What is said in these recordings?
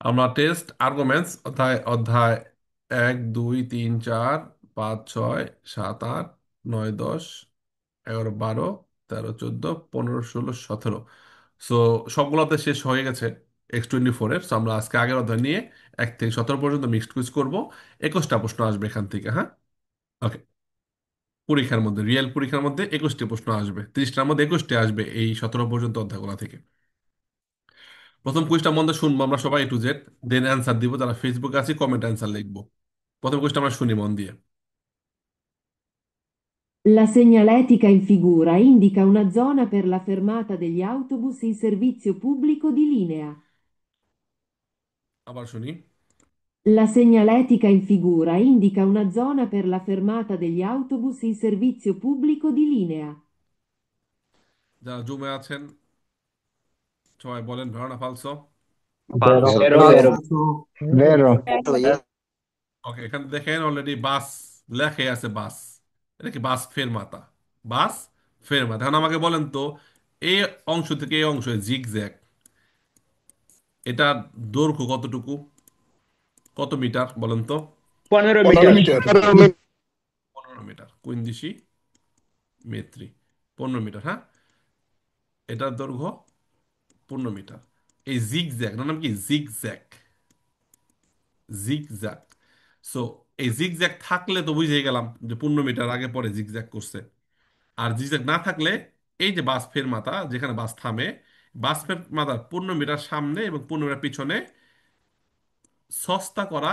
আমরা test arguments অধ্যায় অধ্যায় 1 2 3 4 5 6 7 8 9 10 11 12 13 14 15 16 17। সো সবগুলোতে শেষ হয়ে গেছে X24-এর। সো আমরা আজকে আগের অধ্যায় নিয়ে 1 থেকে 17 পর্যন্ত মিক্সড কুইজ করবো। 21টা প্রশ্ন আসবে এখান থেকে, হ্যাঁ। ওকে। পরীক্ষার মধ্যে, রিয়েল পরীক্ষার মধ্যে 21টি প্রশ্ন আসবে, 30টার মধ্যে 21টি আসবে এই 17 পর্যন্ত অধ্যায়গুলো থেকে। প্রথম কুইজটা মধ্যে শুনবো আমরা সবাই A to Z, then answer দিব। যারা ফেসবুকে আছি কমেন্ট অ্যান্সার লিখবো। প্রথম কুইজটা আমরা শুনি মন দিয়ে। La segnaletica in figura indica una zona per la fermata degli autobus in servizio pubblico di linea. আবার শুনি। La segnaletica in figura indica una zona per la fermata degli autobus in servizio pubblico di linea. যারা জুমে আছেন সবাই বলেন ধারণা ফালসো। Vero, Vero, vero. falso, vero, ওকে, এখানে দেখেন already বাস লেখে আছে, বাস। এটা কি বাস ফেরমাতা? বাস ফেরমাতা। এখন আমাকে বলেন তো, এই অংশ থেকে এই অংশ জিগজ্যাগ, এটার দৈর্ঘ্য কতটুকু, কত মিটার বলেন তো? 15 মিটার। 15 মিটার। কুইন্দিসি মেত্রী, 15 মিটার, হ্যাঁ। এটার দৈর্ঘ্য 15 মিটার। এই জিগজ্যাগ নাম কি? Zigzag, zigzag. সো এই জিগজ্যাগ থাকলে তো বুঝে গেলাম যে 15 মিটার আগে পরে জিগজ্যাগ করছে। আর জিগজ্যাগ না থাকলে, এই যে বাস ফের মাথা যেখানে বাস থামে, বাস ফের মাথার 15 মিটার সামনে এবং 15 মিটার পিছনে সস্তা করা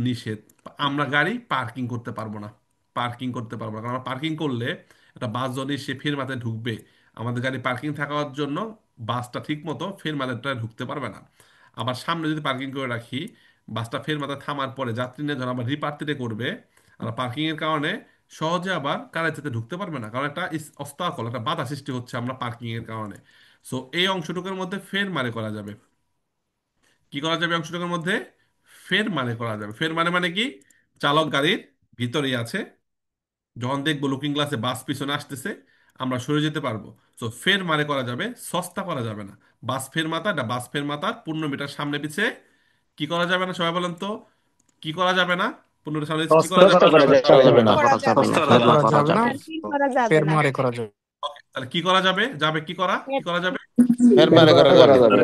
নিষেধ। আমরা গাড়ি পার্কিং করতে পারবো না, পার্কিং করতে পারবো না। কারণ আমরা পার্কিং করলে একটা বাস যদি সে ফের মাথায় ঢুকবে, আমাদের গাড়ি পার্কিং থাকার জন্য বাসটা ঠিক মতো ফের মাথাটা ঢুকতে পারবে না। আবার সামনে যদি পার্কিং করে রাখি, বাসটা ফের মাথায় থামার পরে যাত্রী নিয়ে যখন আবার রিপার্টিতে করবে, আর পার্কিং এর কারণে সহজে আবার কারের সাথে ঢুকতে পারবে না, কারণ একটা অস্তাকল, একটা বাধা সৃষ্টি হচ্ছে আমরা পার্কিং এর কারণে। সো এই অংশটুকুর মধ্যে ফের মারে করা যাবে। কি করা যাবে অংশটুকুর মধ্যে? ফের মানে করা যাবে। ফের মানে কি? চালক গাড়ির ভিতরেই আছে, যখন দেখবো লুকিং গ্লাসে বাস পিছনে আসতেছে আমরা সরে যেতে পারবো। তো ফের মানে করা যাবে, সস্তা করা যাবে না। বাস ফের মাথা, এটা বাস ফের মাথার 15 মিটার সামনে পিছে কি করা যাবে না, সবাই বলেন তো। কি করা যাবে না? 15 মিটার সামনে পিছে কি করা যাবে সস্তা না? করা করা যাবে যাবে না। না। করা যাবে না। সস্তা করা ফের যাবে করা না। যাবে না। পার্কিং করা যাবে ফের না। মারে করা যাবে। তাহলে কি করা যাবে? যাবে কি করা, কি করা যাবে? এর ফের মানে করা করা যাবে। যাবে।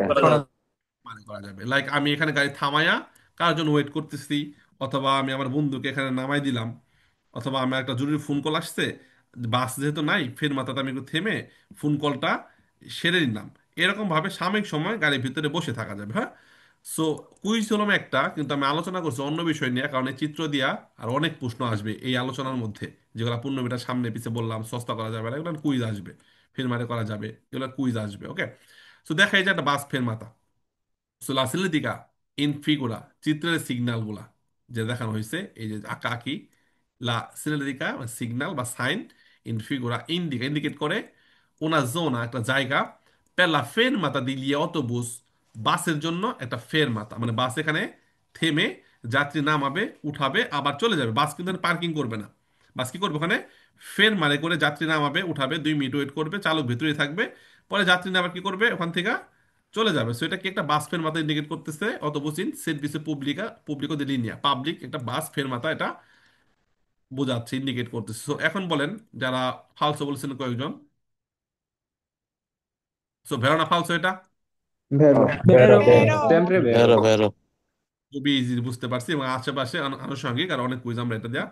মানে করা যাবে। লাইক আমি এখানে গাড়ি থামায়া কার জন্য ওয়েট করতেছি, অথবা আমি আমার বন্ধুকে এখানে নামাই দিলাম, অথবা আমার একটা জরুরি ফোন কল আসছে, বাস যেহেতু নাই ফের মাথাতে আমি একটু থেমে ফোন কলটা সেরে নিলাম। এরকম ভাবে সাময়িক সময় গাড়ির ভিতরে বসে থাকা যাবে, হ্যাঁ। সো কুইজ হলাম একটা, কিন্তু আমি আলোচনা করছি অন্য বিষয় নিয়ে, কারণ এই চিত্র দিয়া আর অনেক প্রশ্ন আসবে এই আলোচনার মধ্যে। যেগুলো 15 মিটার সামনে পিছে বললাম সস্তা করা যাবে না, এগুলো কুইজ আসবে। ফের মারে করা যাবে, এগুলো কুইজ আসবে, ওকে। সো দেখা যায় একটা বাস ফের মাথা। সো লা সিলেদিকা ইন ফিগুরা, চিত্রের সিগন্যাল গুলা যে দেখানো হয়েছে, এই যে আঁকা আঁকি, লা সিলেদিকা সিগন্যাল বা সাইন, ইন ফিগুরা ইন্ডিকা ইন্ডিকেট করে, ওনা জোনা একটা জায়গা, পেলা ফের মাথা দিলিয়ে অটোবুস, বাসের জন্য একটা ফের মাথা, মানে বাস এখানে থেমে যাত্রী নামাবে, উঠাবে, আবার চলে যাবে। বাস কিন্তু পার্কিং করবে না। বাস কি করবে ওখানে? ফের মানে করে যাত্রী নামাবে, উঠাবে, 2 মিনিট ওয়েট করবে, চালক ভিতরেই থাকবে, পরে যাত্রী আবার কি করবে ওখান থেকে চলে যাবে। সো এটা কি একটা বাস ফের মাথা ইন্ডিকেট করতেছে, অতএব ইন সের্ভিসে পুবলিকা পুবলিকো দি লিনিয়া, পাবলিক একটা বাস ফের মাথা এটা বোঝাচ্ছে, ইন্ডিকেট করতেছে। সো এখন বলেন যারা ফালসো বলছেন কয়েকজন। সো ভেরোনা ফালসো এটা? Vero, Vero, বেরো। sempre vero, vero. vero. খুবই ইজি, বুঝতে পারছি, এবং আশেপাশে আনুষঙ্গিক আর অনেক কুইজ আমরা এটা দিয়ে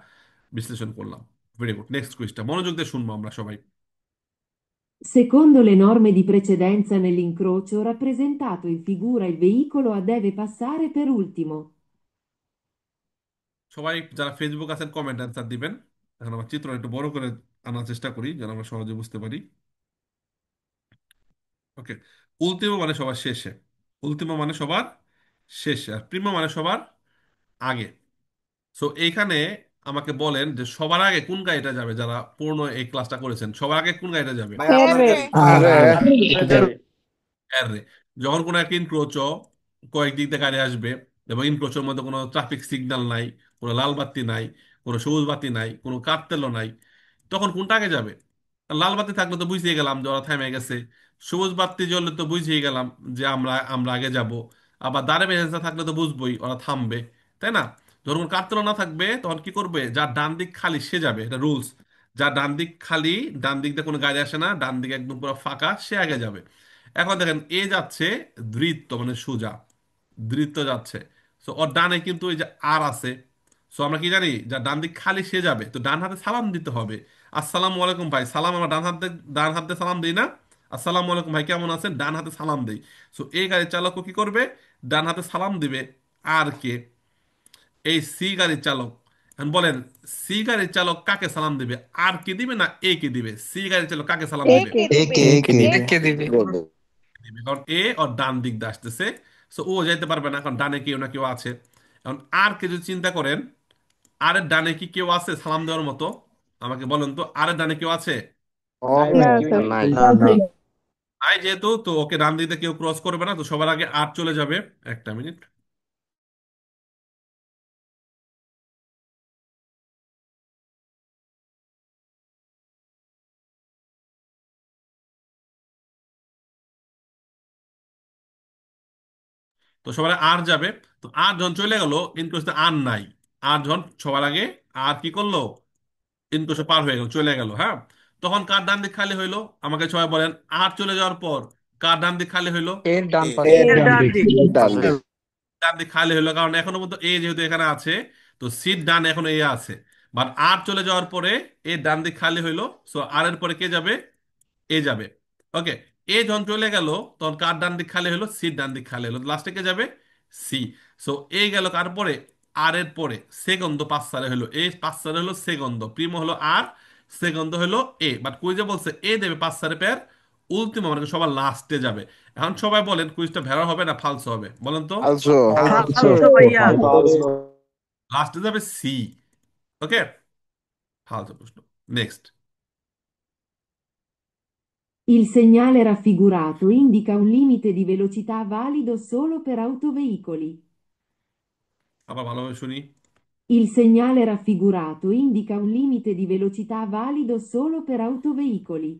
বিশ্লেষণ করলাম। Very good. নেক্সট কুইজটা মনোযোগ দিয়ে শুনবো আমরা সবাই। Secondo le norme di precedenza nell'incrocio rappresentato in figura il veicolo deve passare per ultimo. সবাই যারা ফেসবুক আছেন কমেন্ট অ্যান্সার দিবেন। এখন আমার চিত্র একটু বড় করে আনার চেষ্টা করি যেন আমরা সহজে বুঝতে পারি। ওকে। উলতিমো মানে সবার শেষে, উলতিমো মানে সবার শেষে, আর প্রিমো মানে সবার আগে। সো এইখানে আমাকে বলেন যে সবার আগে কোন গাড়িটা যাবে, যারা পূর্ণ এই ক্লাসটা করেছেন সবার আগে কোন গাড়িটা যাবে? ভাই আপনার ফেররে। কাছে Ah, এটা যাবে। রে। যখন কোনো একটা ইনক্রোচ, কয়েক দিক দিয়ে গাড়ি আসবে, এবং ইনক্রোচের মধ্যে কোনো ট্রাফিক সিগন্যাল নাই, কোনো লাল বাতি নাই, কোনো সবুজ বাতি নাই, কোনো কার্তেলও নাই, তখন কোনটা আগে যাবে? লাল বাতি থাকলে তো বুঝিয়ে গেলাম যে ওরা থেমে গেছে, সবুজ বাতি জ্বললে তো বুঝিয়ে গেলাম যে আমরা আমরা আগে যাব, আবার দ্বারে মেজেন্সা থাকলে তো বুঝবোই ওরা থামবে, তাই না? যখন কাঠতলা না থাকবে তখন কি করবে, যার ডান দিক খালি সে যাবে, এটা রুলস। যার ডান দিক খালি, ডান দিক দিয়ে কোনো গাড়ি আসে না, ডান দিকে একদম পুরো ফাঁকা, সে আগে যাবে। এখন দেখেন এ যাচ্ছে ধৃত্ত মানে সোজা, ধৃত্ত যাচ্ছে। সো ওর ডানে কিন্তু এই যে আর আছে। সো আমরা কি জানি, যার ডান দিক খালি সে যাবে, তো ডান হাতে সালাম দিতে হবে। আসসালামু আলাইকুম ভাই, সালাম আমরা ডান হাতে সালাম দিই না? আসসালামু আলাইকুম ভাই কেমন আছেন, ডান হাতে সালাম দেই। সো এই গাড়ির চালকও কি করবে, ডান হাতে সালাম দিবে। আর কে, এই সি গাড়ির চালক। এখন বলেন, সি গাড়ির চালক কাকে সালাম দিবে, আর কে দিবে না এ কে দিবে? সি গাড়ির চালক কাকে সালাম দিবে? একে দিবে। একে একে দিবে। একে দিবে। দিবে, কারণ এ ওর ডান দিক দিয়ে আসতেছে। সো ও যাইতে পারবে না, কারণ ডানে কেউ না কেউ আছে। এখন আর কে যদি চিন্তা করেন, আর এর ডানে কি কেউ আছে সালাম দেওয়ার মতো? আমাকে বলেন তো, আর এর ডানে কেউ আছে? না স্যার। নাই। না না। নাই যেহেতু, তো ওকে ডান দিকে কেউ ক্রস করবে না, তো সবার আগে আর চলে যাবে। একটা মিনিট। তো সবার আগে আর যাবে। তো আর যখন চলে গেল, ইনকোর্সে আর নাই। আর যখন সবার আগে আর কি করলো, ইনকোর্সে পার হয়ে গেল, চলে গেল, হ্যাঁ। তখন কার ডান দিক খালি হইলো? আমাকে সবাই বলেন, আর চলে যাওয়ার পর কার ডান দিক খালি হইলো? এর ডান পাশে। এর এর ডান ডান দিক। দিক। ডান দিক। ডান দিক খালি হইলো, কারণ এখনো পর্যন্ত এ যেহেতু এখানে আছে, তো সিট ডান এখনো এ আছে। বাট আর চলে যাওয়ার পরে এ ডান দিক খালি হইলো। সো আর এর পরে কে যাবে? এ যাবে। ওকে। এ যখন চলে গেল, তখন কার ডান দিক খালি হলো? সিট ডান দিক খালি হলো, লাস্টে কে যাবে? সি। সো এই গেল কার পরে? আর এর পরে। সেকন্দ পাঁচ সারে হলো এ, পাঁচ সারে হলো সেকন্দ, প্রিমো হলো আর, সেকন্দ হলো এ। বাট কুইজে যে বলছে এ দেবে পাঁচ সারে পেয়ার, উল্টিমো মানে সবার লাস্টে যাবে। এখন সবাই বলেন, কুইজটা ভেড়া হবে না ফালসো হবে, বলেন তো? আলসো। ফালসো আলসো। ভাইয়া। লাস্টে যাবে সি। ওকে, ফালতু প্রশ্ন। Next. Il segnale raffigurato indica un limite di velocità valido solo per autoveicoli. আবার ভালোভাবে শুনি। Il segnale raffigurato indica un limite di velocità valido solo per autoveicoli.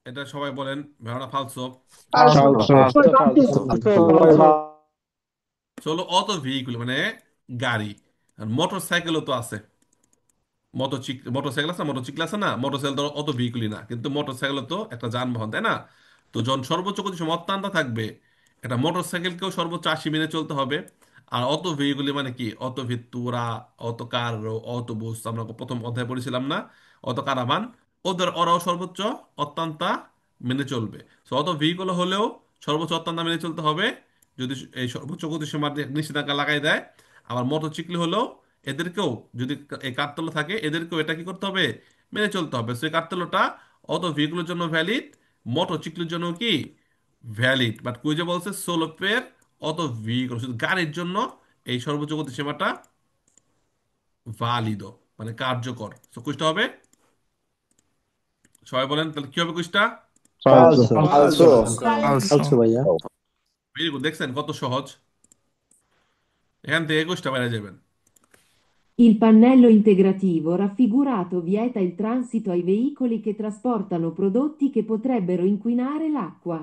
এটা সবাই বলেন, ভেড়া ফালসো। ফালসো। আলসো। ফালসো। সবাই ফালসো। চলো, অত ভেহিকুল মানে গাড়ি। আর মোটর সাইকেলও তো আছে। মোটরসাইকেল আছে না, মোটরসাইকেল আছে না, মোটরসাইকেল তো অত ভেহিকুলই না, কিন্তু মোটরসাইকেল তো একটা যানবাহন, তাই না? তো যখন সর্বোচ্চ গতি সময় অত্যন্ত থাকবে, একটা মোটরসাইকেলকেও সর্বোচ্চ 80 মেনে চলতে হবে। আর অত ভেহিকুলি মানে কি, অত ভিত্তুরা, অত কার, অত বুস, আমরা প্রথম অধ্যায় পড়েছিলাম না? অত কারাবান, ওরাও সর্বোচ্চ অত্যন্ত মেনে চলবে। তো অত ভেহিকুল হলেও সর্বোচ্চ অত্যন্ত মেনে চলতে হবে, যদি এই সর্বোচ্চ গতি সীমার নিষেধাজ্ঞা লাগাই দেয়। আবার মোটরসাইকেল হলেও এদেরকেও, যদি এই কাঠতলা থাকে, এদেরকেও এটা কি করতে হবে, মেনে চলতে হবে। সেই কাঠতলাটা অত ভেহিকুলের জন্য ভ্যালিড, মোটরসাইকেলের জন্য কি ভ্যালিড। বাট কুইজে বলছে সোলোপের অত ভেহিকুল, শুধু গাড়ির জন্য এই সর্বোচ্চ গতি সীমাটা ভ্যালিড, মানে কার্যকর। তো কুইজটা হবে, সবাই বলেন তাহলে কি হবে কুইজটা? আলসো। আলসো। ফালসো ভাইয়া। ভেরি গুড, দেখছেন কত সহজ। এখান থেকে কুইজটা বাইরে যাবেন। Il pannello integrativo raffigurato vieta il transito ai veicoli che trasportano prodotti che potrebbero inquinare l'acqua.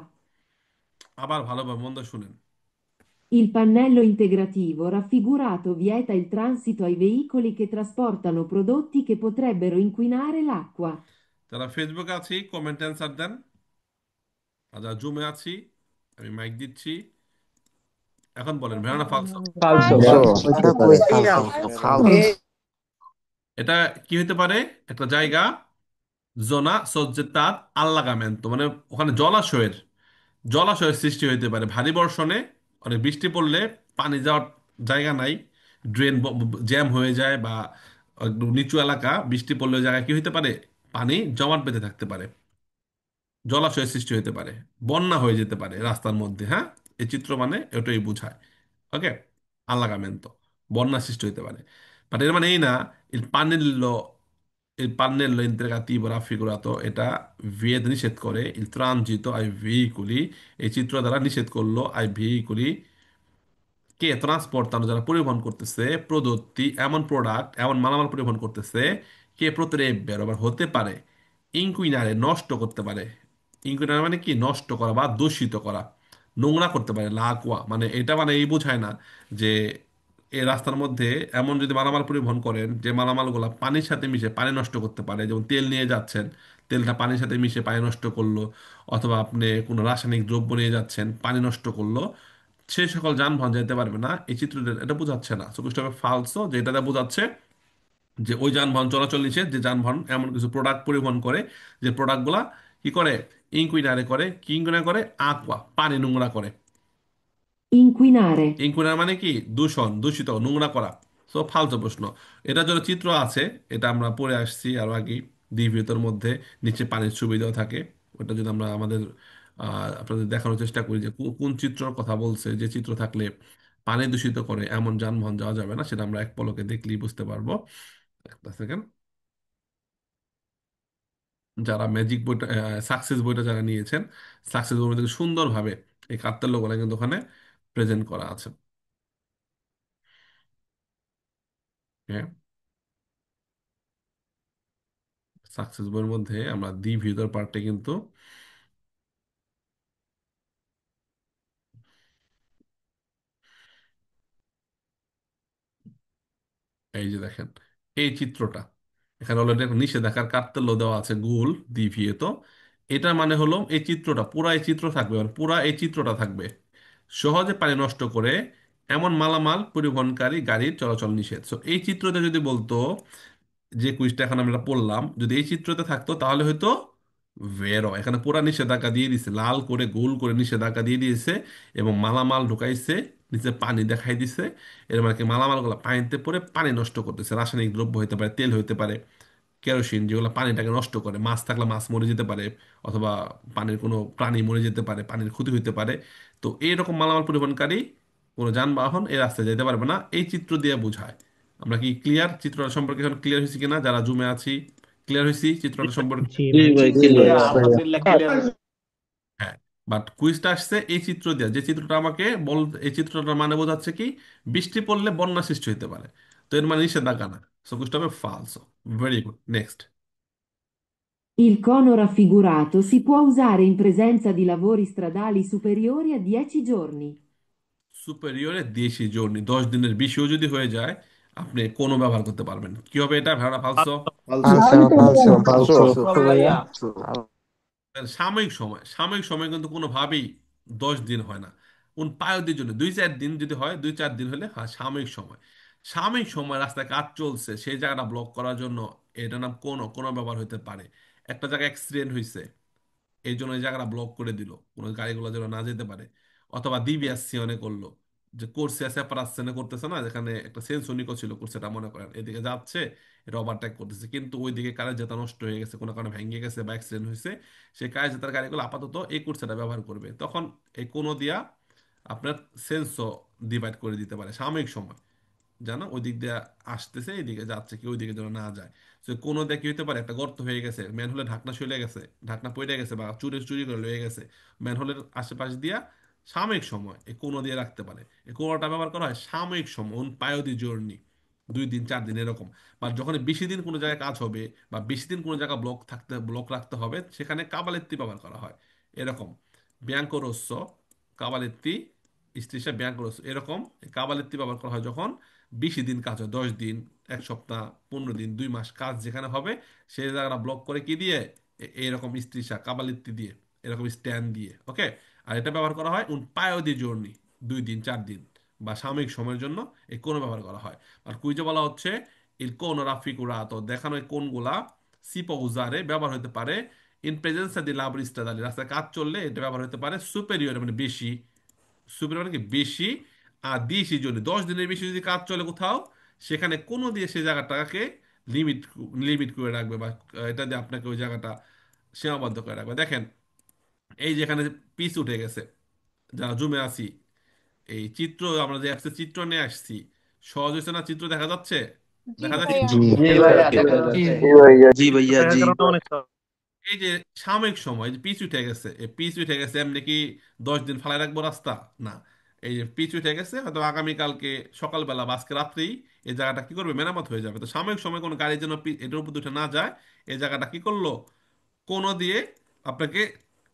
আবার ভালোভাবে মন দিয়ে শুনেন। Il pannello integrativo raffigurato vieta il transito ai veicoli che trasportano prodotti che potrebbero inquinare l'acqua. যারা ফেসবুকে আছি comment answer দেন। আর যারা জুমে আছি, আমি মাইক দিচ্ছি। এখন বলেন, ভেড়ানা ফালসো। আলসো। এটা কই ফালসো? ফালসো। এটা কি হতে পারে? একটা জায়গা, জোনা সজ্জেতাত আল্লাগামেন্তো, মানে ওখানে জলাশয়ের সৃষ্টি হইতে পারে ভারী বর্ষণে। অনেক বৃষ্টি পড়লে পানি যাওয়ার জায়গা নাই, ড্রেন জ্যাম হয়ে যায়, বা একটু নিচু এলাকা, বৃষ্টি পড়লে ওই জায়গায় কি হইতে পারে, পানি জমাট বেঁধে থাকতে পারে, জলাশয়ের সৃষ্টি হতে পারে, বন্যা হয়ে যেতে পারে রাস্তার মধ্যে, হ্যাঁ। এই চিত্র মানে এটাই বোঝায়। ওকে, আল্লাগামেন্তো, বন্যা সৃষ্টি হতে পারে। বাট এর মানে এই না, il pannello integrativo raffigurato এটা ভিয়েত নিষেধ করে il transito ai veicoli, এই চিত্র দ্বারা নিষেধ করলো ai veicoli কে ট্রান্সপোর্টানো, যারা পরিবহন করতেছে, প্রদত্তি এমন প্রোডাক্ট, এমন মালামাল পরিবহন করতেছে, কে প্রতিরেব্যের আবার হতে পারে, ইনকুইনারে নষ্ট করতে পারে। ইনকুইনারে মানে কি, নষ্ট করা বা দূষিত করা, নোংরা করতে পারে, লাকুয়া মানে এটা মানে এই বোঝায় না যে এই রাস্তার মধ্যে এমন যদি মালামাল পরিবহন করেন যে মালামালগুলো পানির সাথে মিশে পানি নষ্ট করতে পারে, যেমন তেল নিয়ে যাচ্ছেন, তেলটা পানির সাথে মিশে পানি নষ্ট করলো, অথবা আপনি কোনো রাসায়নিক দ্রব্য নিয়ে যাচ্ছেন পানি নষ্ট করলো, সেই সকল যানবাহন যেতে পারবে না। এই চিত্রটা এটা বোঝাচ্ছে না, সুপুষ্টভাবে ফালসো, যে এটা বোঝাচ্ছে যে ওই যানবাহন চলাচল নিষেধ, যে যানবাহন এমন কিছু প্রোডাক্ট পরিবহন করে যে প্রোডাক্টগুলা কি করে, ইনকুইনারে করে, কি ইনকুইনারে করে, aqua পানি নোংরা করে। Inquinare. ইনকুইনার মানে কি, দূষণ, দূষিত, নোংরা করা। সো ফালতু প্রশ্ন। এটার জন্য চিত্র আছে, এটা আমরা পড়ে আসছি আরো আগে। দ্বীপের মধ্যে নিচে পানির ছবি দেওয়া থাকে, ওটা যদি আমরা আমাদের আপনাদের দেখানোর চেষ্টা করি যে কোন চিত্রের কথা বলছে, যে চিত্র থাকলে পানি দূষিত করে এমন যানবাহন যাওয়া যাবে না, সেটা আমরা এক পলকে দেখলেই বুঝতে পারবো। একটা সেকেন্ড। যারা ম্যাজিক বইটা, সাকসেস বইটা যারা নিয়েছেন, সাকসেস বইটা থেকে সুন্দরভাবে এই কার্তের লোকগুলো কিন্তু ওখানে প্রেজেন্ট করা আছে। হ্যাঁ, সাকসেস বইয়ের মধ্যে আমরা দি ভিউদার পার্টে কিন্তু এই যে দেখেন এই চিত্রটা, এখানে অলরেডি একটা নিষেধাজ্ঞার কার্তেল্য দেওয়া আছে গোল দি ভিউতো। এটা মানে হলো এই চিত্রটা, পুরা এই চিত্র থাকবে, মানে পুরা এই চিত্রটা থাকবে সহজে পানি নষ্ট করে এমন মালামাল পরিবহনকারী গাড়ির চলাচল নিষেধ। সো এই চিত্রতে যদি বলতো, যে কুইজটা এখন আমরা পড়লাম, যদি এই চিত্রতে থাকতো তাহলে হয়তো ভেরো, এখানে পুরা নিষেধাজ্ঞা দিয়ে দিছে, লাল করে গোল করে নিষেধাজ্ঞা দিয়ে দিয়েছে, এবং মালামাল ঢুকাইছে, নিচে পানি দেখাই দিছে। এর মানে কি, মালামালগুলো পানিতে পড়ে পানি নষ্ট করতেছে, রাসায়নিক দ্রব্য হতে পারে, তেল হতে পারে, কেরোসিন, যেগুলো পানিটাকে নষ্ট করে, মাছ থাকলে মাছ মরে যেতে পারে, অথবা পানির কোনো প্রাণী মরে যেতে পারে, পানির ক্ষতি হতে পারে। তো এইরকম মালামাল পরিবহনকারী কোনো যানবাহন এই রাস্তায় যেতে পারবে না, এই চিত্র দিয়ে বোঝায়। আমরা কি ক্লিয়ার চিত্রটা সম্পর্কে, এখন ক্লিয়ার হয়েছি কিনা যারা জুমে আছি, ক্লিয়ার হয়েছি চিত্রটা সম্পর্কে? জি জি ভাই। ভাই, জি ক্লিয়ার। ভাইয়া, আলহামদুলিল্লাহ ক্লিয়ার। হ্যাঁ, বাট কুইজটা আসছে এই চিত্র দিয়ে, যে চিত্রটা আমাকে বল, এই চিত্রটার মানে বোঝাচ্ছে কি, বৃষ্টি পড়লে বন্যা সৃষ্টি হতে পারে, তো এর মানে নিষেধাজ্ঞা না। সো কুইজটা হবে ফালসো। Very good, next. Il cono raffigurato si può usare in presenza di lavori stradali superiori a 10 giorni. সুপেরিয়রে দেশি জর্নি 10 দিনের বেশিও যদি হয়ে যায়, আপনি কোনো ব্যবহার করতে পারবেন। কি হবে এটা, ভাড়া ফালসো? ফালসো। Falso, falso, ফালসো। falso. তো ভাইয়া, সাময়িক সময়, সাময়িক সময় কিন্তু কোনোভাবেই 10 দিন হয় না। কোন পায়দের জন্য 2-4 দিন যদি হয়, 2-4 দিন হলে হ্যাঁ সাময়িক সময়। সাময়িক সময় রাস্তায় কাজ চলছে, সেই জায়গাটা ব্লক করার জন্য এটার নাম কোনো কোনো ব্যবহার হতে পারে। একটা জায়গায় অ্যাক্সিডেন্ট হয়েছে, এই জন্য এই জায়গাটা ব্লক করে দিল, কোনো গাড়িগুলো যেন না যেতে পারে। অথবা ডিভিএসসি করলো, যে কোর্সিয়া সেপারেশনে করতেছে না, যেখানে একটা সেন্সনিকও ছিল কোর্সেটা, মনে করেন এদিকে যাচ্ছে, এটা ওভারটেক করতেছে, কিন্তু ওইদিকে কারের জেতা নষ্ট হয়ে গেছে, কোনো কারণে ভেঙে গেছে বা অ্যাক্সিডেন্ট হয়েছে, সেই কারের জেতার গাড়িগুলো আপাতত এই কোর্সেটা ব্যবহার করবে। তখন এই কোনো দিয়া আপনার সেন্সও ডিভাইড করে দিতে পারে সাময়িক সময়, জানো ওই দিক দিয়ে আসতেছে, এইদিকে যাচ্ছে, কি ওই দিকে যেন না যায়। তো কোনো দিকে কি হতে পারে, একটা গর্ত হয়ে গেছে, ম্যানহোলের ঢাকনা সরে গেছে, ঢাকনা পড়ে গেছে, বা চুরি চুরি করে লয়ে গেছে, ম্যানহোলের আশেপাশ দিয়া সাময়িক সময় এই কোনো দিয়ে রাখতে পারে। এই কোনোটা ব্যবহার করা হয় সাময়িক সময়, পায়োদি জর্নি, 2 দিন 4 দিন এরকম। বা যখন বেশি দিন কোনো জায়গায় কাজ হবে, বা বেশি দিন কোনো জায়গায় ব্লক রাখতে হবে, সেখানে কাবালেত্তি ব্যবহার করা হয় এরকম। ব্যাংকো রস্য, কাবালেত্তি, স্ত্রীসা ব্যাংকো রস্য, এরকম কাবালেত্তি ব্যবহার করা হয় যখন বেশি দিন কাজ হয়, 10 দিন, 1 সপ্তাহ, 15 দিন, 2 মাস কাজ যেখানে হবে, সেই জায়গাটা ব্লক করে কি দিয়ে, এইরকম স্ত্রীসা কাবালিত্তি দিয়ে, এরকম স্ট্যান্ড দিয়ে। ওকে। আর এটা ব্যবহার করা হয় পায়োদি জর্নি, 2 দিন 4 দিন বা সাময়িক সময়ের জন্য এই কোণ ব্যবহার করা হয়। আর কুইজে বলা হচ্ছে il cono raffigurato, দেখানো এই কোণগুলা সিপো উজারে ব্যবহার হতে পারে ইন প্রেজেন্সা দি lavori stradali, রাস্তায় কাজ চললে এটা ব্যবহার হতে পারে সুপেরিয়র মানে বেশি, সুপেরিয়র মানে কি বেশি, আর দিয়েছি জন্য 10 দিনের বেশি যদি কাজ চলে কোথাও, সেখানে কোনো দিয়ে সেই জায়গাটাকে লিমিট লিমিট করে রাখবে, বা এটা দিয়ে আপনাকে ওই জায়গাটা সীমাবদ্ধ করে রাখবে। দেখেন এই যেখানে পিচ উঠে গেছে, যারা জুমে আছি, এই চিত্র আমরা যে অ্যাপসে চিত্র নিয়ে আসছি, সহজ হয়েছে না? চিত্র দেখা যাচ্ছে, জি দেখা যাচ্ছে ভাইয়া, জি জি জি ভাই, ভাইয়া দেখা দেখা যাচ্ছে। যাচ্ছে। জি ভাইয়া জি এই যে সাময়িক সময় যে পিচ উঠে গেছে, এই পিচ উঠে গেছে এমনি কি 10 দিন ফালাই রাখবো রাস্তা? না। এই যে পিচ উঠে গেছে, হয়তো আগামীকালকে সকালবেলা বা আজকে রাত্রেই এই জায়গাটা কি করবে, মেরামত হয়ে যাবে। তো সাময়িক সময় কোনো গাড়ির জন্য এটার উপর উঠে না যায়, এই জায়গাটা কি করলো, কোনো দিয়ে আপনাকে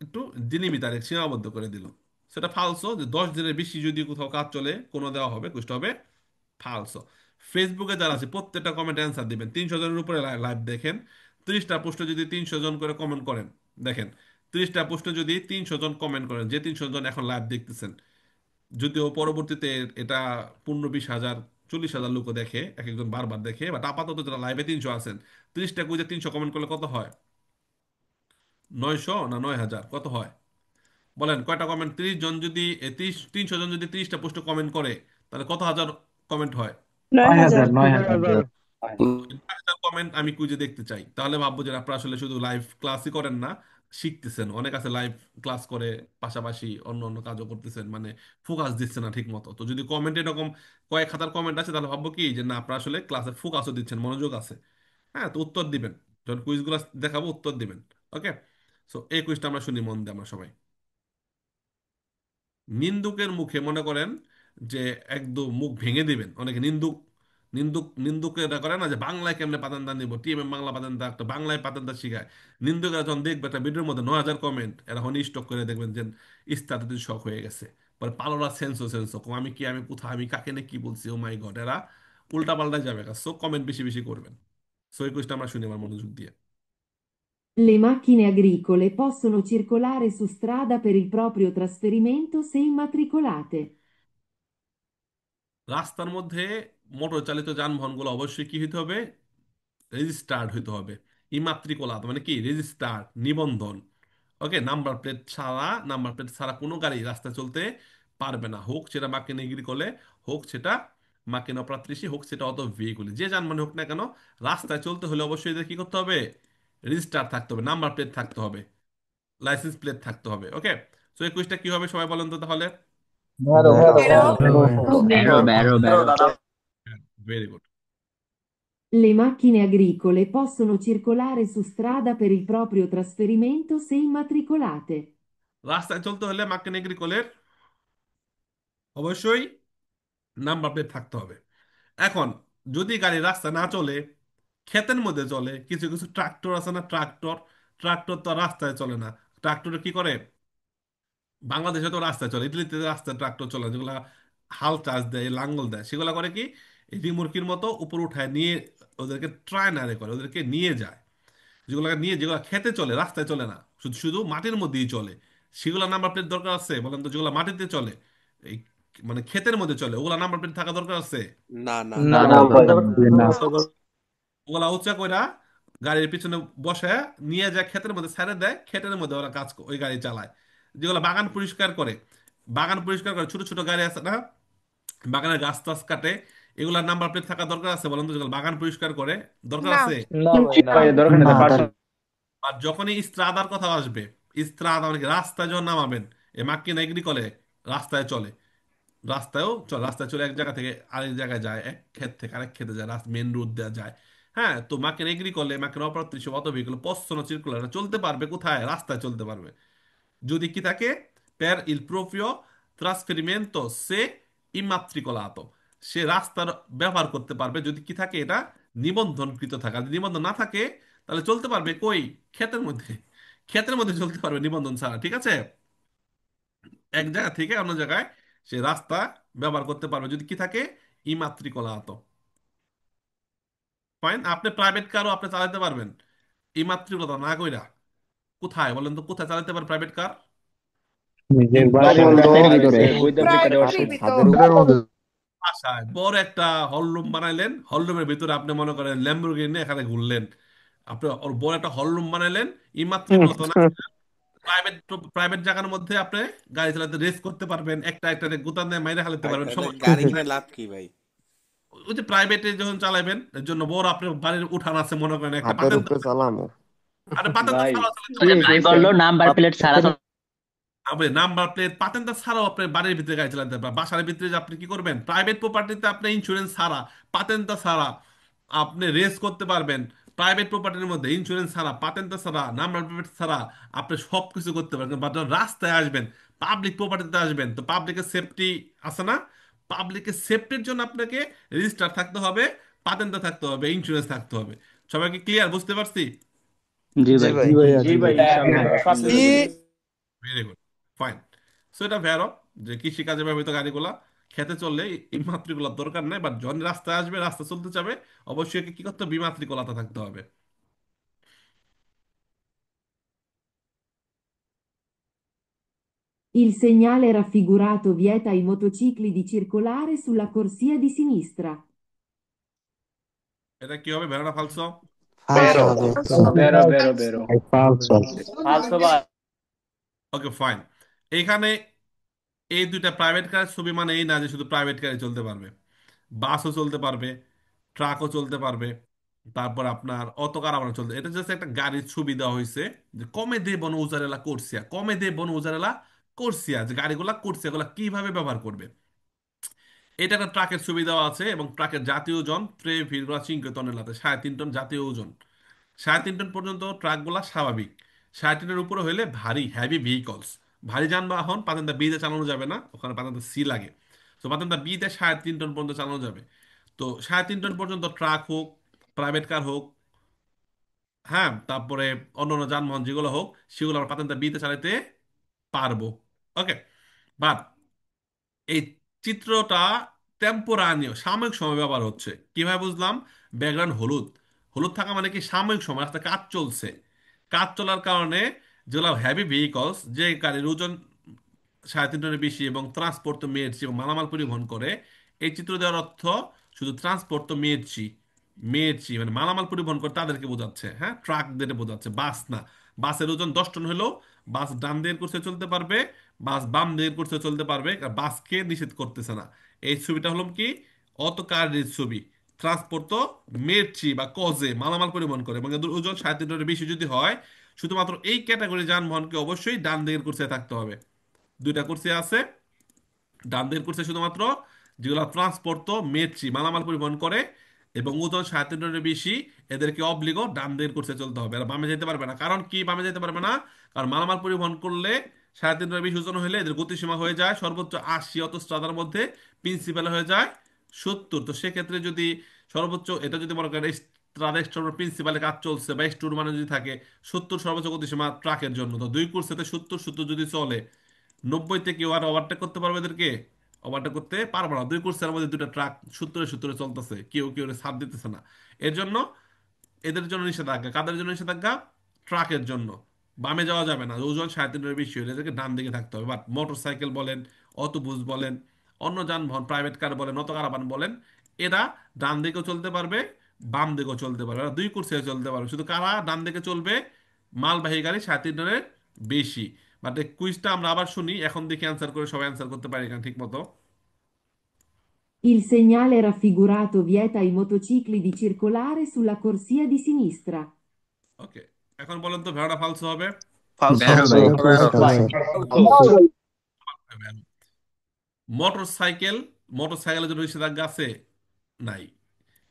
একটু দিনই ভিতরে সীমাবদ্ধ করে দিল। সেটা ফালসো। যে 10 দিনের বেশি যদি কোথাও কাজ চলে কোনো দেওয়া হবে, কুইজটা হবে ফালসো। ফেসবুকে যারা আছে প্রত্যেকটা কমেন্ট অ্যান্সার দিবেন। 300 জনের উপরে লাইভ দেখেন, 30টা পোস্টে যদি 300 জন করে কমেন্ট করেন, দেখেন 30টা পোস্টে যদি 300 জন কমেন্ট করেন, যে 300 জন এখন লাইভ দেখতেছেন, যদিও পরবর্তীতে এটা 15-20 হাজার 40 হাজার লোকও দেখে, এক একজন বারবার দেখে, বাট আপাতত যারা লাইভে 300 আছেন, 30টা কুইজে 300 কমেন্ট করলে কত হয়? 900 না 9,000 কত হয় বলেন? কয়টা কমেন্ট? 30 জন যদি 300 জন যদি 30টা পোস্টে কমেন্ট করে, তাহলে কত হাজার কমেন্ট হয়? 9,000। 9,000 কমেন্ট আমি কুইজে দেখতে চাই। তাহলে ভাববো যে আপনারা আসলে শুধু লাইভ ক্লাসই করেন না, শিখতেছেন। অনেক আছে লাইভ ক্লাস করে পাশাপাশি অন্য অন্য কাজও করতেছেন, মানে ফোকাস দিচ্ছে না ঠিক মতো। তো যদি কমেন্ট এরকম কয়েক হাজার কমেন্ট আছে, তাহলে ভাববো কি যে না, আপনারা আসলে ক্লাসে ফোকাসও দিচ্ছেন, মনোযোগ আছে। হ্যাঁ, তো উত্তর দিবেন, যখন কুইজগুলো দেখাবো উত্তর দিবেন। ওকে, সো এই কুইজটা আমরা শুনি মন দিয়ে আমরা সবাই। নিন্দুকের মুখে মনে করেন যে একদম মুখ ভেঙে দিবেন। অনেকে নিন্দুক নিন্দুক নিন্দুকে এটা করে না, যে বাংলায় কেমনে পাতেনটা নিব, টিএমএম বাংলা পাতেনটা, একটা বাংলায় পাতেনটা শিখায়। নিন্দুকেরা যখন দেখবে একটা ভিডিওর মধ্যে 9,000 কমেন্ট, এরা হনি স্টক করে দেখবেন যে ইস্তাতে শখ হয়ে গেছে। পরে পালোরা সেন্সো আমি কি, আমি কোথায়, আমি কাকে নিয়ে কি বলছি, ও মাই গড, এরা উল্টা পাল্টা যাবে। সো কমেন্ট বেশি বেশি করবেন। সো এই কোয়েশ্চেন আমরা শুনি আমার মনোযোগ দিয়ে। Le macchine agricole possono circolare su strada per il proprio trasferimento se immatricolate. রাস্তার মধ্যে মোটর চালিত যানবাহনগুলো অবশ্যই কি হইতে হবে? রেজিস্টার্ড হইতে হবে। ইমাত্রিকুলাত মানে কি? রেজিস্টার্ড, নিবন্ধন। ওকে, নাম্বার প্লেট ছাড়া, নাম্বার প্লেট ছাড়া কোনো গাড়ি রাস্তায় চলতে পারবে না, হোক সেটা মার্কিন এগ্রিকলে, হোক সেটা মার্কিন অপ্রাতৃষি, হোক সেটা অত ভেহিকুলি, যে যানবাহন হোক না কেন, রাস্তায় চলতে হলে অবশ্যই এদের কি করতে হবে? রেজিস্টার থাকতে হবে, নাম্বার প্লেট থাকতে হবে, লাইসেন্স প্লেট থাকতে হবে। ওকে, তো এই কুইজটা কি হবে সবাই বলেন তো তাহলে? Vero, vero, vero. Vero, vero, vero. Very good. Le macchine agricole possono circolare su strada per il proprio trasferimento se immatricolate. রাস্তায় চলতে হলে মার্কিন এগ্রিকলের অবশ্যই নাম্বার প্লেট থাকতে হবে। এখন যদি গাড়ি রাস্তা না চলে, ক্ষেতের মধ্যে চলে, কিছু কিছু ট্রাক্টর আছে না, ট্রাক্টর, ট্রাক্টর তো আর রাস্তায় চলে না। ট্রাক্টরে কি করে? বাংলাদেশে তো রাস্তায় চলে, ইতালিতে রাস্তায় ট্রাক্টর চলে, যেগুলা হাল চাষ দেয়, লাঙ্গল দেয়, সেগুলা করে কি? এই রিমুরকির মতো উপর উঠায় নিয়ে ওদেরকে ট্রাইনারে করে, ওদেরকে নিয়ে যায়। যেগুলোকে নিয়ে, যেগুলো খেতে চলে, রাস্তায় চলে না, শুধু শুধু মাটির মধ্যেই চলে, সেগুলো নাম্বার প্লেট দরকার আছে বলেন তো? যেগুলো মাটিতে চলে, এই মানে ক্ষেতের মধ্যে চলে, ওগুলা নাম্বার প্লেট থাকা দরকার আছে? না না No, না, no, ভাই, না। ওগুলা উঁচা কইরা গাড়ির পিছনে বসে নিয়ে যায়, ক্ষেতের মধ্যে ছেড়ে দেয়, ক্ষেতের মধ্যে ওরা কাজ ওই গাড়ি চালায়। যেগুলো বাগান পরিষ্কার করে, বাগান পরিষ্কার করে, ছোট ছোট গাড়ি আছে না, বাগানের গাছ টাছ কাটে, এগুলার নাম্বার প্লেট থাকা দরকার আছে বলেন তো? যেগুলো বাগান পরিষ্কার করে, দরকার আছে? no, ভাই, দরকার নেই, না, পার্সোনাল। আর যখনই ইস্ত্রাদার কথা আসবে, ইস্ত্রাদা মানে কি? রাস্তায় যখন নামাবেন, এ মাক্কিন এগ্রিকলে রাস্তায় চলে, রাস্তায়ও চলে, রাস্তায় চলে, এক জায়গা থেকে আরেক জায়গায় যায়, এক ক্ষেত থেকে আরেক খেতে যায়, মেন রোড দেওয়া যায়। হ্যাঁ, তো মার্কিন এগ্রিকলে, মার্কিন অপ্রাপ্ত অত ভেহিকল পশ্চন সার্কুলার চলতে পারবে কোথায়? রাস্তায় চলতে পারবে। যদি কি থাকে? per il proprio trasferimento se immatricolato, সে রাস্তার ব্যবহার করতে পারবে যদি কি থাকে? এটা নিবন্ধনকৃত থাকে। আর যদি নিবন্ধন না থাকে, তাহলে চলতে পারবে কই? ক্ষেতের মধ্যে। ক্ষেতের মধ্যে চলতে পারবে নিবন্ধন ছাড়া, ঠিক আছে? এক জায়গা থেকে অন্য জায়গায় সে রাস্তা ব্যবহার করতে পারবে যদি কি থাকে? ইমাত্রিকলাত। ফাইন, আপনি প্রাইভেট কারও আপনি চালাতে পারবেন ইমাত্রিকলতা না কইরা। কোথায় বলেন তো? কোথায় চালাতে পারবেন প্রাইভেট কার? নিজের বাড়ির বাসায়, মধ্যে, গাড়ির ভিতরে, বৈধ ভিতরে, বাসায় ছাদের উপরে। বাসায় বড় একটা হল রুম বানাইলেন, হল রুমের ভিতরে আপনি মনে করেন ল্যাম্বরগিনি এখানে ঘুরলেন, আপনি ওর বড় একটা হল রুম বানাইলেন, ইমাত্রিকলত না, প্রাইভেট, প্রাইভেট জায়গার মধ্যে আপনি গাড়ি চালাতে রেস করতে পারবেন, একটা একটা গুতান দিয়ে মাইরে হালাতে ভাই পারবেন, তাহলে সমস্যা গাড়ি নেই। কিনে লাভ কি ভাই? ওই যে প্রাইভেটে যখন চালাবেন, এর জন্য বড় আপনার বাড়ির উঠান আছে মনে করেন, একটা হাতের পাতেন, উপরে চালামো। আরে পাতেন তো ভাই, ছাড়া কি চলে ভাই কইছেন? বললো নাম্বার প্লেট ছাড়া আপনি নাম্বার প্লেট পাতেনটা ছাড়াও আপনি বাড়ির ভিতরে গাড়ি চালাতে পারবেন। বাসার ভিতরে যে আপনি কি করবেন? প্রাইভেট প্রপার্টিতে আপনি ইন্স্যুরেন্স ছাড়া, পাতেনটা ছাড়া আপনি রেস করতে পারবেন। প্রাইভেট প্রপার্টির মধ্যে ইন্স্যুরেন্স ছাড়া, পাতেনটা ছাড়া, নাম্বার প্লেট ছাড়া আপনি সব কিছু করতে পারবেন। বাট যখন রাস্তায় আসবেন, পাবলিক প্রপার্টিতে আসবেন, তো পাবলিকের সেফটি আছে না? পাবলিকের সেফটির জন্য আপনাকে রেজিস্টার থাকতে হবে, পাতেনটা থাকতে হবে, ইন্স্যুরেন্স থাকতে হবে। সবাইকে ক্লিয়ার? বুঝতে পারছি? জি জি ভাই। ভাই। জি ভাই, ইনশাআল্লাহ। Very good, fine. সো এটা ভেরো যে কৃষিকাজে ব্যবহৃত গাড়িগুলা খেতে চললে ইমাত্রিকলার দরকার নেই, বাট যখন রাস্তায় আসবে, রাস্তা চলতে যাবে, অবশ্যই একে কি করতে হবে, বিমাত্রিকলাতে থাকতে হবে। Il segnale raffigurato vieta ai motocicli di circolare sulla corsia di sinistra. এটা কি হবে, ভেড়া না ফালসো? Vero, Falso, ha detto. vero, vero, vero. È falso. Falso vai. Okay fine. এইখানে এই দুইটা প্রাইভেট কারের ছবি মানে এই না যে শুধু প্রাইভেট কারে চলতে পারবে, বাসও চলতে পারবে, ট্রাকও চলতে পারবে, তারপর আপনার অটো কারাবানো চলতে, এটা জাস্ট একটা গাড়ির ছবি দেওয়া হয়েছে যে কমে দে বন উজারেলা করছিয়া, কমে দে বন উজারেলা করছিয়া, যে গাড়িগুলা করছিয়া এগুলা কিভাবে ব্যবহার করবে। এটা একটা ট্রাকের ছবি দেওয়া আছে এবং ট্রাকের জাতীয় ওজন 3,5 টনেলাতে, 3.5 টন জাতীয় ওজন। 3.5 টন পর্যন্ত ট্রাকগুলা স্বাভাবিক। 3.5 টনের উপরে হলে ভারী হ্যাভি ভেহিকলস, ভারী যানবাহন পাতেন্তা বিতে চালানো যাবে না, ওখানে পাতেন্তা সি লাগে। তো পাতেন্তা বিতে 3.5 টন পর্যন্ত চালানো যাবে। তো 3.5 টন পর্যন্ত ট্রাক হোক, প্রাইভেট কার হোক, হ্যাঁ, তারপরে অন্যান্য যানবাহন যেগুলো হোক, সেগুলো আমরা পাতেন্তা বিতে চালাতে পারবো। ওকে, বাট এই চিত্রটা টেম্পোরানিও, সাময়িক সময় ব্যবহার হচ্ছে। কিভাবে বুঝলাম? ব্যাকগ্রাউন্ড হলুদ, হলুদ থাকা মানে কি সাময়িক সময়, রাস্তায় কাজ চলছে। কাজ চলার কারণে যেগুলো হ্যাভি ভেহিকলস, যে গাড়ির ওজন 3.5 টনের বেশি এবং ট্রান্সপোর্ট তো মেয়েছি এবং মালামাল পরিবহন করে, এই চিত্র দেওয়ার অর্থ শুধু ট্রান্সপোর্ট তো মেয়েছি, মেয়েছি মানে মালামাল পরিবহন করে তাদেরকে বোঝাচ্ছে, হ্যাঁ, ট্রাকদের বোঝাচ্ছে, বাস না। বাসের ওজন 10 টন হলেও বাস ডান দিকের কোর্সে চলতে পারবে, বাস বাম দিকের কোর্সে চলতে পারবে, আর বাসকে নিষেধ করতেছে না। এই ছবিটা হলো কি, অত কারের ছবি। ট্রান্সপোর্ট তো মেরচি বা কজে মালামাল পরিবহন করে এবং এদের ওজন 3.5 টনের বেশি যদি হয়, শুধুমাত্র এই ক্যাটাগরি যানবাহনকে অবশ্যই ডান দিকের কোর্সে থাকতে হবে। দুইটা কোর্সে আছে, ডান দিকের কোর্সে শুধুমাত্র যেগুলো ট্রান্সপোর্ট তো মেরচি মালামাল পরিবহন করে এবং ওজন 3.5 টনের বেশি, এদেরকে অবলিগো ডান দিকের কোর্সে চলতে হবে, আর বামে যেতে পারবে না। কারণ কি বামে যেতে পারবে না? কারণ মালামাল পরিবহন করলে 3.5 টনের বেশি ওজন হলে এদের গতিসীমা হয়ে যায় সর্বোচ্চ 80, অথচ তাদের মধ্যে প্রিন্সিপাল হয়ে যায় 70। তো সেক্ষেত্রে যদি সর্বোচ্চ, এটা যদি মনে করেন তাদের প্রিন্সিপালে কাজ চলছে বা স্টোর মানে যদি থাকে 70 সর্বোচ্চ গতিসীমা ট্রাকের জন্য, তো দুই কোর্সেতে 70 70 যদি চলে, 90-তে কেউ আর ওভারটেক করতে পারবে এদেরকে? ওভারটেক করতে পারবে না। দুই কোর্সের মধ্যে দুটো ট্রাক 70-70 চলতেছে, কেউ কেউ ছাড় দিতেছে না। এর জন্য এদের জন্য নিষেধাজ্ঞা। কাদের জন্য নিষেধাজ্ঞা? ট্রাকের জন্য। বামে যাওয়া যাবে না, ওজন 3.5 টনের বেশি হলে এদেরকে ডান দিকে থাকতে হবে। বাট মোটর সাইকেল বলেন, অটোবুস বলেন, অন্য যানবাহন প্রাইভেট কার বলেন, অটো কারাবান বলেন, এরা ডান দিকেও চলতে পারবে, বাম দিকেও চলতে পারবে, এরা দুই কোর্সে চলতে পারবে। শুধু কারা ডান দিকে চলবে? মালবাহী গাড়ি 3.5 টনের বেশি। বাট এই কুইজটা আমরা আবার শুনি, এখন দেখি অ্যান্সার করে সবাই অ্যান্সার করতে পারি কিনা ঠিক মতো। Il segnale raffigurato vieta ai motocicli di circolare sulla corsia di sinistra. ওকে, এখন বলেন তো ভেড়াটা ফালসো হবে? Falso, Vero, falso, vero, vero. questo Vai. sì. Falso. Motor cycle, motor সাইকেলের জন্য নিষেধাজ্ঞা আছে? নাই।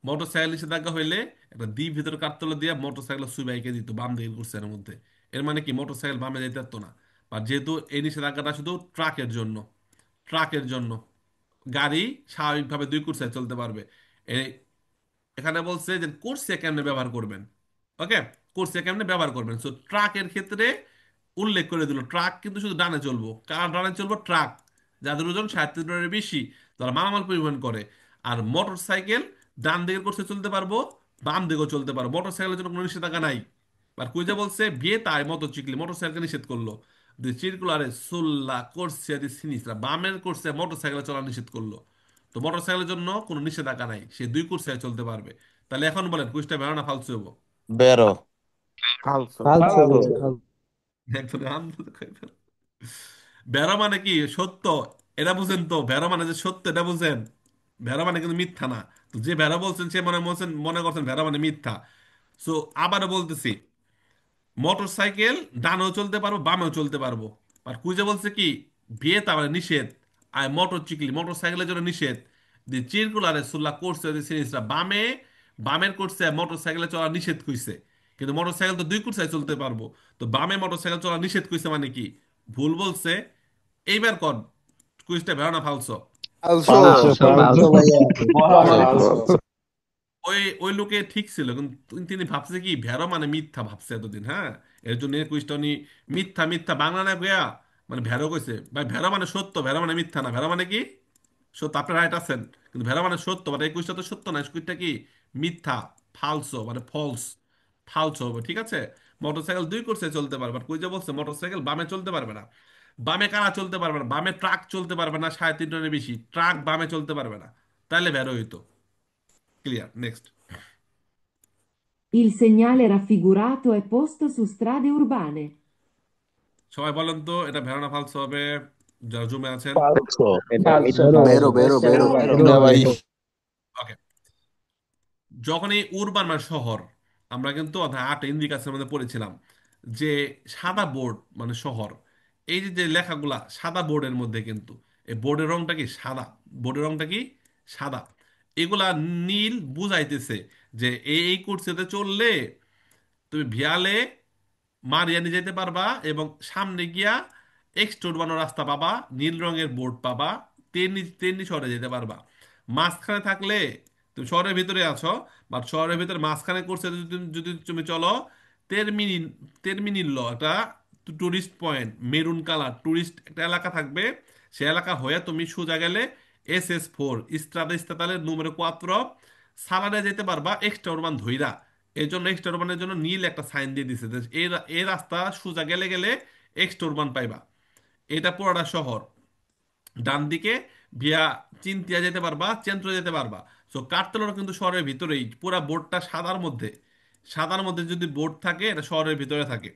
মোটর সাইকেল নিষেধাজ্ঞা হইলে একটা দ্বীপ ভিতরে কাঠতলা দিয়ে মোটর সাইকেল সুইবাইকে দিত বাম দিকে কুরসের মধ্যে। এর মানে কি মোটর সাইকেল বামে যেতে পারতো না। বা যেহেতু এই নিষেধাজ্ঞাটা শুধু ট্রাকের জন্য, ট্রাকের জন্য, গাড়ি স্বাভাবিকভাবে দুই কুরসায় চলতে পারবে। এই এখানে বলছে যে কোর্সে কেমনে ব্যবহার করবেন। ওকে, কোর্সে কেমনে ব্যবহার করবেন। সো ট্রাকের ক্ষেত্রে উল্লেখ করে দিল, ট্রাক কিন্তু শুধু ডানে চলবো। কার ডানে চলবো? ট্রাক যাদের ওজন 60 টনের বেশি, তারা মালামাল পরিবহন করে। আর মোটর সাইকেল ডান দিকের কোর্সে চলতে পারবো, বাম দিকেও চলতে পারবো, মোটর সাইকেলের জন্য কোনো নিষেধাজ্ঞা নাই। আর কুইজে বলছে বিয়ে তাই মোটরসাইকেল, মোটরসাইকেল নিষেধ করলো। চিরকুলারে সুল্লা কোর্সে দি সিনিসরা, বামের কোর্সে মোটরসাইকেলে চলা নিষেধ করলো। তো মোটরসাইকেলের জন্য কোনো নিষেধাজ্ঞা নাই, সে দুই কোর্সে চলতে পারবে। তাহলে এখন বলেন কুইজটা ভেড়া না ফালতু হবো? Vero. Falso. Falso, Falso. questo falso. একদম আনন্দ করে ফেলো। ভেড়া মানে কি? সত্য। এটা বুঝেন তো, ভেড়া মানে যে সত্য এটা বুঝেন। ভেড়া মানে কিন্তু মিথ্যা না। তো যে ভেড়া বলছেন সে মনে বলছেন, মনে করছেন ভেড়া মানে মিথ্যা। সো আবারও বলতেছি, মোটর সাইকেল ডানেও চলতে পারবো, বামেও চলতে পারবো। আর কুইজে বলছে কি, বিয়ে তার মানে নিষেধ, আর মোটর চিকলি মোটর সাইকেলের জন্য নিষেধ। দি চিরকুলারে সুল্লা করছে যে সিরিজটা বামে, বামের করছে মোটর সাইকেলে চলা নিষেধ কইছে। কিন্তু মোটর সাইকেল তো দুই কুরসায় চলতে পারবো। তো বামে মোটর সাইকেল চলা নিষেধ কইছে মানে কি? ভুল বলছে। এইবার কর, কুইজটা ভেড়া ফালছো। Falso, Falso. falso, Falso. Falso. falso. ওই ওই লোকে ঠিক ছিল, কিন্তু তিনি ভাবছে কি ভেড়া মানে মিথ্যা ভাবছে এতদিন, হ্যাঁ। এর জন্য এই কুইজটা উনি মিথ্যা মিথ্যা বাংলা না গয়া মানে ভেড়ো কইছে ভাই, ভেড়ো মানে সত্য, ভেড়ো মানে মিথ্যা না। ভেড়ো মানে কি? সত্য, আপনি রাইট আছেন। কিন্তু ভেড়ো মানে সত্য, মানে এই কুইজটা তো সত্য না, এই কুইজটা কি মিথ্যা, ফালসো মানে ফলস, ফালসো হবে, ঠিক আছে? মোটরসাইকেল দুই করছে চলতে পারবে, আর কুইজে বলছে মোটরসাইকেল বামে চলতে পারবে না। বামে কারা চলতে পারবে না? বামে ট্রাক চলতে পারবে না, 3.5 টনের বেশি ট্রাক বামে চলতে পারবে না। তাহলে ভেড়ো হইতো। Clear, next. Il segnale raffigurato è posto su strade urbane. সবাই বলেন তো এটা ভেড়ো না ফালসো হবে, যারা জুমে আছেন? Falso. এটা Vero, মিথ্যা, vero, vero, এটা vero, ভেরো। vero, vero. ওকে। যখন এই উরবান মানে শহর, আমরা কিন্তু অধ্যায় 8 ইন্ডিকাসের মধ্যে পড়েছিলাম যে সাদা বোর্ড মানে শহর, এই যে যে লেখাগুলা সাদা বোর্ডের মধ্যে, কিন্তু এই বোর্ডের রংটা কি সাদা, বোর্ডের রংটা কি সাদা, এগুলা নীল বুঝাইতেছে যে এই কুর্সিতে চললে তুমি ভিয়ালে মারিয়ানি যেতে পারবা, এবং সামনে গিয়া এক্সটোর বানানো রাস্তা পাবা, নীল রঙের বোর্ড পাবা, তেমনি তেমনি শহরে যেতে পারবা। মাঝখানে থাকলে তুমি শহরের ভিতরে আছো, বাট শহরের ভিতরে মাঝখানে করছে যদি যদি তুমি চলো তেরমিনি, তেরমিনিল্ল একটা tourist point, maroon colour tourist একটা এলাকা থাকবে, সে এলাকা হয়ে তুমি সোজা গেলে SS4 ইস্ত্রাদা ইস্তাতালের número 4 সালাডে যেতে পারবা এক্সট্রা উরবান ধইরা। এই জন্য এক্সট্রা উরবানের জন্য নীল একটা সাইন দিয়ে দিছে যে এই রাস্তা সোজা গেলে গেলে এক্সট্রা উরবান পাইবা। এটা পুরোটা শহর। ডান দিকে ভিয়া চিন্তিয়া যেতে পারবা, চেন্ত্র যেতে পারবা। সো কার্তেলরা কিন্তু শহরের ভিতরেই, পুরা বোর্ডটা সাদার মধ্যে, সাদার মধ্যে যদি বোর্ড থাকে এটা শহরের ভিতরে থাকে।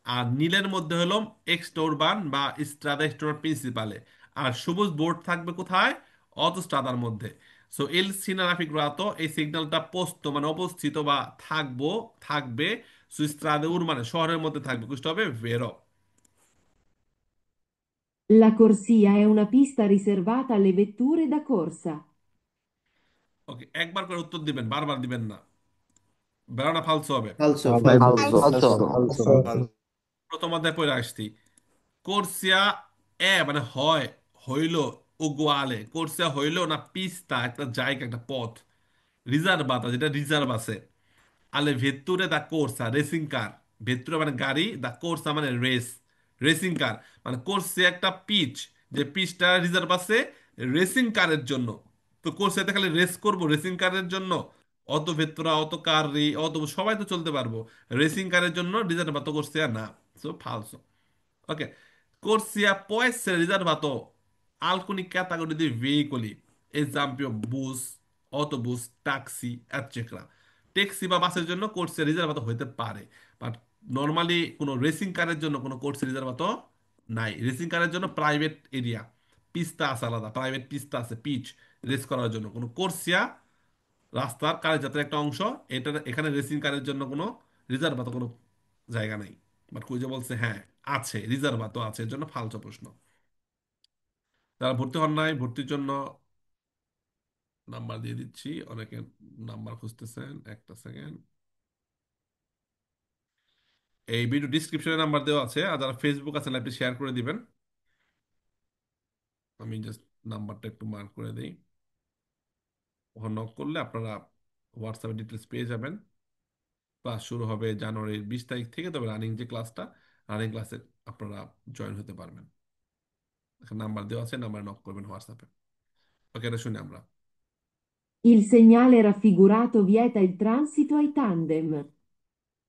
আর নীলের মধ্যে হলো এক্সটোরবান বা স্ট্রাদা স্টোর প্রিন্সিপালে। আর সবুজ বোর্ড থাকবে কোথায়? অটোস্ট্রাদার মধ্যে। সো এল সিনারাফিগ্রাতো, এই সিগন্যালটা পোস্ত মানে অবস্থিত বা থাকবো, থাকবে সুস্ত্রাদে উর মানে শহরের মধ্যে থাকবে, কুষ্ট হবে ভেরো। La corsia è una pista riservata alle vetture da corsa. ওকে, একবার করে উত্তর দিবেন, বারবার দিবেন না। বেড়ানা ফালসো হবে। ফালসো ফালসো Falso. ফালসো। Falso. প্রথম অধ্যায় পড়ে আসছি। কোর্সিয়া মানে হয়, হইল, উগুয়ালে কোর্সিয়া হইল না পিস্তা একটা জায়গা, একটা পথ, রিজার্ভাতা যেটা রিজার্ভ আছে, আলে ভেত্তুরে দা কোর্সা রেসিং কার, ভেত্তুরে মানে গাড়ি, দা কোর্সা মানে রেস, রেসিং কার মানে কোর্সে একটা পিচ, যে পিচটা রিজার্ভ আছে রেসিং কারের জন্য। তো কোর্সেতে খালি রেস করব রেসিং কারের জন্য? অত ভেত্তুরা অত কার অত সবাই তো চলতে পারবো, রেসিং কারের জন্য রিজার্ভ তো কোর্সিয়া না। So ফালসো। Ok, corsia può essere riservato a alcuni categorie di veicoli, esempio bus, autobus, taxi, etc. Taxi বা বাসের জন্য কোর্সে রিজার্ভ হইতে পারে, বাট নর্মালি কোনো রেসিং কারের জন্য কোনো কোর্সে রিজার্ভ নাই। রেসিং কারের জন্য প্রাইভেট এরিয়া, পিস্তা আছে আলাদা, প্রাইভেট পিস্তা আছে, পিচ রেস করার জন্য। কোনো কোর্সিয়া রাস্তার কারের যাত্রার একটা অংশ, এটা এখানে রেসিং কারের জন্য কোনো রিজার্ভ কোনো জায়গা নাই। বাট কুইজে বলছে হ্যাঁ আছে, রিজার্ভ তো আছে, এর জন্য ফালতু প্রশ্ন। যারা ভর্তি হন নাই, ভর্তির জন্য নাম্বার দিয়ে দিচ্ছি, অনেকে নাম্বার খুঁজতেছেন, একটা সেকেন্ড। এই ভিডিও ডিসক্রিপশনে নাম্বার দেওয়া আছে, আর যারা ফেসবুক আছেন লাইভটি শেয়ার করে দিবেন। আমি জাস্ট নাম্বারটা একটু মার্ক করে দিই, ওখানে নক করলে আপনারা হোয়াটসঅ্যাপে ডিটেলস পেয়ে যাবেন। ক্লাস শুরু হবে জানুয়ারির 20 তারিখ থেকে, তবে রানিং যে ক্লাসটা, রানিং ক্লাসে আপনারা জয়েন হতে পারবেন। এখানে নাম্বার দেওয়া আছে, নাম্বার নক করবেন হোয়াটসঅ্যাপে। ওকে, এটা শুনি আমরা। Il segnale raffigurato vieta il transito ai tandem.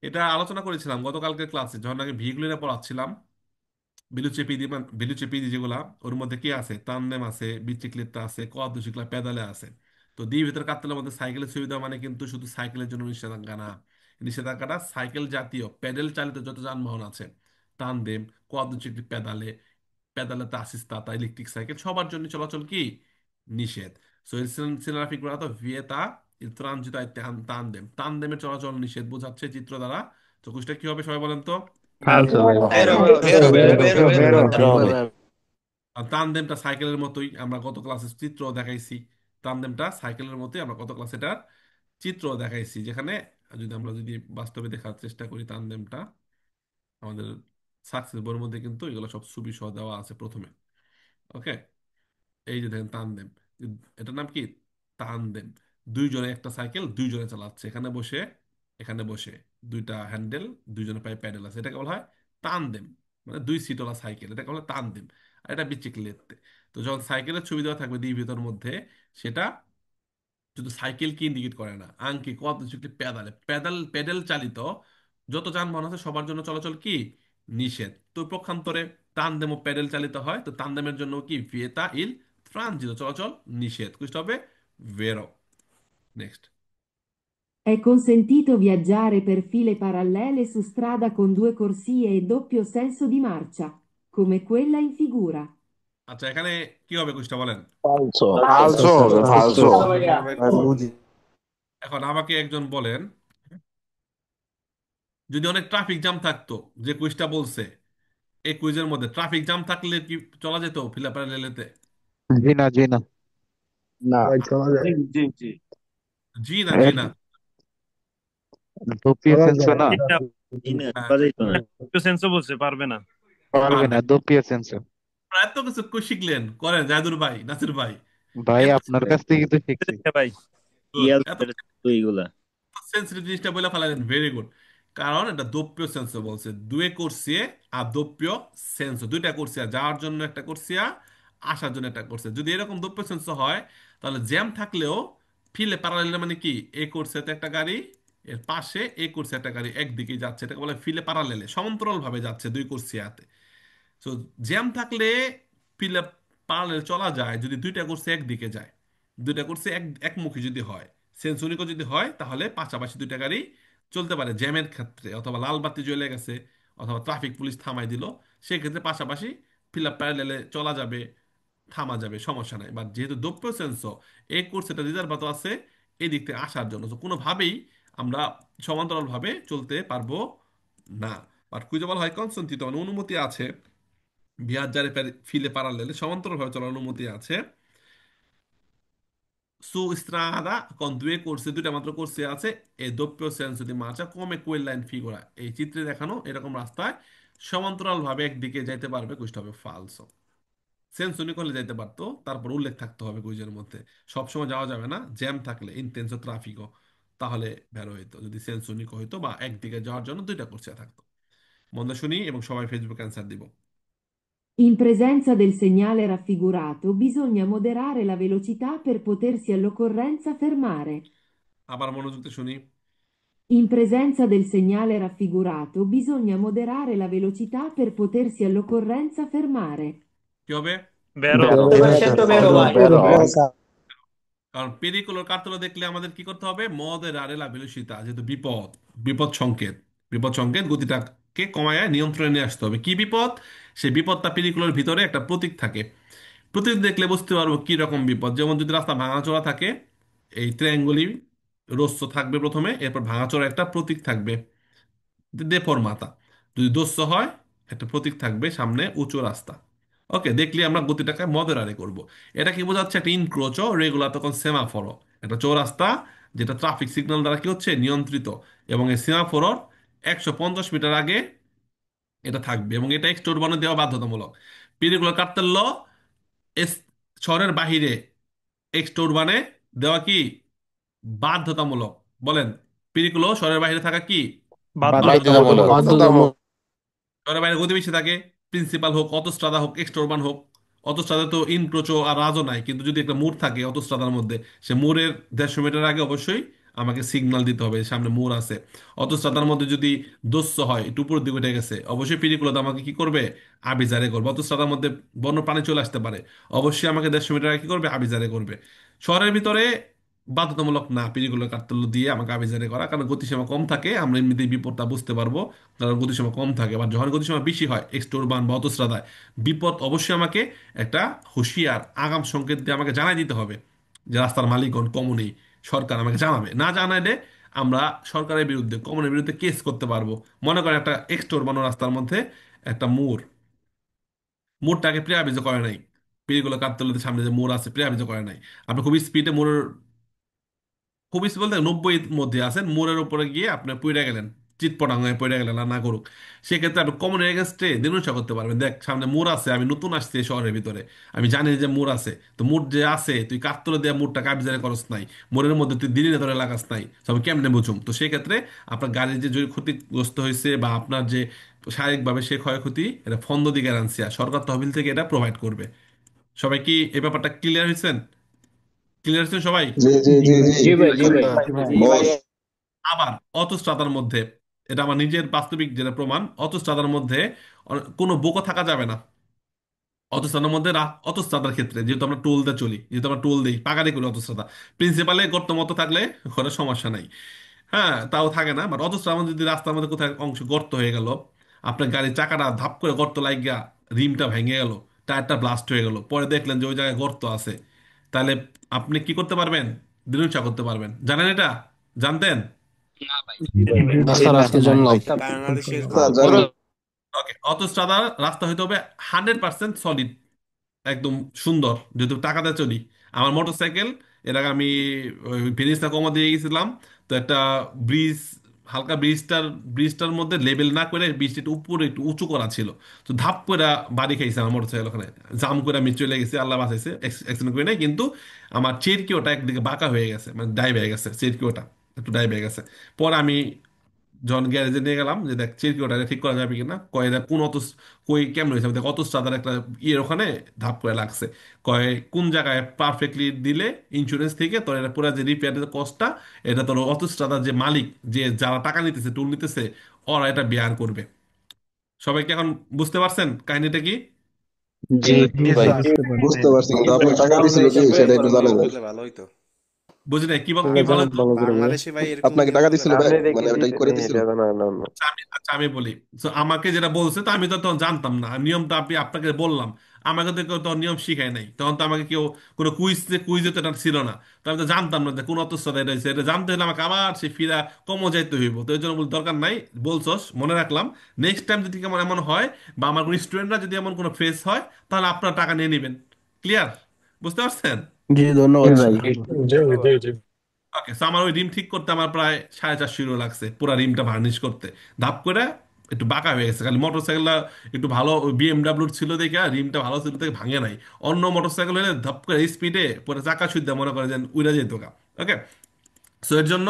এটা আলোচনা করেছিলাম গতকালকে ক্লাসে, যখন আগে ভিগুলো নিয়ে পড়াচ্ছিলাম। বিলুচেপিদি বিলুচেপিদি যেগুলা, ওর মধ্যে কি আছে? তান্ডেম আছে, বিচিক্লেটটা আছে, কোয়াদ্রুচিক্লা পেদালে আছে। তো দ্বি ভিতর কাত্তালের মধ্যে সাইকেলের সুবিধা মানে কিন্তু শুধু সাইকেলের জন্য নিষেধাজ্ঞা না। নিষেধাজ্ঞাটা সাইকেল জাতীয় প্যাডেল চালিত যত যানবাহন আছে, তান্ডেম, কোয়াদ্রুচিক্লি পেদালে, পেদালেতে আসিস্তাতা, ইলেকট্রিক সাইকেল সবার জন্য চলাচল কি নিষেধ। So il segnaleficato vieta il transito ai তান্ডেমের চলাচল নিষেধ বোঝাচ্ছে চিত্র দ্বারা। চকুষটা কি হবে সবাই বলেন তো? Falso. ভেরো ভেরো ভেরো ভেরো ভেরো ভেরো ভেরো ভেরো হবে। আর তানদেমটা সাইকেলের মতোই, আমরা গত ক্লাসে চিত্র দেখাইছি। তানদেমটা সাইকেলের মতোই, আমরা গত ক্লাসে এটার চিত্র দেখাইছি, যেখানে যদি আমরা যদি বাস্তবে দেখার চেষ্টা করি তানদেমটা, আমাদের সাকসেস বইয়ের মধ্যে কিন্তু এগুলো সব ছবি সহ দেওয়া আছে প্রথমে। ওকে, এই যে দেখেন তানদেম, এটার নাম কি? তানদেম। দুইজনে একটা সাইকেল দুইজনে চালাচ্ছে, এখানে বসে, এখানে বসে, দুইটা হ্যান্ডেল, দুইজনে পায়ে প্যাডেল আছে, এটাকে বলা হয় তানদেম। মানে 2 সিটওয়ালা সাইকেল, এটাকে বলে তানদেম। আর এটা বিচিক্লেতে। তো যখন সাইকেলের ছবি দেওয়া থাকবে দুই ভিতর মধ্যে, সেটা শুধু সাইকেলকে ইন্ডিকেট করে না, আঙ্কি কত চুক্তি প্যাডালে প্যাডাল প্যাডেল চালিত যত যানবাহন আছে সবার জন্য চলাচল কি নিষেধ। তো পক্ষান্তরে তানদেমও প্যাডেল চালিত হয়, তো তানদেমের জন্য কি ভিয়েতা ইল ট্রানজিট, চলাচল নিষেধ। কুইসটা হবে ভেরো। Next. È consentito viaggiare per file parallele su strada con due corsie e doppio senso di marcia, come quella in figura. আচ্ছা, এখানে কি হবে কুইসটা বলেন। Falso. Falso, Falso হবে, falso. falso। Falso ভাইয়া। বুঝি। এখন আমাকে একজন বলেন, যদি অনেক ট্রাফিক জ্যাম থাকতো, যে কুইজটা বলছে, এই কুইজের মধ্যে ট্রাফিক জ্যাম থাকলে কি চলা যেত ফিলাপার লেলেতে? জি না, জি না। না। ভাই চলা যায়। জি জি জি। জি না, জি না। দোপিও চলা সেন্সো যায় না। এটা। একটু সেন্সও বলছে পারবে না। পারবে না, পারবে। দোপিও সেন্সো। আপনারা এত কিছু শিখলেন, করেন জাহিদুর ভাই, নাসির ভাই, ভাই এত আপনার কাছ থেকে তো শিখছি। ভাই good, এত সেন্সিটিভ জিনিসটা বলে ফেলালেন, ভেরি গুড। কারণ এটা দোপ্য সেন্স বলছে, দুয়ে করছিয়ে আর দোপ্য সেন্স, দুইটা করছিয়া, যাওয়ার জন্য একটা করছিয়া, আসার জন্য একটা করছে। যদি এরকম দোপ্য সেন্স হয়, তাহলে জ্যাম থাকলেও ফিলে প্যারালাল, মানে কি এ করছে একটা গাড়ি, এর পাশে এ করছে একটা গাড়ি একদিকে যাচ্ছে, এটাকে বলে ফিলে প্যারালেলে, সমান্তরাল ভাবে যাচ্ছে দুই করছিয়াতে। তো জ্যাম থাকলে ফিলে প্যারালাল চলা যায় যদি দুইটা কোর্সে একদিকে যায়, দুইটা কোর্সে একমুখী যদি হয়, সেন্সরিকও যদি হয়, তাহলে পাশাপাশি দুইটা গাড়ি চলতে পারে জ্যামের ক্ষেত্রে, অথবা লাল বাতি জ্বলে গেছে, অথবা ট্রাফিক পুলিশ থামাই দিল, সেক্ষেত্রে পাশাপাশি ফিল আপ প্যারালেলে চলা যাবে, থামা যাবে, সমস্যা নাই। বাট যেহেতু দোপ্য সেন্স, এই কোর্স এটা রিজার্ভ আছে এই দিক থেকে আসার জন্য, তো কোনোভাবেই আমরা সমান্তরাল ভাবে চলতে পারবো না। বাট খুঁজে বলা হয় কনসেন্ট্রিত, মানে অনুমতি আছে viaggiare per file parallele, সমান্তরালভাবে চলার অনুমতি আছে, su strada con due corse, দুইটা মাত্র কোর্সে আছে, এ doppio senso di marcia come quella in figura, এই চিত্রে দেখানো এরকম রাস্তায় সমান্তরালভাবে একদিকে যাইতে পারবে, কুইজটা হবে ফালসো। সেন্স উনিক হলে যাইতে পারতো, তারপর উল্লেখ থাকতে হবে কুইজের মধ্যে। সবসময় যাওয়া যাবে না, জ্যাম থাকলে ইন্টেন্সো ট্রাফিকও, তাহলে বেরো হইতো যদি সেন্স উনিক হইতো, বা একদিকে যাওয়ার জন্য দুইটা কোর্সে থাকতো। মন্দ শুনি এবং সবাই ফেসবুক অ্যান্সার দিব। In presenza del segnale raffigurato bisogna moderare la velocità per potersi all'occorrenza fermare. আবার মনোযোগ দিয়ে শুনি। In presenza del segnale raffigurato bisogna moderare la velocità per potersi all'occorrenza fermare. কি হবে? বেরো। তো ভাই সে তো বেরো ভাই। বেরো। কারণ পেরিকুলার কার্তলে দেখলে আমাদের কি করতে হবে, মদের আরে লাভিলুসিতা, যেহেতু বিপদ, বিপদ সংকেত, বিপদ সংকেত গতিটাকে কমায় নিয়ন্ত্রণে নিয়ে আসতে হবে। কি বিপদ? সেই বিপদটা পেরিকুলার ভিতরে একটা প্রতীক থাকে, প্রতীক দেখলে বুঝতে পারবো কি রকম বিপদ। যেমন যদি রাস্তা ভাঙাচোরা থাকে, এই ট্রায়াঙ্গুলি রস্য থাকবে প্রথমে, এরপর ভাঙাচোরা একটা প্রতীক থাকবে, দেফরমাতা। যদি দস্য হয়, একটা প্রতীক থাকবে সামনে, উঁচু রাস্তা। ওকে, দেখলি আমরা গতিটাকে মদেরারে করব। এটা কি বোঝাচ্ছে? একটা ইনক্রোচো রেগুলার, তখন সেমাফোরো, একটা চৌরাস্তা যেটা ট্রাফিক সিগন্যাল দ্বারা কি হচ্ছে নিয়ন্ত্রিত, এবং এই সেমাফোরর 150 মিটার আগে এটা থাকবে, এবং এটা এক্সটোর বানে দেওয়া বাধ্যতামূলক। পিরিগুলো কাটতেল এস শহরের বাহিরে এক্সটোর বানে দেওয়া কি বাধ্যতামূলক? বলেন, পিরিগুলো শহরের বাইরে থাকা কি বাধ্যতামূলক? বাধ্যতামূলক। বাধ্যতামূলক। শহরের বাইরে গতি বেশি থাকে, প্রিন্সিপাল হোক, অটোস্ট্রাদা হোক, এক্সটোরবান হোক। অটোস্ট্রাদা তো ইনক্রোচো আর রাজও নাই, কিন্তু যদি একটা মোড় থাকে অটোস্ট্রাদার মধ্যে, সে মোড়ের 150 মিটার আগে অবশ্যই আমাকে সিগন্যাল দিতে হবে সামনে মোড় আছে। অটোস্ট্রাদার মধ্যে যদি দস্যু হয়, একটু উপরের দিকে উঠে গেছে, অবশ্যই পিরিকুলোতে আমাকে কি করবে, আবিজারে করবে। অটোস্ট্রাদার মধ্যে বন্য প্রাণী চলে আসতে পারে, অবশ্যই আমাকে 150 মিটার আগে কি করবে, আবিজারে করবে। শহরের ভিতরে বাধ্যতামূলক না পিরিগুলো কাটতল দিয়ে আমাকে আবিজারে করা, কারণ গতিসীমা কম থাকে, আমরা এমনিতেই বিপদটা বুঝতে পারবো, কারণ গতিসীমা কম থাকে। আবার যখন গতিসীমা বেশি হয়, এক্সটোরবান বা অতস্রাদায়, বিপদ অবশ্যই আমাকে একটা হুঁশিয়ার আগাম সংকেত দিয়ে আমাকে জানাই দিতে হবে, যে রাস্তার মালিকগণ, কমুনি, সরকার আমাকে জানাবে। না জানাইলে আমরা সরকারের বিরুদ্ধে, কমনের বিরুদ্ধে কেস করতে পারবো। মনে করেন একটা এক্সটোরবান রাস্তার মধ্যে একটা মোড়টাকে প্রিয়াভিজ করে নাই, পিরিগুলো কাটতলাতে সামনে যে মোড় আছে প্রিয়াভিজ করে নাই, আপনি খুবই স্পিডে মোড়ের, খুব বেশি বলতে 90 মধ্যে আছেন, মোড়ের উপরে গিয়ে আপনি পড়ে গেলেন, চিৎপটাং হয়ে পড়ে গেলেন, আর না করুক, সেক্ষেত্রে আপনি কমন এগেনস্টে দেনুসা করতে পারবেন। দেখ সামনে মোড় আছে, আমি নতুন আসছি এই শহরের ভিতরে, আমি জানি যে মোড় আছে, তো মোড় যে আছে তুই কাঠতলে দেওয়া মোড়টা কাবিজারে করস নাই, মোড়ের মধ্যে তুই দিনে ধরে লাগাস নাই, তবে কেমনে বুঝুম? তো সেক্ষেত্রে আপনার গাড়ির যে যদি ক্ষতিগ্রস্ত হয়েছে, বা আপনার যে শারীরিকভাবে সে ক্ষয়ক্ষতি, এটা ফন্দ দি গ্যারান্সিয়া, সরকার তহবিল থেকে এটা প্রোভাইড করবে। সবাই কি এই ব্যাপারটা ক্লিয়ার হয়েছেন? ক্লিয়ার হয়েছেন সবাই? জি জি জি জি। জি ভাই, জি ভাই। জি ভাই। বস। আবার অতস্ত্রাতার মধ্যে, এটা আমার নিজের বাস্তবিক যেটা প্রমাণ, অতস্ত্রাতার মধ্যে কোনো বোকা থাকা যাবে না। অতস্ত্রাতার মধ্যে অতস্ত্রাতার ক্ষেত্রে যেহেতু আমরা টোল দিয়ে চলি, যেহেতু আমরা টোল দিই, পাকারি করি অতস্ত্রাতা, প্রিন্সিপালে গর্ত মতো থাকলে কোনো সমস্যা নাই। হ্যাঁ, তাও থাকে না, বাট অথচ আমার যদি রাস্তার মধ্যে কোথাও অংশ গর্ত হয়ে গেল, আপনার গাড়ির চাকাটা ধাপ করে গর্ত লাগিয়া রিমটা ভেঙে গেল, টায়ারটা ব্লাস্ট হয়ে গেল, পরে দেখলেন যে ওই জায়গায় গর্ত আছে, তাহলে আপনি কি করতে পারবেন? দিনুচা করতে পারবেন। জানেন এটা? জানতেন? না ভাই। না স্যার, আজকে জানলাম। বাংলাদেশের স্যার জানি। ওকে, অথচ দাদা রাস্তা হইতে হবে 100% সলিড, একদম সুন্দর, যেহেতু টাকাতে চলি। আমার মোটরসাইকেল, এর আগে আমি ওই ভেনিসটা কমা দিয়ে গেছিলাম, তো একটা ব্রিজ, হালকা ব্রিজটার মধ্যে লেবেল না করে ব্রিজটা একটু উপরে একটু উঁচু করা ছিল, তো ধাপ করে বাড়ি খাইছে আমার মোটরসাইকেল ওখানে, জাম করে আমি চলে গেছি, আল্লাহ বাঁচাইছে, অ্যাক্সিডেন্ট করে নাই কিন্তু। আমার চেরকিওটা একদিকে বাঁকা হয়ে গেছে, মানে ডাইভ হয়ে গেছে চেরকিওটা, একটু ডাইভ হয়ে গেছে। পরে আমি যখন গ্যারেজে নিয়ে গেলাম যে দেখ চেক ওটা ঠিক করা যাবে কিনা, কয় দেখ কোন অত, কই কেমন হয়েছে, দেখ অত সাদার একটা ইয়ের ওখানে ধাপ করে লাগছে, কয় কোন জায়গায় পারফেক্টলি দিলে ইন্স্যুরেন্স থেকে তোর এটা পুরো যে রিপেয়ারের কস্টটা, এটা তোর অত সাদার যে মালিক, যে যারা টাকা নিতেছে টুল নিতেছে, ওরা এটা বেয়ার করবে। সবাই কি এখন বুঝতে পারছেন কাহিনীটা কি? জি ভাই। বুঝতে পারছি, কিন্তু আপনার টাকা দিছিল কি সেটা একটু জানা যায়। ভালো হইতো। বুঝি নাই কি বলে তো? বাংলাদেশে ভাই এরকম আপনাকে টাকা নিয়ম করে দিছিল না। ভাই, মানে ওটা করে দিছিল? আচ্ছা আমি বলি। So, আমাকে যেটা বলছে, তো আমি তো তখন জানতাম না নিয়মটা, আমি আপনাকে বললাম, আমাকে তো কেউ তো নিয়ম শিখায় নাই, তখন তো আমাকে কেউ কোনো কুইজে তো এটা ছিল না, তো আমি তো জানতাম না যে কোন অতস্থাটা এটা হয়েছে, এটা জানতে হলে আমাকে আবার সে ফিরা কমও যাইতে হইব, তো এই জন্য বলি দরকার নাই, বলছস মনে রাখলাম, নেক্সট টাইম যদি কেমন এমন হয়, বা আমার কোনো স্টুডেন্টরা যদি এমন কোনো ফেস হয়, তাহলে আপনার টাকা নিয়ে নেবেন। ক্লিয়ার? বুঝতে পারছেন? জি, ধন্যবাদ স্যার। ওকে, সো আমার ওই রিম ঠিক করতে আমার প্রায় 450 ইউরো লাগছে, পুরো রিমটা ভার্নিশ করতে, ধাপ করে একটু বাঁকা হয়ে গেছে, খালি মোটরসাইকেলটা একটু ভালো বিএমডাব্লিউর ছিল দেখে রিমটা ভালো ছিল থেকে ভাঙে নাই। অন্য মোটরসাইকেল হলে ধাপ করে স্পিডে পুরো চাকা সুদ্ধা মনে করে যেন উড়ে যেত গা। ওকে, সো এর জন্য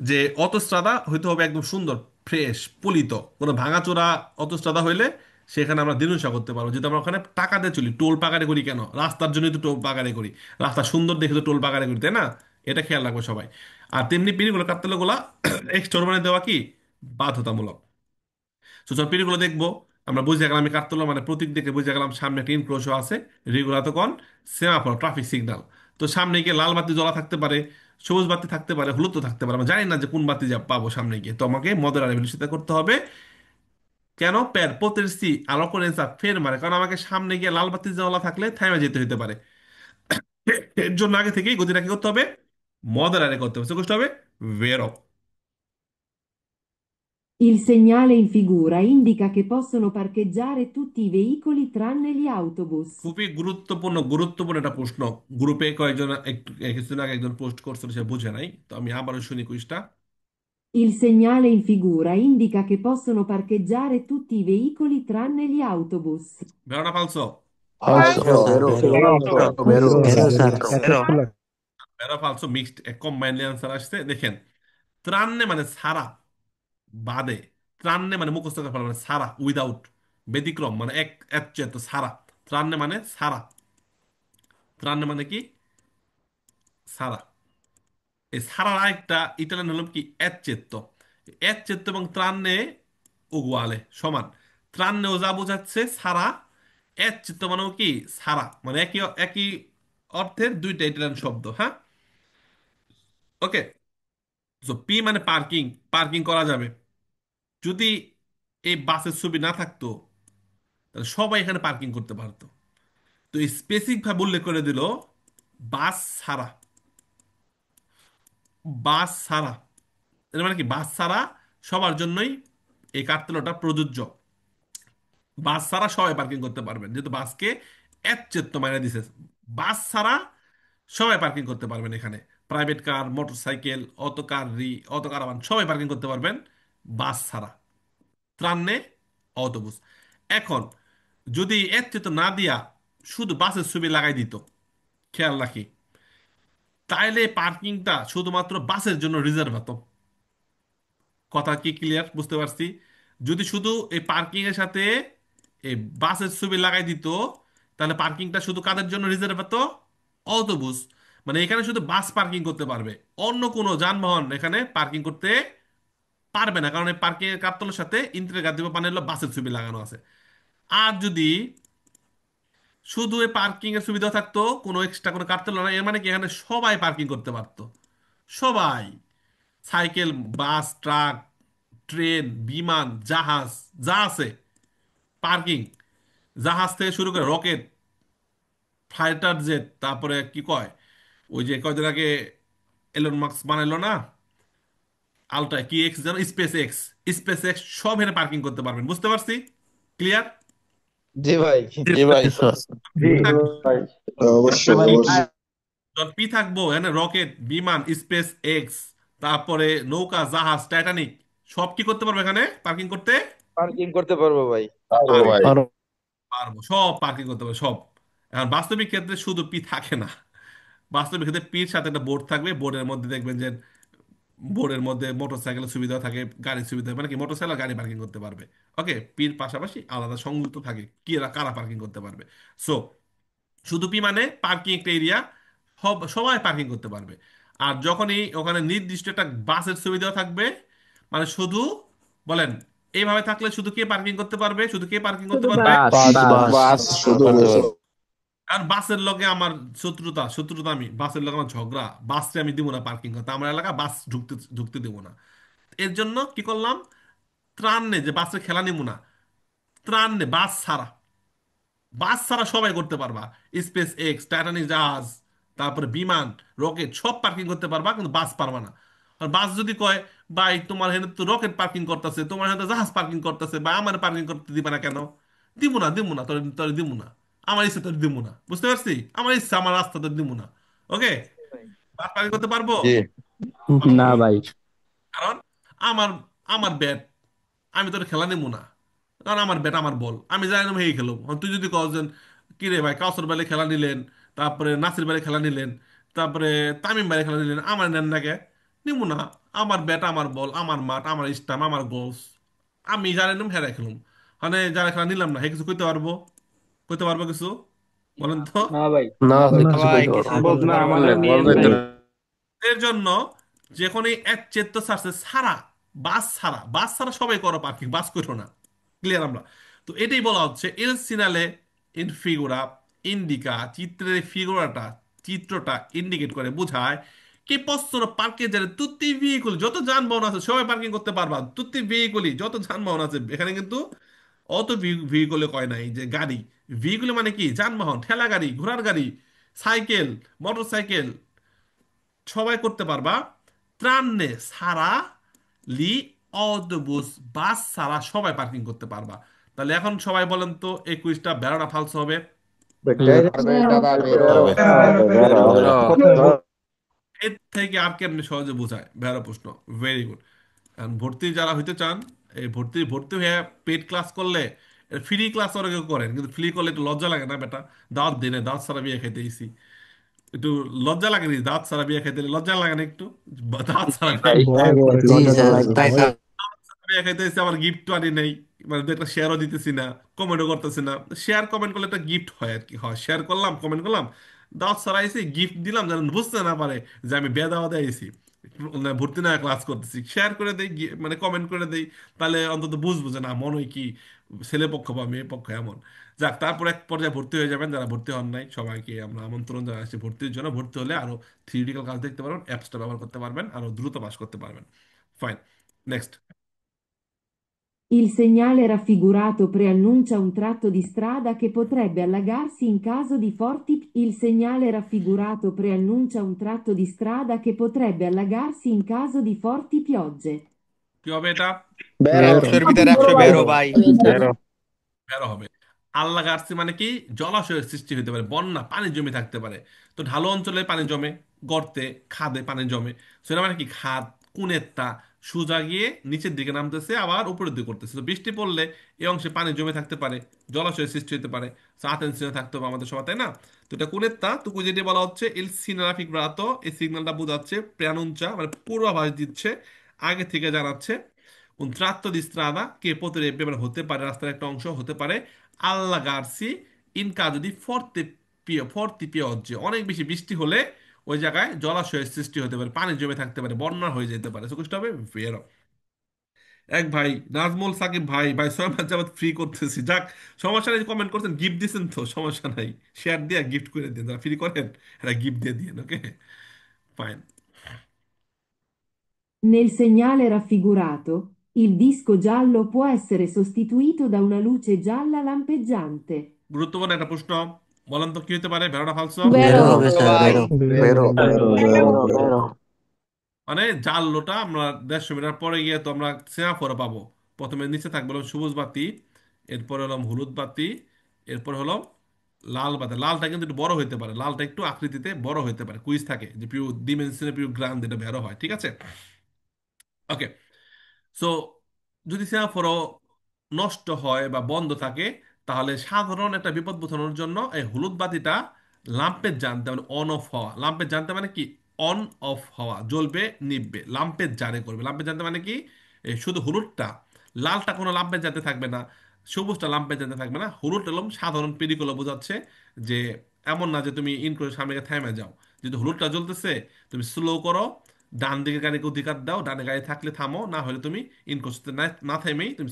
যে অটোস্ট্রাদা হইতে হবে একদম সুন্দর, ফ্রেশ, পুলিত, কোনো ভাঙাচোরা অটোস্ট্রাদা হইলে সেখানে আমরা দিনুসা করতে পারবো, যেহেতু আমরা ওখানে টাকা দিয়ে চলি, টোল পাকারে করি কেন? রাস্তার জন্যই তো টোল পাকারে করি, রাস্তা সুন্দর দেখে তো টোল পাকারে করি, তাই না? এটা খেয়াল রাখবো সবাই। আর তেমনি পিরিগুলো কাটতেগুলা এক্সটোর মানে দেওয়া কি বাধ্যতামূলক। তো চল পিরিগুলো দেখবো। আমরা বুঝে গেলাম আমি কাটতলা মানে প্রতীক দেখে বুঝে গেলাম সামনে একটা ইনক্রোশও আছে, রেগুলার তো কোন সেমাফোর ট্রাফিক সিগন্যাল, তো সামনে গিয়ে লাল বাতি জ্বলা থাকতে পারে, সবুজ বাতি থাকতে পারে, হলুদ তো থাকতে পারে, আমরা জানি না যে কোন বাতি যা পাবো সামনে গিয়ে, তো আমাকে মদের সেটা করতে হবে। কেন? পের পোতেরসি আলোকোরেন্সা ফের মারে, কারণ আমাকে সামনে গিয়ে লাল বাতি জ্বলা থাকলে থাইমা যেতে হতে পারে। এর জন্য আগে থেকেই গতিটা কি করতে হবে? মদের করতে হবে, সে করতে হবে ভেরো। Il segnale in figura indica che possono parcheggiare tutti i veicoli tranne gli autobus. খুবই গুরুত্বপূর্ণ একটা প্রশ্ন, গ্রুপে কয়েকজন একটু কিছুদিন আগে একজন পোস্ট করছিল, সে বুঝে নাই, তো আমি আবারও শুনি কুইজটা। Il segnale in figura indica che possono parcheggiare tutti i veicoli tranne gli autobus. ভেরোনা ফালসো? ফালসো স্যার। বেরো স্যার। ভেরো ফালসো মিক্সড এক কম্বাইন্ড আনসার আসছে, দেখেন। ত্রান্নে মানে সারা, বাদে, ত্রান্নে মানে মুখস্থ করা ফেলা, মানে সারা উইদাউট, ব্যতিক্রম মানে এক চেয়ে তো সারা, ত্রান্নে মানে সারা, ত্রান্নে মানে কি সারা। এই সারার আরেকটা ইটালিয়ান হলো কি এচ্চেত্তো। এচ্চেত্তো এবং ত্রান্নে উগুয়ালে সমান, ত্রান্নেও যা বোঝাচ্ছে সারা, এচ্চেত্তো মানেও কি সারা, মানে একই একই অর্থের দুইটা ইটালিয়ান শব্দ। হ্যাঁ, ওকে। সো পি মানে পার্কিং, পার্কিং করা যাবে। যদি এই বাসের ছবি না থাকতো, তাহলে সবাই এখানে পার্কিং করতে পারতো, তো স্পেসিফিক ভাবে উল্লেখ করে দিল বাস ছাড়া, বাস ছাড়া, এর মানে কি বাস ছাড়া সবার জন্যই এই কার্তেলটা প্রযোজ্য। বাস ছাড়া সবাই পার্কিং করতে পারবেন, যেহেতু বাসকে একচেত্ত মাইনে দিছে, বাস ছাড়া সবাই পার্কিং করতে পারবেন এখানে, প্রাইভেট কার, মোটরসাইকেল, অটো কারাভান সবাই পার্কিং করতে পারবেন, বাস ছাড়া, ত্রান্নে অটোবুস। এখন যদি একচেত্ত না দিয়া শুধু বাসের ছবি লাগাই দিত, খেয়াল রাখি, তাইলে পার্কিংটা শুধুমাত্র বাসের জন্য রিজার্ভ হতো। কথা কি ক্লিয়ার? বুঝতে পারছি? যদি শুধু এই পার্কিং এর সাথে এই বাসের ছবি লাগাই দিত, তাহলে পার্কিংটা শুধু কাদের জন্য রিজার্ভ হতো? অটোবুস। মানে এখানে শুধু বাস পার্কিং করতে পারবে, অন্য কোনো যানবাহন এখানে পার্কিং করতে পারবে না, কারণ এই পার্কিং এর কার্তলের সাথে ইন্দ্রিয়া গান্ধী পানে হলো বাসের ছবি লাগানো আছে। আর যদি শুধু এই পার্কিং এর সুবিধা থাকতো, কোনো এক্সট্রা কোনো কার্তেল না, এর মানে কি এখানে সবাই পার্কিং করতে পারতো, সবাই। সাইকেল, বাস, ট্রাক, ট্রেন, বিমান, জাহাজ, যা আছে পার্কিং, জাহাজ থেকে শুরু করে রকেট, ফাইটার জেট, তারপরে কি কয় ওই যে কয়দিন আগে এলন মাস্ক বানাইলো না আলট্রা কি এক্স যেন, স্পেস এক্স, স্পেস এক্স, সব এখানে পার্কিং করতে পারবেন। বুঝতে পারছি? ক্লিয়ার? জি ভাই। জি ভাই। অবশ্যই অবশ্যই। পি থাকবো এখানে রকেট, বিমান, স্পেস এক্স, তারপরে নৌকা, জাহাজ, টাইটানিক, সব কি করতে পারবো এখানে পার্কিং করতে পার্কিং করতে পারবো ভাই। পারবো। আর পারবো, সব পার্কিং করতে পারবো সব। এখন বাস্তবিক ক্ষেত্রে শুধু পি থাকে না, বাস্তবিক ক্ষেত্রে পির সাথে একটা বোর্ড থাকবে, বোর্ডের মধ্যে দেখবেন যে বোর্ডের মধ্যে মোটরসাইকেলের সুবিধা থাকে, গাড়ির সুবিধা, মানে কি মোটরসাইকেল আর গাড়ি পার্কিং করতে পারবে। ওকে, পির পাশাপাশি আলাদা সংযুক্ত থাকে কি এরা কারা পার্কিং করতে পারবে। সো শুধু পি মানে পার্কিং একটা এরিয়া, সবাই পার্কিং করতে পারবে। আর যখনই ওখানে নির্দিষ্ট একটা বাসের সুবিধা থাকবে, মানে শুধু বলেন এইভাবে থাকলে শুধু কে পার্কিং করতে পারবে, শুধু কে পার্কিং করতে পারবে? বাস বাস বাস শুধু করতে বাস। পারবো। আর বাসের লগে আমার শত্রুতা, শত্রুতা আমি বাসের লগে আমার ঝগড়া, বাসে আমি দিব না পার্কিং করতে, আমার এলাকা বাস ঢুকতে ঢুকতে দেবো না। এর জন্য কি করলাম, ত্রাণ নে যে বাসে খেলা নিব না, ত্রাণ নে বাস ছাড়া, বাস ছাড়া সবাই করতে পারবা। স্পেস এক্স, টাইটানিক জাহাজ, তারপরে বিমান, রকেট, সব পার্কিং করতে পারবা, কিন্তু বাস পারবা না। আর বাস যদি কয় ভাই তোমার এখানে তো রকেট পার্কিং করতেছে, তোমার এখানে তো জাহাজ পার্কিং করতেছে, বা আমার পার্কিং করতে দিবা না কেন? দিব না, দিব না, তোর তোর দিব না, আমার ইচ্ছা তোর দিব না। বুঝতে পারছি? আমার ইচ্ছা, আমার রাস্তা তোর দিব না। ওকে, বাস পার্কিং করতে পারবো? জি। না ভাই। কারণ আমার আমার ব্যাট, আমি তোর খেলা নেবো না, কারণ আমার ব্যাট আমার বল, আমি জানি না হেই খেলো। তুই যদি কস যে কি রে ভাই কাউসর বেলে খেলা নিলেন, তারপরে নাসির বেলে খেলা নিলেন, তারপরে তামিম বেলে খেলা নিলেন, আমার নেন নাকি? নিবো না। আমার ব্যাট আমার বল, আমার মাঠ, আমার স্টাম্প, আমার গোলস, আমি জানি না হেরাই খেলুম। মানে যারা খেলা নিলাম না হে কিছু কইতে পারবো? কইতে পারবো কিছু? বলেন তো। না ভাই, কিছু ভাই কইতে কিছু পারবো না। বলতে পারবো না। বলবে তো। এর জন্য যখনই এক চেত্ত ছাড়ছে ছাড়া, বাস ছাড়া, বাস ছাড়া সবাই করো পার্কিং, বাস করো না। ক্লিয়ার আমরা? তো এটাই বলা হচ্ছে এল সিনালে ইন ফিগুরা ইন্ডিকা, চিত্রের ফিগুরাটা, চিত্রটা ইন্ডিকেট করে বোঝায় কি পশ্চর পার্কে যারা তুত্তি ভেহিকুল যত যানবাহন আছে সবাই পার্কিং করতে পারবা, তুত্তি ভেহিকুলই যত যানবাহন আছে এখানে কিন্তু অত ভেহিকুলে কয় নাই যে গাড়ি। ভেহিকুল মানে কি যানবাহন, ঠেলা গাড়ি, ঘোড়ার গাড়ি, সাইকেল, মোটর সাইকেল, সবাই করতে পারবা। ত্রান্নে সারা লি অদবুস, বাস সারা সবাই পার্কিং করতে পারবা। তাহলে এখন সবাই বলেন তো এই কুইজটা বেরোনা ফালসো হবে? হবে। এর থেকে আর কেমনি সহজে বোঝায় ভেড়া প্রশ্ন। Very good. ভর্তি যারা হইতে চান, এই ভর্তি ভর্তি হয়ে পেড ক্লাস করলে, ফ্রি ক্লাস ওরা কেউ করেন, কিন্তু ফ্রি করলে একটু লজ্জা লাগে না বেটা? দাঁত দিনে দাঁত সারা বিয়ে খাইতে এসি, একটু লজ্জা লাগে নি? দাঁত সারা বিয়ে খাইতে লজ্জা লাগে না একটু? দাঁত সারা জি স্যার, তাই তো। বিয়ে খাইতে এসে আমার গিফট আনি নেই, মানে একটা শেয়ারও দিতেছি না, কমেন্টও করতেছি না। শেয়ার কমেন্ট করলে একটা গিফট হয় আর কি, হয় শেয়ার করলাম, কমেন্ট করলাম, দাওয়াত ছাড়াইছি, গিফট দিলাম, যেন বুঝতে না পারে যে আমি বেদাওয়াতে আইছি, ভর্তি না ক্লাস করতেছি। শেয়ার করে দেই, মানে কমেন্ট করে দেই, তাহলে অন্তত বুঝবো যে না মনে হয় কি ছেলে পক্ষ বা মেয়ে পক্ষ এমন। যাক, তারপর এক পর্যায়ে ভর্তি হয়ে যাবেন, যারা ভর্তি হন নাই সবাইকে আমরা আমন্ত্রণ জানাচ্ছি ভর্তির জন্য। ভর্তি হলে আরো থিওরিটিক্যাল কাজ দেখতে পারবেন, অ্যাপসটা ব্যবহার করতে পারবেন, আরো দ্রুত পাস করতে পারবেন। Fine, next. Il segnale raffigurato preannuncia un tratto di strada che potrebbe allagarsi in caso di forti... Il segnale raffigurato preannuncia un tratto di strada che potrebbe allagarsi in caso di forti piogge. কি হবে এটা? বেরো। 100-র ভিতরে 100 বেরো ভাই। বেরো হবে। আল্লাহ গার্সি মানে কি, জলাশয়ের সৃষ্টি হতে পারে, বন্যা, পানি জমে থাকতে পারে। তো ঢালু অঞ্চলে পানি জমে, গর্তে, খাদে পানি জমে। সেটা মানে কি খাদ, কুনেরটা সোজা গিয়ে নিচের দিকে নামতেছে আবার উপরের দিকে করতেছে। তো বৃষ্টি পড়লে এই অংশে পানি জমে থাকতে পারে, জলাশয়ের সৃষ্টি হতে পারে। আতেন্সিও থাকতে হবে আমাদের সবাই, তাই না? তো এটা কুনেরটা তুকু যেটি বলা হচ্ছে ইল সিনারাফিক ব্রাতো, এই সিগন্যালটা বোঝাচ্ছে প্রাণুঞ্চা, মানে পূর্বাভাস দিচ্ছে, আগে থেকে জানাচ্ছে Un tratto di strada che potrebbe মানে হতে পারে রাস্তার একটা অংশ হতে পারে allagarsi in caso di forti piogge অনেক বেশি বৃষ্টি হলে ওই জায়গায় জলাশয়ের সৃষ্টি হতে পারে পানি জমে থাকতে পারে বন্যা হয়ে যেতে পারে সুকুষ্ট হবে ভেরো এক ভাই নাজমুল সাকিব ভাই ভাই 6 মাস যাবত ফ্রি করতেছি যাক সমস্যা নেই কমেন্ট করছেন গিফট দিছেন তো সমস্যা নাই শেয়ার দিয়ে গিফট করে দিন যারা ফ্রি করেন এরা গিফট দিয়ে দিন okay fine Nel segnale raffigurato, il disco giallo può essere sostituito da una luce gialla lampeggiante. গুরুত্বপূর্ণ একটা প্রশ্ন বলেন তো কি হতে পারে ভেড়াটা ফালসো বেরো বেরো হবে স্যার ভাই বেরো বেরো Vero. মানে জাল্লোটা আমরা 150 মিটার পরে গিয়ে তো আমরা সেমাফোরে পাবো প্রথমে নিচে থাকবে হলো সবুজ বাতি এরপরে হলো হলুদ বাতি এরপর হলো লাল বাতি লালটা কিন্তু একটু বড় হইতে পারে লালটা একটু আকৃতিতে বড় হইতে পারে কুইজ থাকে যে পিউ ডিমেনশনে পিউ গ্রান যেটা বেরো হয় ঠিক আছে ওকে সো যদি সেমাফোরও নষ্ট হয় বা বন্ধ থাকে তাহলে সাধারণ একটা বিপদ বোঝানোর জন্য এই হলুদ বাতিটা লাম্পের জানতে মানে অন অফ হওয়া লাম্পের জানতে মানে কি অন অফ হওয়া জ্বলবে নিববে লাম্পের জারে করবে লাম্পের জানতে মানে কি এই শুধু হলুদটা লালটা কোনো লাম্পের জানতে থাকবে না সবুজটা লাম্পের জানতে থাকবে না হলুদ এলম সাধারণ পেরিকলে বোঝাচ্ছে যে এমন না যে তুমি ইন করে সামনে গিয়ে থেমে যাও যদি হলুদটা জ্বলতেছে তুমি স্লো করো ডান দিকে গাড়িকে অধিকার দাও ডানে গাড়ি থাকলে থামো না হলে তুমি ইনক্রোসে না না থেমেই তুমি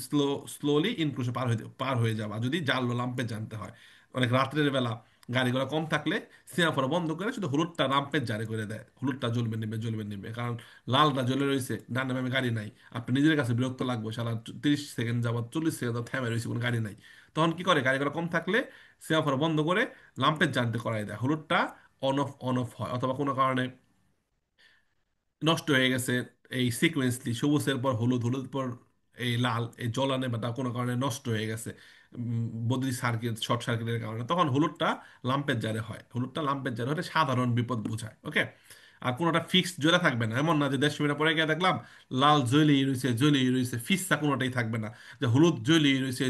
স্লোলি ইনক্রোসে পার হয়ে যাবা যদি জানলো লাম্পে জানতে হয় অনেক রাত্রের বেলা গাড়িগুলো কম থাকলে সিমাফোর বন্ধ করে শুধু হলুদটা লাম্পের জারি করে দেয় হলুদটা জ্বলবে কারণ লালটা জ্বলে রয়েছে ডানে বামে গাড়ি নাই আপনি নিজের কাছে বিরক্ত লাগবে সারা 30 সেকেন্ড যাবত 40 সেকেন্ড থেমে রয়েছে কোনো গাড়ি নাই তখন কি করে গাড়িগুলো কম থাকলে সিমাফোর বন্ধ করে লাম্পের জানতে করাই দেয় হলুদটা অন অফ হয় অথবা কোনো কারণে নষ্ট হয়ে গেছে এই সিকোয়েন্সলি সবুজের পর হলুদ হলুদ পর এই লাল এই জ্বলানে বা কোনো কারণে নষ্ট হয়ে গেছে বদ্রি সার্কিট শর্ট সার্কিটের কারণে তখন হলুদটা লাম্পের জারে হয় হলুদটা লাম্পের জারে হলে সাধারণ বিপদ বোঝায় ওকে আর কোনোটা ফিক্সড জ্বলে থাকবে না এমন না যে 150 মিটার পরে গিয়ে দেখলাম লাল জ্বলিয়ে রয়েছে ফিক্সা কোনোটাই থাকবে না যে হলুদ জ্বলিয়ে রয়েছে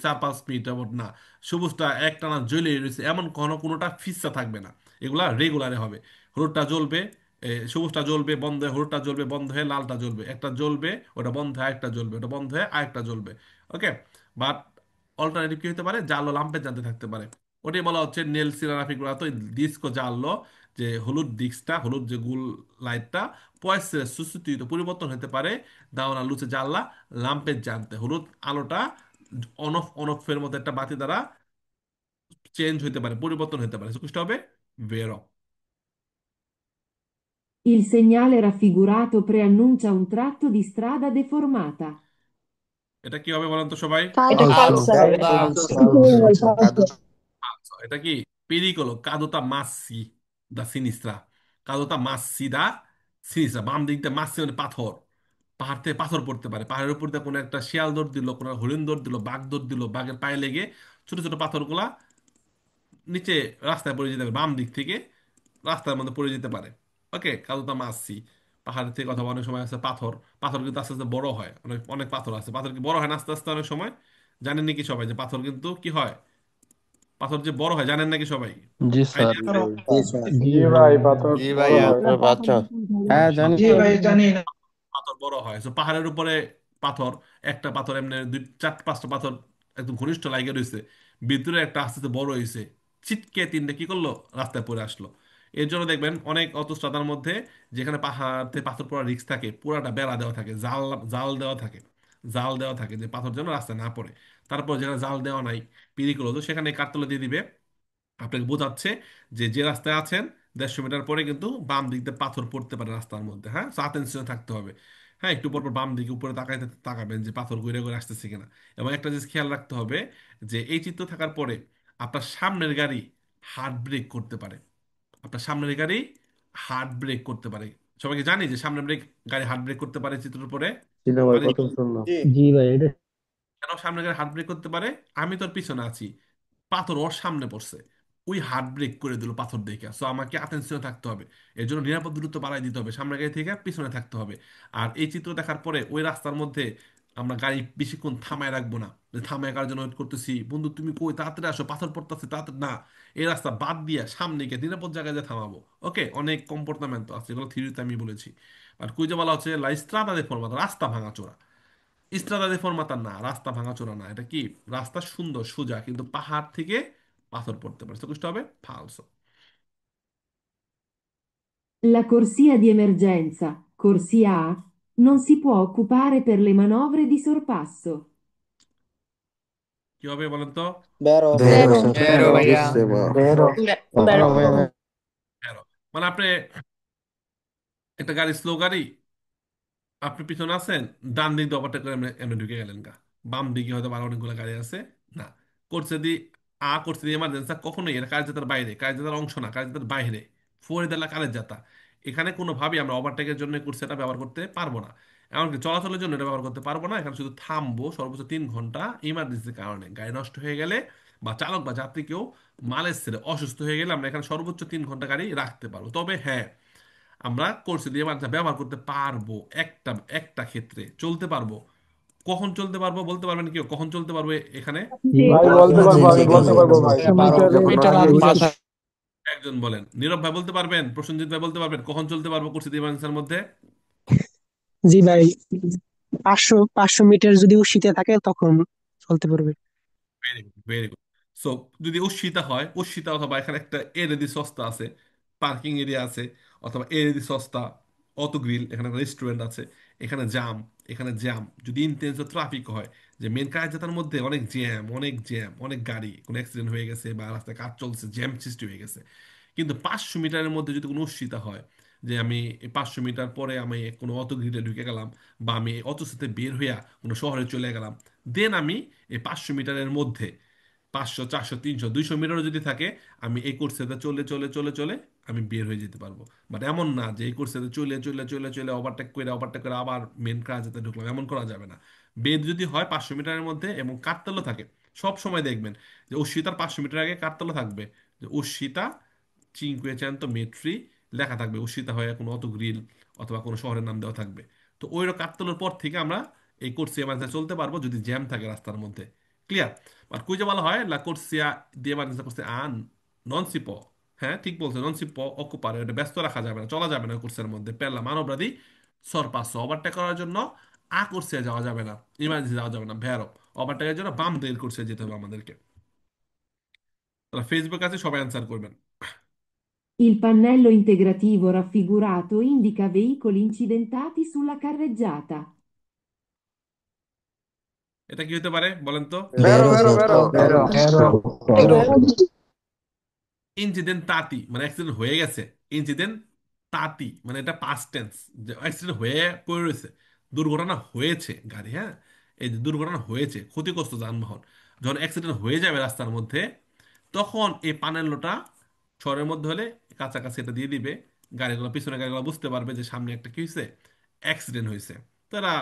4-5 মিনিট এমন না সবুজটা একটানা জ্বলিয়ে রয়েছে এমন কোনোটা ফিক্সা থাকবে না এগুলা রেগুলারে হবে হলুদটা জ্বলবে সবুজটা জ্বলবে বন্ধ হয়ে হলুদটা জ্বলবে বন্ধ হয়ে লালটা জ্বলবে একটা জ্বলবে ওটা বন্ধ হয়ে আরেকটা জ্বলবে ওটা বন্ধ হয়ে আরেকটা জ্বলবে ওকে বাট অল্টারনেটিভ কি হতে পারে জালো লাম্পে জানতে থাকতে পারে ওটাই বলা হচ্ছে নেল সিনারাফিক তো ডিস্কো জানলো যে হলুদ ডিস্কটা হলুদ যে গুল লাইটটা পয়সে সুস্থিত পরিবর্তন হতে পারে দাওনা লুচে জানলা লাম্পের জানতে হলুদ আলোটা অন অফের মতো একটা বাতি দ্বারা চেঞ্জ হতে পারে পরিবর্তন হতে পারে সুস্থ হবে বেরো Il segnale raffigurato preannuncia un tratto di strada deformata. এটা কি হবে বলেন তো সবাই এটা ফালসো falso হবে Falso. আচ্ছা, এটা কি pericolo caduta massi da sinistra caduta massi da sinistra বাম দিক দিয়ে মাসি মানে পাথর পাহাড় থেকে পাথর পড়তে পারে পাহাড়ের উপর দিয়ে কোনো একটা শিয়াল দৌড় দিল কোনো হরিণ দৌড় দিল বাঘ দৌড় দিল বাঘের পায়ে লেগে ছোট ছোট পাথরগুলা নিচে রাস্তায় পড়ে যেতে পারে বাম দিক থেকে রাস্তার মধ্যে পড়ে যেতে পারে ওকে কাদুতা মাসি পাহাড় থেকে অথবা অনেক সময় আছে পাথর পাথর কিন্তু আস্তে আস্তে বড় হয় অনেক অনেক পাথর আছে পাথর কি বড় হয় না আস্তে আস্তে অনেক সময় জানেন নাকি সবাই যে পাথর কিন্তু কি হয় পাথর যে বড় হয় জানেন নাকি সবাই জি স্যার আইডিয়া Yes, sir. জি জি ভাই ভাই পাথর জি বড় ভাইয়া হয় তোর বাচ্চা হ্যাঁ জানি জি তো ভাই জানি পাথর বড় হয় তো পাহাড়ের উপরে পাথর একটা পাথর এমনি দুই চার পাঁচটা পাথর একদম ঘনিষ্ঠ লাগে রয়েছে ভিতরে একটা আস্তে আস্তে বড় হয়েছে ছিটকে তিনটে কি করলো রাস্তায় পড়ে আসলো এর জন্য দেখবেন অনেক অতস্ত্রতার মধ্যে যেখানে পাহাড় থেকে পাথর পড়ার রিস্ক থাকে পুরাটা বেড়া দেওয়া থাকে জাল জাল দেওয়া থাকে জাল দেওয়া থাকে যে পাথর যেন রাস্তায় না পড়ে তারপর যেখানে জাল দেওয়া নাই পিরিকুলো তো সেখানে কাঠতলা দিয়ে দিবে আপনাকে বোঝাচ্ছে যে যে রাস্তায় আছেন 150 মিটার পরে কিন্তু বাম দিক দিয়ে পাথর পড়তে পারে রাস্তার মধ্যে হ্যাঁ অ্যাটেনশনে থাকতে হবে হ্যাঁ একটু পর পর বাম দিকে উপরে তাকাবেন যে পাথর ঘুরে ঘুরে আসতেছে কিনা এবং একটা জিনিস খেয়াল রাখতে হবে যে এই চিত্র থাকার পরে আপনার সামনের গাড়ি হার্ড ব্রেক করতে পারে আপনার সামনের গাড়ি হার্ড ব্রেক করতে পারে সবাইকে জানি যে সামনের গাড়ি হার্ড ব্রেক করতে পারে চিত্রের পরে ছিল ভাই পারি প্রথম শুনলাম জি ভাই এটা কেন সামনে গাড়ি হার্ড ব্রেক করতে পারে আমি তোর পিছনে আছি পাথর ওর সামনে পড়ছে ওই হার্ট ব্রেক করে দিল পাথর দেখে সো আমাকে অ্যাটেনশনে থাকতে হবে এর জন্য নিরাপদ দূরত্ব বাড়াই দিতে হবে সামনের গাড়ি থেকে পিছনে থাকতে হবে আর এই চিত্র দেখার পরে ওই রাস্তার মধ্যে আমরা গাড়ি বেশিক্ষণ থামায় রাখবো না যে থামায় কার জন্য ওয়েট করতেছি বন্ধু তুমি কই তাড়াতাড়ি আসো পাথর পড়তেছে তাড়াতাড়ি না এই রাস্তা বাদ দিয়ে সামনে গিয়ে নিরাপদ জায়গায় যে থামাবো ওকে অনেক কম্পোর্টমেন্ট আছে এগুলো থিওরিতে আমি বলেছি আর কুইজে বলা হচ্ছে লা স্ট্রাদা দে ফর্মাতা রাস্তা ভাঙাচোরা স্ট্রাদা দে ফর্মাতা না, রাস্তা ভাঙাচোরা না, এটা কি রাস্তা সুন্দর সোজা, কিন্তু পাহাড় থেকে পাথর পড়তে পারে, তো হবে ফালসো। La corsia di emergenza, corsia A, non si può occupare per le manovre di sorpasso. কি হবে বলেন তো? Vero, Vero, vero. sir. Vero, ভাইয়া। Bravissimo. Vero, Bravo. vero. Vero। মানে আপনি একটা গাড়ি, স্লো গাড়ি, আপনি পিছনে আছেন, ডান দিক দিয়ে ওভারটেক করে এমনি এমনি ঢুকে গেলেন গা, বাম দিকে হয়তো আরো অনেকগুলো গাড়ি আছে, না, করছে দি করছে দি এমার্জেন্সি, কখনোই এটা কার্যতার বাইরে, কার্যতার অংশ না, কার্যতার বাইরে, ফোরে দেলা কালের যাতা, এখানে কোনোভাবেই আমরা ওভারটেকের জন্য করছে এটা ব্যবহার করতে পারবো না, এমনকি চলাচলের জন্য এটা ব্যবহার করতে পারবো না। এখানে শুধু থামবো সর্বোচ্চ 3 ঘন্টা ইমার্জেন্সির কারণে, গাড়ি নষ্ট হয়ে গেলে বা চালক বা যাত্রী কেউ মালের ছেড়ে অসুস্থ হয়ে গেলে আমরা এখানে সর্বোচ্চ 3 ঘন্টা গাড়ি রাখতে পারবো। তবে হ্যাঁ, আমরা কোর্সে দিয়ে মানটা ব্যবহার করতে পারবো একটা একটা ক্ষেত্রে, চলতে পারবো। কখন চলতে পারবো বলতে পারবেন কেউ? কখন চলতে পারবো এখানে? ভাই বলতে জি, পারবো, জি, আমি জি, বলতে জি, পারবো জি। ভাই। 12 মিটার আর 5 একজন বলেন, নীরব ভাই বলতে পারবেন, প্রসেনজিৎ ভাই বলতে পারবেন কখন চলতে পারবো কোর্সে দিয়ে মানসার মধ্যে? জি ভাই, 500 মিটার যদি শীতে থাকে তখন চলতে পারবে। Very good, very good. So যদি অশ্বিতা হয়, অশ্বিতা অথবা এখানে একটা এরেদি সস্তা আছে, পার্কিং এরিয়া আছে, অথবা এরেদি সস্তা, অটো গ্রিল, এখানে রেস্টুরেন্ট আছে, এখানে জ্যাম, এখানে জ্যাম যদি ইন্টেন্স ট্রাফিক হয়, যে মেন কাজটার মধ্যে অনেক জ্যাম, অনেক জ্যাম, অনেক গাড়ি, কোনো অ্যাক্সিডেন্ট হয়ে গেছে বা রাস্তায় কাজ চলছে, জ্যাম সৃষ্টি হয়ে গেছে, কিন্তু 500 মিটারের মধ্যে যদি কোনো অশ্বিতা হয়, যে আমি এই 500 মিটার পরে আমি কোনো অটো গ্রিলে ঢুকে গেলাম, বা আমি অটো সাথে বের হইয়া কোনো শহরে চলে গেলাম, দেন আমি এই 500 মিটারের মধ্যে 500, 400, 300, 200 মিটারও যদি থাকে, আমি এই কোর্সে চলে চলে চলে চলে আমি বের হয়ে যেতে পারবো। বাট এমন না যে এই কোর্সে চলে চলে চলে চলে ওভারটেক করে আবার মেন কাজেতে ঢুকলাম, এমন করা যাবে না। বেদ যদি হয় 500 মিটারের মধ্যে এবং কারতালো থাকে, সব সময় দেখবেন যে অশ্বিতার 500 মিটার আগে কারতালো থাকবে, যে অশ্বিতা চিনকুয়েচান্ত মেট্রি লেখা থাকবে, অশ্বিতা হয়ে কোনো অটো গ্রিল অথবা কোনো শহরের নাম দেওয়া থাকবে। তো ওই কারতালোর পর থেকে আমরা এই কোর্সে চলতে পারবো যদি জ্যাম থাকে রাস্তার মধ্যে। ক্লিয়ার? আর কুইজে বলা হয় লা কোর্সিয়া দিয়ে করছে আন নন সিপো। হ্যাঁ, ঠিক বলছে, নন সিপো অকুপারে, এটা ব্যস্ত রাখা যাবে না, চলা যাবে না কোর্সের মধ্যে, পেলা মানবরাধি সরপাস, ওভারটেক করার জন্য কোর্সে যাওয়া যাবে না, ইমার্জেন্সি যাওয়া যাবে না, ভেরো ওভারটেকের জন্য বাম দিকের কোর্সে যেতে হবে আমাদেরকে। তাহলে ফেসবুক আছে, সবাই অ্যান্সার করবেন। Il pannello integrativo raffigurato indica veicoli incidentati sulla carreggiata. এটা কি হতে পারে বলেন তো? Vero, Vero, vero, sir. vero. Vero, Vero, vero. Incident তাঁতি মানে অ্যাক্সিডেন্ট হয়ে গেছে, ইনসিডেন্ট তাঁতি মানে এটা পাস্ট টেন্স, যে অ্যাক্সিডেন্ট হয়ে পড়ে রয়েছে, দুর্ঘটনা হয়েছে গাড়ি, হ্যাঁ, এই যে দুর্ঘটনা হয়েছে, ক্ষতিগ্রস্ত যানবাহন, যখন অ্যাক্সিডেন্ট হয়ে যাবে রাস্তার মধ্যে, তখন এই পানেলোটা শহরের মধ্যে হলে কাছাকাছি এটা দিয়ে দিবে, গাড়িগুলো পিছনে গাড়িগুলো বুঝতে পারবে যে সামনে একটা কি হয়েছে, অ্যাক্সিডেন্ট হয়েছে, তারা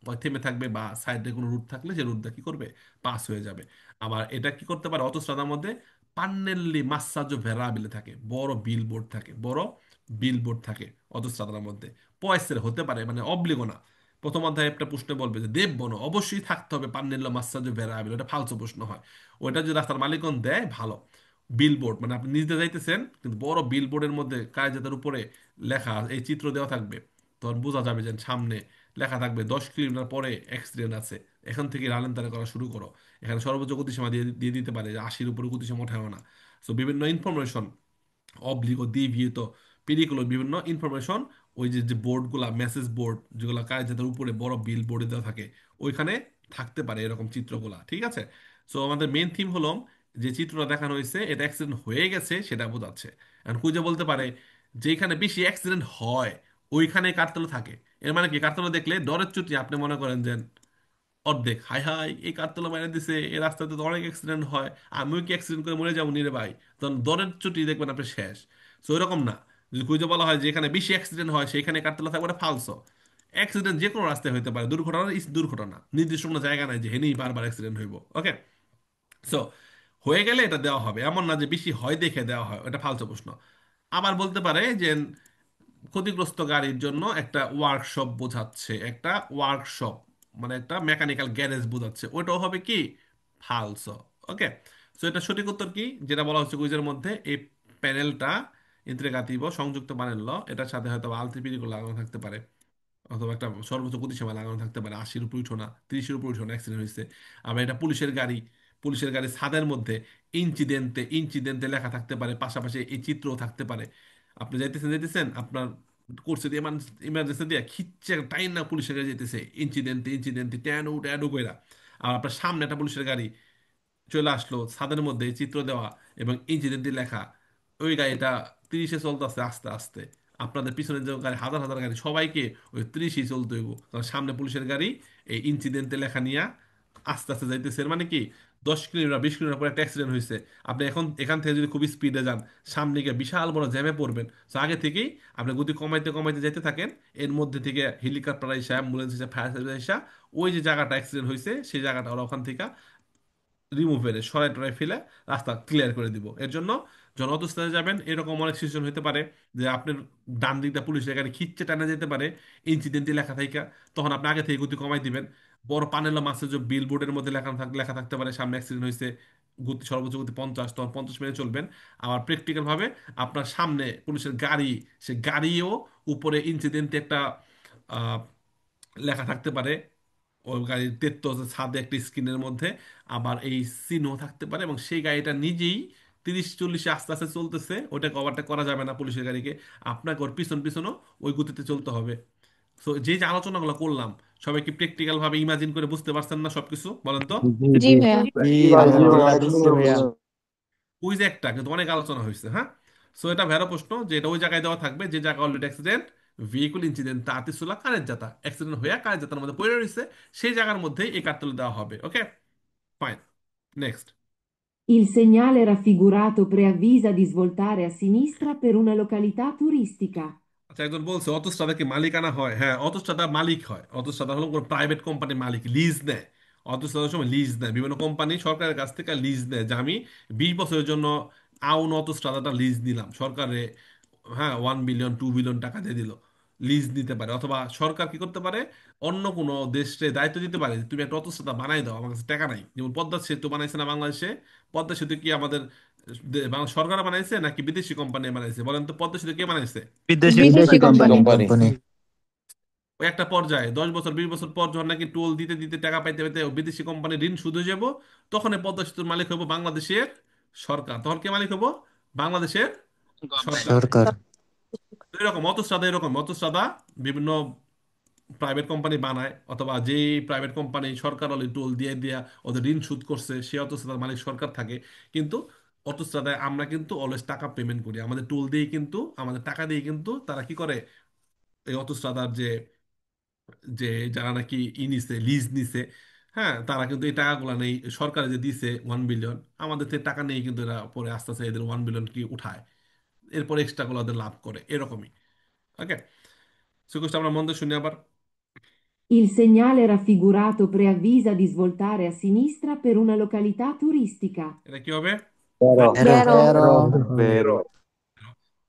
হয় থেমে থাকবে বা সাইডে কোনো রুট থাকলে যে রুটটা কি করবে, পাস হয়ে যাবে। আবার এটা কি করতে পারে, অটোস্ট্রাদার মধ্যে পান্নেল্লি মাসাজো ভেরাবিলে থাকে, বড় বিলবোর্ড থাকে, বড় বিলবোর্ড থাকে অটোস্ট্রাদার মধ্যে, পয়সের হতে পারে, মানে অব্লিগো না। প্রথম অধ্যায়ে একটা প্রশ্নে বলবে যে দেববন অবশ্যই থাকতে হবে পান্নেল্লো মাসাজো ভেরাবিল, ওটা ফালতু প্রশ্ন হয়, ওইটা যদি রাস্তার মালিকন দেয় ভালো। বিলবোর্ড মানে আপনি নিজে যাইতেছেন, কিন্তু বড় বিলবোর্ডের মধ্যে কাগজের উপরে লেখা এই চিত্র দেওয়া থাকবে, তখন বোঝা যাবে যে সামনে লেখা থাকবে 10 কিলোমিটার পরে অ্যাক্সিডেন্ট আছে, এখান থেকে রালেন্তারে করা শুরু করো, এখানে সর্বোচ্চ গতিসীমা দিয়ে দিয়ে দিতে পারে যে 80-এর উপরে গতিসীমা ওঠায় না। সো বিভিন্ন ইনফরমেশন, অব্লিগো ডিভিয়েতো পেরিকুলো, বিভিন্ন ইনফরমেশন, ওই যে যে বোর্ডগুলা, মেসেজ বোর্ড যেগুলো কাগজের উপরে বড় বিল বোর্ডে দেওয়া থাকে, ওইখানে থাকতে পারে এরকম চিত্রগুলা, ঠিক আছে? সো আমাদের মেন থিম হলো যে চিত্রটা দেখানো হয়েছে এটা অ্যাক্সিডেন্ট হয়ে গেছে সেটা বোঝাচ্ছে। এখন কুইজে বলতে পারে যেখানে বেশি অ্যাক্সিডেন্ট হয় ওইখানে কারতলে থাকে, এর মানে কি, কারতলে দেখলে ডরের চুটি আপনি মনে করেন যে অর্ধেক, হাই হাই এই কারতলা মাইনে দিছে, এই রাস্তাতে তো অনেক অ্যাক্সিডেন্ট হয়, আমিও কি অ্যাক্সিডেন্ট করে মরে যাবো নিরে ভাই, তখন দরের চুটি দেখবেন আপনি শেষ। তো এরকম না, যদি কুইজে বলা হয় যেখানে বেশি অ্যাক্সিডেন্ট হয় সেখানে কারতলা থাকবে, ওটা ফালসো। অ্যাক্সিডেন্ট যে কোনো রাস্তায় হতে পারে, দুর্ঘটনা ইস দুর্ঘটনা, নির্দিষ্ট কোনো জায়গা নাই যে হেনেই বারবার অ্যাক্সিডেন্ট হইব। ওকে, সো হয়ে গেলে এটা দেওয়া হবে, এমন না যে বেশি হয় দেখে দেওয়া হয়, এটা ফালতু প্রশ্ন। আবার বলতে পারে যে ক্ষতিগ্রস্ত গাড়ির জন্য একটা ওয়ার্কশপ বোঝাচ্ছে, একটা ওয়ার্কশপ মানে একটা মেকানিক্যাল গ্যারেজ বোঝাচ্ছে, ওইটাও হবে কি, ফালসো। ওকে, সো এটা সঠিক উত্তর কি যেটা বলা হচ্ছে কুইজের মধ্যে, এই প্যানেলটা ইন্ত্রেগাতিভ সংযুক্ত প্যানেল, এটার সাথে হয়তো আলটিপিরিগুলো লাগানো থাকতে পারে। অথবা একটা সর্বোচ্চ গতিসীমা লাগানো থাকতে পারে, 80-এর উপর উঠো না, 30-এর উপর উঠো না, অ্যাক্সিডেন্ট হয়েছে। আবার এটা পুলিশের গাড়ি, পুলিশের গাড়ি ছাদের মধ্যে ইনসিডেন্টে ইনসিডেন্টে লেখা থাকতে পারে, পাশাপাশি এই চিত্রও থাকতে পারে। আপনি যাইতেছেন যাইতেছেন আপনার করছে দিয়ে ইমার্জেন্সি দিয়ে খিচ্ছে টাইম না পুলিশের গাড়ি যেতেছে, ইনসিডেন্টে ইনসিডেন্টে ট্যানো ট্যানো কইরা। আর আপনার সামনে একটা পুলিশের গাড়ি চলে আসলো, ছাদের মধ্যে চিত্র দেওয়া এবং ইঞ্জিনের লেখা, ওই গাড়িটা 30-এ চলতেছে আস্তে আস্তে। আপনাদের পিছনে যে গাড়ি, হাজার হাজার গাড়ি, সবাইকে ওই 30-এই চলতে হইব, কারণ সামনে পুলিশের গাড়ি এই ইনসিডেন্টে লেখা নিয়ে আস্তে আস্তে যাইতেছে। এর মানে কি 10 কিলোমিটার 20 কিলোমিটার পর একটা অ্যাক্সিডেন্ট হয়েছে, আপনি এখন এখান থেকে যদি খুব স্পিডে যান, সামনে গিয়ে বিশাল বড় জ্যামে পড়বেন। তো আগে থেকেই আপনি গতি কমাইতে কমাইতে যেতে থাকেন, এর মধ্যে থেকে হেলিকপ্টার এসে, অ্যাম্বুলেন্স এসে, ফায়ার সার্ভিস এসে ওই যে জায়গাটা অ্যাক্সিডেন্ট হয়েছে সেই জায়গাটা ওরা ওখান থেকে রিমুভ করে সরাই টরাই ফেলে রাস্তা ক্লিয়ার করে দিব। এর জন্য যখন অতস্থানে যাবেন এরকম অনেক সিচুয়েশন হতে পারে যে আপনার ডান দিকটা পুলিশের গাড়ি খিচ্ছে টানা যেতে পারে ইনসিডেন্টে লেখা থাইকা, তখন আপনি আগে থেকে গতি কমাই দিবেন। বড় পানেলা মাসে যে বিল বোর্ডের মধ্যে লেখা থাকতে পারে সামনে অ্যাক্সিডেন্ট হয়েছে, গতি সর্বোচ্চ গতি 50, তখন 50 মেনে চলবেন। আবার প্র্যাকটিক্যাল ভাবে আপনার সামনে পুলিশের গাড়ি, সে গাড়িও উপরে ইনসিডেন্টে একটা আহ, লেখা থাকতে পারে, ওই গাড়ির তেত্ত আছে ছাদে একটা স্ক্রিনের মধ্যে, আবার এই চিহ্ন থাকতে পারে, এবং সেই গাড়িটা নিজেই 30-40-এ আস্তে আস্তে চলতেছে, ওটাকে ওভারটেক করা যাবে না পুলিশের গাড়িকে, আপনাকে ওর পিছন পিছনও ওই গতিতে চলতে হবে। তো যে যে আলোচনাগুলো করলাম, সবাই কি প্র্যাকটিক্যাল ভাবে ইমাজিন করে বুঝতে পারছেন না সবকিছু, বলেন তো? জি জি জি ভাইয়া। জি জি ভাই, জি আলহামদুলিল্লাহ ভাই, বুঝছি সুন্দর ভাইয়া। বলছেন। ওই যে একটা কিন্তু অনেক আলোচনা হয়েছে, হ্যাঁ। সো এটা ভেড়া প্রশ্ন যে এটা ওই জায়গায় দেওয়া থাকবে যে জায়গায় অলরেডি অ্যাক্সিডেন্ট, ভেহিকুল ইনসিডেন্ট তাতিসুলা কারেন্ট যাতা অ্যাক্সিডেন্ট হয়ে কারেন্ট যাতার মধ্যে পড়ে রয়েছে, সেই জায়গার মধ্যেই এই কার্ডটা দেওয়া হবে। Okay, fine, next. Il segnale raffigurato preavvisa di svoltare a sinistra per una località turistica. আচ্ছা, একজন বলছে অটোস্ট্রাদা কি মালিকানা হয়? হ্যাঁ, অটোস্ট্রাদা মালিক হয়। অটোস্ট্রাদা হলো কোনো প্রাইভেট কোম্পানির মালিক, লিজ নেয়। অটোস্ট্রাদার সময় লিজ নেয়, বিভিন্ন কোম্পানি সরকারের কাছ থেকে লিজ নেয়, যে আমি 20 বছরের জন্য আউন অটোস্ট্রাদাটা লিজ নিলাম সরকারে। হ্যাঁ, 1 বিলিয়ন 2 বিলিয়ন টাকা দিয়ে দিল, লিজ নিতে পারে। অথবা সরকার কি করতে পারে, অন্য কোনো দেশে দায়িত্ব দিতে পারে যে তুমি একটা অটোস্ট্রাদা বানাই দাও, আমার কাছে টাকা নাই। যেমন পদ্মা সেতু বানাইছে না বাংলাদেশে, পদ্মা সেতু কি আমাদের বাংলা সরকার বানাইছে নাকি বিদেশি কোম্পানি বানাইছে? বলেন তো, পদ্মা সেতু কে বানাইছে? বিদেশি বিদেশি বিদেশি কোম্পানি। কোম্পানি। কোম্পানি। ওই একটা পর্যায়ে 10 বছর 20 বছর পর যখন নাকি টোল দিতে দিতে টাকা পাইতে পাইতে বিদেশি কোম্পানির ঋণ শুধু যাব, তখন এই পদ্মা সেতুর মালিক হবো বাংলাদেশের সরকার। তখন কে মালিক হবো? বাংলাদেশের সরকার। সরকার। এরকম অতস্রাদা, এরকম অতস্রাদা বিভিন্ন প্রাইভেট কোম্পানি বানায়, অথবা যেই প্রাইভেট কোম্পানি সরকার অলরেডি টোল দিয়ে দিয়া ওদের ঋণ শোধ করছে, সে অতস্রাদার মালিক সরকার থাকে। কিন্তু অতস্রাদায় আমরা কিন্তু অলওয়েজ টাকা পেমেন্ট করি, আমাদের টোল দিয়ে কিন্তু, আমাদের টাকা দিয়ে কিন্তু তারা কি করে, এই অতস্রাদার যে যে যারা নাকি নিছে, লিজ নিছে, হ্যাঁ, তারা কিন্তু এই টাকাগুলো নেই, সরকার যে দিছে 1 বিলিয়ন, আমাদের থেকে টাকা নেই, কিন্তু এরা পরে আস্তে আস্তে এদের 1 বিলিয়ন কি উঠায়, এরপর এক্সট্রা গুলো ওদের লাভ করে, এরকমই। ওকে, সুকোষটা আমরা মন দিয়ে শুনি আবার। Il segnale raffigurato preavvisa di svoltare a sinistra per una località turistica. এটা কি হবে? তেরো। তেরো। তেরো। তেরো। তেরো।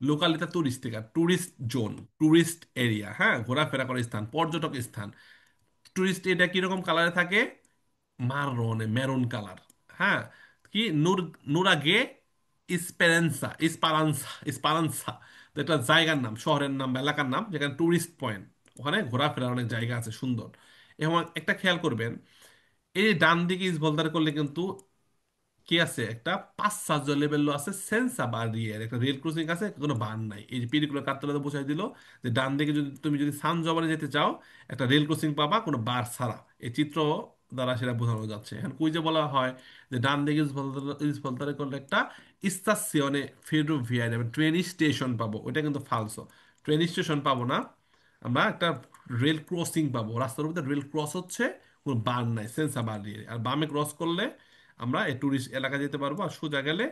লোকালিতা তুরিস্টিকা, টুরিস্ট জোন, টুরিস্ট এরিয়া, হ্যাঁ, ঘোরাফেরা করার স্থান, পর্যটক স্থান। টুরিস্ট এটা কিরকম কালারে থাকে? মাররনে, মেরুন কালার। হ্যাঁ, কি নুরাগে ইসপেরেন্সা, ইসপারানসা, ইসপারানসা, তো একটা জায়গার নাম, শহরের নাম বা এলাকার নাম, যেখানে টুরিস্ট পয়েন্ট, ওখানে ঘোরাফেরার অনেক জায়গা আছে সুন্দর। এবং একটা খেয়াল করবেন, এই যে ডান দিকে ইস ভলতারে করলে কিন্তু কি আছে, একটা 5 সার্জ লেভেল আছে, সেন্সা বারিয়ার একটা রেল ক্রসিং আছে, কোনো বান নাই। এই যে পিরিকুলার কার্তালাতে বোঝাই দিল যে ডান দিকে যদি তুমি যদি সান জবানে যেতে চাও, একটা রেল ক্রসিং পাবা কোনো বার ছাড়া। এই চিত্র দ্বারা সেটা বোঝানো যাচ্ছে। এখন কুইজে বলা হয় যে ডান দিকে ইস ভলতারে করলে একটা ইস্তাসিওনে ফেরোভিয়ার ট্রেন স্টেশন পাবো, ওইটা কিন্তু ফালসো। ট্রেন স্টেশন পাবো না, আমরা একটা রেল ক্রসিং পাবো, রাস্তার মধ্যে রেল ক্রস হচ্ছে, কোনো বার নাই, সেন্সা বারিয়ার। আর বামে ক্রস করলে আমরা এই টুরিস্ট এলাকা যেতে পারবো, আর সোজা গেলে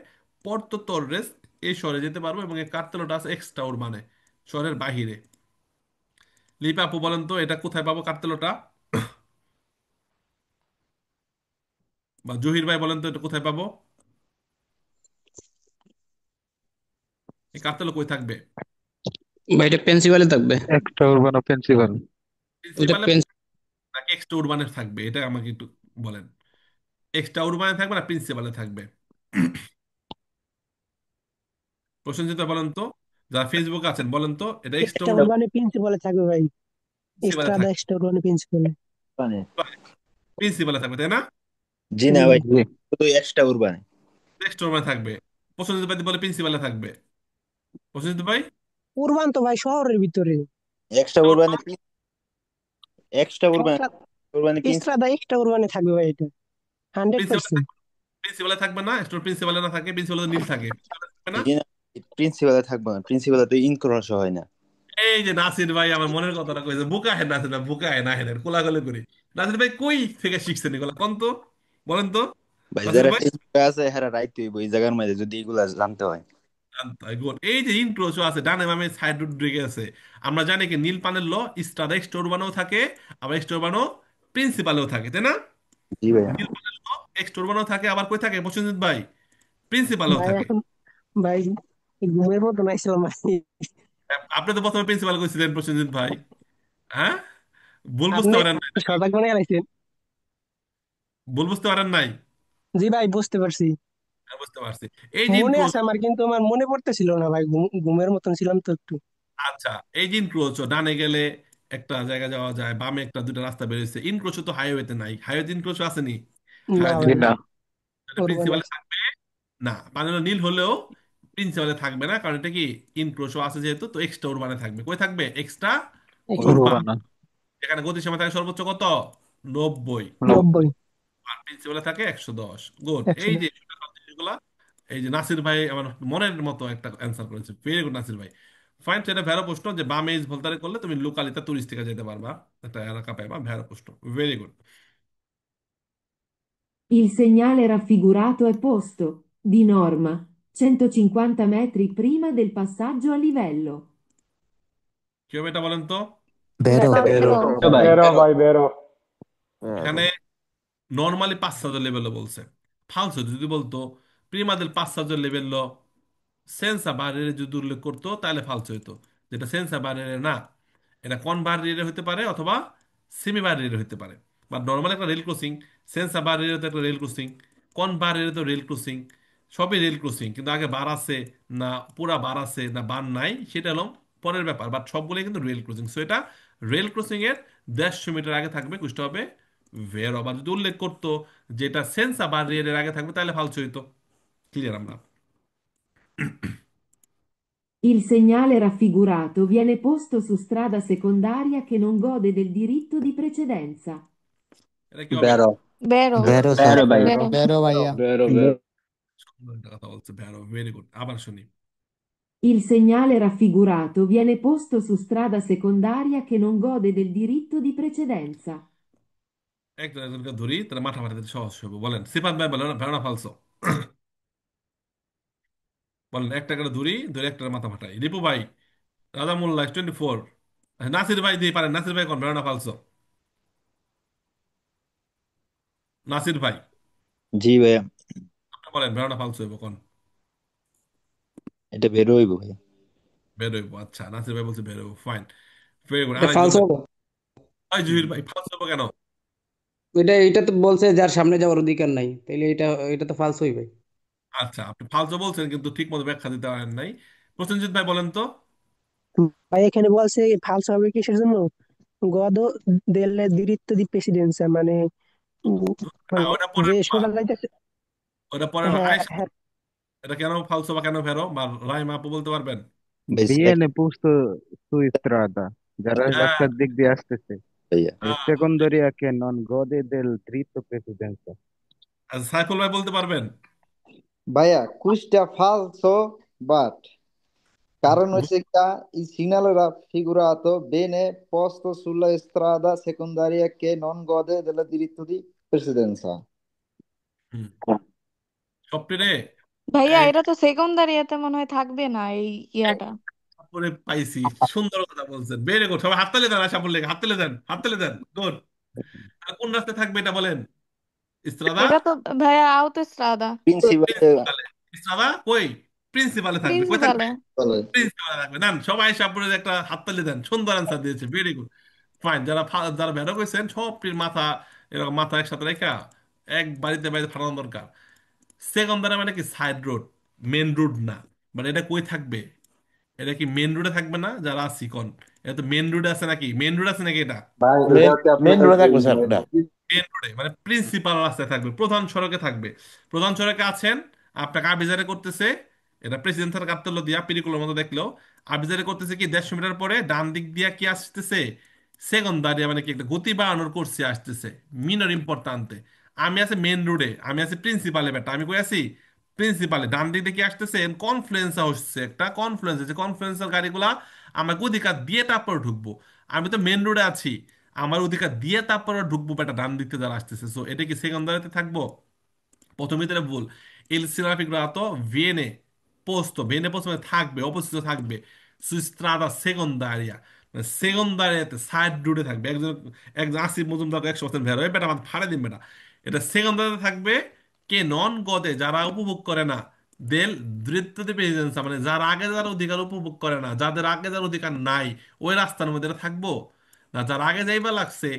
পর্তো তর্রেস এই শহরে যেতে পারবো, এবং এই কার্তেলোটা আছে এক্সট্রা ওর মানে শহরের বাহিরে। লিপা আপু বলেন তো এটা কোথায় পাবো কার্তেলোটা? বা জহির ভাই বলেন তো এটা কোথায় পাবো? এই কার্তেলো কই থাকবে? ভাই এটা প্রিন্সিপালে থাকবে। Extra urban principal. ওইটা প্রিন্সিপালে নাকি এক্সট্রা উরবানে থাকবে, এটা আমাকে একটু বলেন। এক্সট্রা উরবানে থাকবে না প্রিন্সিপালে থাকবে? প্রসেনজিৎ ভাই বলেন তো, যারা ফেসবুকে আছেন বলেন তো, এটা এক্সট্রা এক্সট্রা উরবানে প্রিন্সিপালে থাকবে ভাই। প্রিন্সিপালে স্ট্রাডা থাকবে। এক্সট্রা উরবানে প্রিন্সিপালে। মানে প্রিন্সিপালে থাকবে তাই না? জি না জি ভাই, জি। শুধু এক্সট্রা উরবানে। নেক্সট রুমে থাকবে। প্রসেনজিৎ ভাই বলে প্রিন্সিপালে থাকবে। প্রসেনজিৎ ভাই উরবান তো ভাই শহরের ভিতরে। এক্সট্রা উরবানে, এক্সট্রা উরবানে, এক্সট্রা উরবানে স্ট্রাডা এক্সট্রা উরবানে থাকবে ভাই, এটা প্রিন্সিপালে 100%। প্রিন্সিপালে থাকবে না, স্টোর প্রিন্সিপালে না থাকে, প্রিন্সিপালে নীল থাকে, প্রিন্সিপালে থাকবে না। জি না, প্রিন্সিপালে থাকবো না, প্রিন্সিপালে তো ইনক্রস হয় না। এই যে নাসির ভাই আমার মনের কথাটা কইছে, বুকা হে নাসির ভাই, বুকা হে না হে কোলাকুলি করি। নাসির ভাই কই থেকে শিখছেন এগুলা কোন তো, বলেন তো ভাই নাসির যারা ভাই। ফেসবুকে আছে হ্যাঁ রাইট হইব এই জায়গার মধ্যে যদি এগুলা জানতে হয়। Good. এই যে ইন্ট্রো আছে ডানে বামে সাইড দিকে আছে, আমরা জানি কি নীল পানের ল স্টার স্টোর বানাও থাকে, আবার স্টোর বানাও প্রিন্সিপালেও থাকে তাই না? জি ভাইয়া। নীল পানের ল স্টোর বানাও থাকে, আবার কই থাকে প্রসেনজিৎ ভাই? প্রিন্সিপালেও ভাই থাকে। এখন ভাই ঘুমের মতো নাইছিলাম ভাই। আপনি তো প্রথমে প্রিন্সিপাল কইছিলেন প্রসেনজিৎ ভাই, হ্যাঁ? ভুল বুঝতে আপনি পারেন নাই নাকি? সজাগ বানিয়ে রাখছেন। ভুল বুঝতে পারেন নাই? জি ভাই বুঝতে পারছি। হ্যাঁ, বুঝতে পারছি। এই যে মনে ইন্ট্রো, আছে আমার, কিন্তু আমার মনে পড়তেছিল না ভাই, ঘুমের মতন ছিলাম তো একটু। আচ্ছা, এই যে ইনক্রোচ ডানে গেলে একটা জায়গা যাওয়া যায়, বামে একটা দুটো রাস্তা বেরিয়েছে, ইনক্রোচ তো হাইওয়েতে নাই, হাইওয়েতে ইনক্রোচ আসেনি, না হাইওয়েতে জি ভাই, না। উরবানে প্রিন্সিপালে আছে। থাকবে না, পানির নীল হলেও প্রিন্সিপালে থাকবে না, কারণ এটা কি ইনক্রোচও আছে যেহেতু, তো এক্সট্রা উরবানে থাকবে। কই থাকবে? এক্সট্রা একটু উরবান, উড়বানা। যেখানে গতিসীমা থাকে সর্বোচ্চ কত? 90, 90, আর প্রিন্সিপালে থাকে 110। গুড। এই 110। যে জিনিসগুলা, এই যে নাসির ভাই আমার মনের মতো একটা অ্যান্সার করেছে, ভেরি গুড নাসির ভাই। ফাইন, সেটা ভেড়া প্রশ্ন যে বামে ইজ ভলতারে করলে তুমি লোকালিতা তুরিস্টিকা যেতে পারবা, একটা এলাকা পাইবা, ভেড়া প্রশ্ন, very good. Il segnale raffigurato è posto, di norma, 150 metri prima del passaggio a livello. কি হবে এটা বলেন তো? বেরো বেরো ভাই। বেরো ভাই বেরো। এখানে নর্মালি 5,000 লেভেল বলছে, ফালসো যদি বলতো Prima del passaggio a livello সেন্সা বারিয়ারে যদি উল্লেখ করতো তাহলে ফালসো হইতো, যেটা সেন্সা বারিয়ারে না, এটা কোন বারিয়ারে হতে পারে অথবা সেমি বারিয়ারে হতে পারে। বা নর্মাল একটা রেল ক্রসিং, সেন্সা বারিয়ারে তো একটা রেল ক্রসিং, কোন বারিয়ারে তো রেল ক্রসিং, সবই রেল ক্রসিং, কিন্তু আগে বার আছে না পুরা বার আছে না বার নাই সেটা হলো পরের ব্যাপার, বাট সবগুলোই কিন্তু রেল ক্রসিং। সো এটা রেল ক্রসিং এর 150 মিটার আগে থাকবে, কুষ্টা হবে ভের। আবার যদি উল্লেখ করতো যেটা সেন্সা বারিয়ারের আগে থাকবে তাহলে ফালসো হইতো। ক্লিয়ার আমরা? Il segnale raffigurato viene posto su strada secondaria che non gode del diritto di precedenza. এটা কি হবে? বেরো বেরো বেরো স্যার। বেরো ভাই। বেরো বেরো ভাইয়া। বেরো বেরো। সুন্দর একটা কথা বলছে ভেরো, ভেরি গুড, আবার শুনি। Il segnale raffigurato viene posto su strada secondaria che non gode del diritto di precedenza. একজন একজনকে ধরি তাহলে মাথা মাথাতে সহজ হবে, বলেন সিফাত ভাই বলেন ভেড়া ফালসো। বলেন একটা করে ধরি, ধরে একটা মাথা ফাটাই। রিপু ভাই, রাজা মোল্লা 24, নাসির ভাই দিয়ে পারেন, নাসির ভাই কোন ভেড়া ফালসো? নাসির ভাই জি ভাইয়া, আপনি বলেন ভেড়া ফালসো হইব কোন? এটা বেরো হইব ভাইয়া। বের হইব, আচ্ছা নাসির ভাই বলছে বের হইব, ফাইন, ভেরি গুড। এটা আরেকজন ফালস হবে। ভাই, জহির ভাই ফালসো হইব কেন? এটা তো বলছে যার সামনে যাওয়ার অধিকার নাই, তাইলে এটা তো ফালস হইবে। আচ্ছা, আপনি ফালসো বলছেন কিন্তু ঠিক মতো ব্যাখ্যা দিতে পারেন নাই। প্রসেনজিৎ ভাই বলেন তো। ভাই এখানে বলছে ফালসো হবে কিসের জন্য? গদ দেল diritto di presidenza, মানে না, মানে ওটা যে পরের সোজা যাইতেছে। ওটা পরের হ্যাঁ আয়েশা, হ্যাঁ। এটা কেন ফালসো বা কেন ভেরো বা রাইমা আপু বলতে পারবেন? ভাই Viene posto su strada, যারা হ্যাঁ, রাস্তার দিক দিয়ে আসতেছে, ভাইয়া। e secondaria che non gode del diritto precedenza. আচ্ছা, সাইফুল ভাই বলতে পারবেন? ভাইয়া কুষ্টা falso, বাট কারণ হচ্ছে il segnale raffigurato viene posto sulla strada secondaria che non gode del diritto di precedenza. হুম, সবটিরে ভাইয়া এক এটা তো সেকেন্ডারিয়াতে মনে হয় থাকবে না এই এক ইয়াটা। করে পাইছি। সুন্দর কথা বলছেন, বেরে গুড, সবাই হাততালি দেন, আশা বললে হাততালি দেন, হাততালি দেন, গুড। কোন রাস্তায় থাকবে এটা বলেন? ইস্ত্রাদা, এটা তো ভাইয়া আউতোস্ট্রাদা। প্রিন্সিপালে। প্রিন্সিপালে। ইস্ত্রাদা কই? প্রিন্সিপালে থাকবে, কই থাকবে? প্রিন্সিপালে। বলে প্রিন্সিপালে থাকবে। নেন সবাই সাপুরে একটা হাততালি দেন, সুন্দর আনসার দিয়েছে, ভেরি গুড। ফাইন, যারা ভেড়া কইছেন সব মাথা এরকম মাথা একসাথে রেখা এক বাড়িতে বাড়িতে ফাটানো দরকার। সেকেন্ডারি মানে কি সাইড রোড, মেন রোড না, মানে এটা কই থাকবে? এটা কি মেন রোডে থাকবে না? যারা আছি কোন, এটা তো মেন রোডে আছে নাকি? মেন রোড আছে নাকি এটা? ভাই এটা হচ্ছে মেন আপনার রোডে থাকবে স্যার ওটা। মেন রোডে মানে প্রিন্সিপাল রাস্তায় থাকবে, প্রধান সড়কে থাকবে। প্রধান সড়কে আছেন, আপনাকে আবিজারে করতেছে, এটা প্রেসিডেন্সিয়াল কার্তেলো দিয়া পিরিকুলোর মতো দেখলেও আবিজারে করতেছে কি 150 মিটার পরে ডান দিক দিয়া কি আসতেছে, সেকেন্ডারিয়া মানে কি একটা গতি বাড়ানোর কোর্সে আসতেছে, মিনর ইম্পর্টান্তে। আমি আছি মেন রোডে, আমি আছি প্রিন্সিপালে, বেটা আমি কই আছি প্রিন্সিপালে। ডান দিক দিয়ে কি আসতেছে, কনফ্লুয়েন্স হচ্ছে, একটা কনফ্লুয়েন্স আছে, কনফ্লুয়েন্সের গাড়িগুলা আমাকে অধিকার দিয়ে তারপর ঢুকবো। আমি তো মেন রোডে আছি, আমার অধিকার দিয়ে তারপরে ঢুকবো বেটা ডান দিক থেকে যারা আসতেছে। সো এটা কি সেকেন্ডারিতে থাকবো? প্রথমে তো এটা ভুল। Il significato viene posto, viene posto মানে থাকবে, অবস্থিত থাকবে su strada secondaria, মানে সেকেন্ডারিয়াতে সাইড রুটে থাকবে। একজন একজন আসিফ মজুমদার 100% ভের হয় বেটা, আমার ফাড়ে দিন বেটা। এটা সেকেন্ডারিতে থাকবে, কে নন গদে যারা উপভোগ করে না, দেল দৃত্যতে প্রেসিডেন্সা মানে যার আগে যার অধিকার উপভোগ করে না, যাদের আগে যার অধিকার নাই, ওই রাস্তার মধ্যে এটা থাকবো না, যার আগে যাইবা লাগছে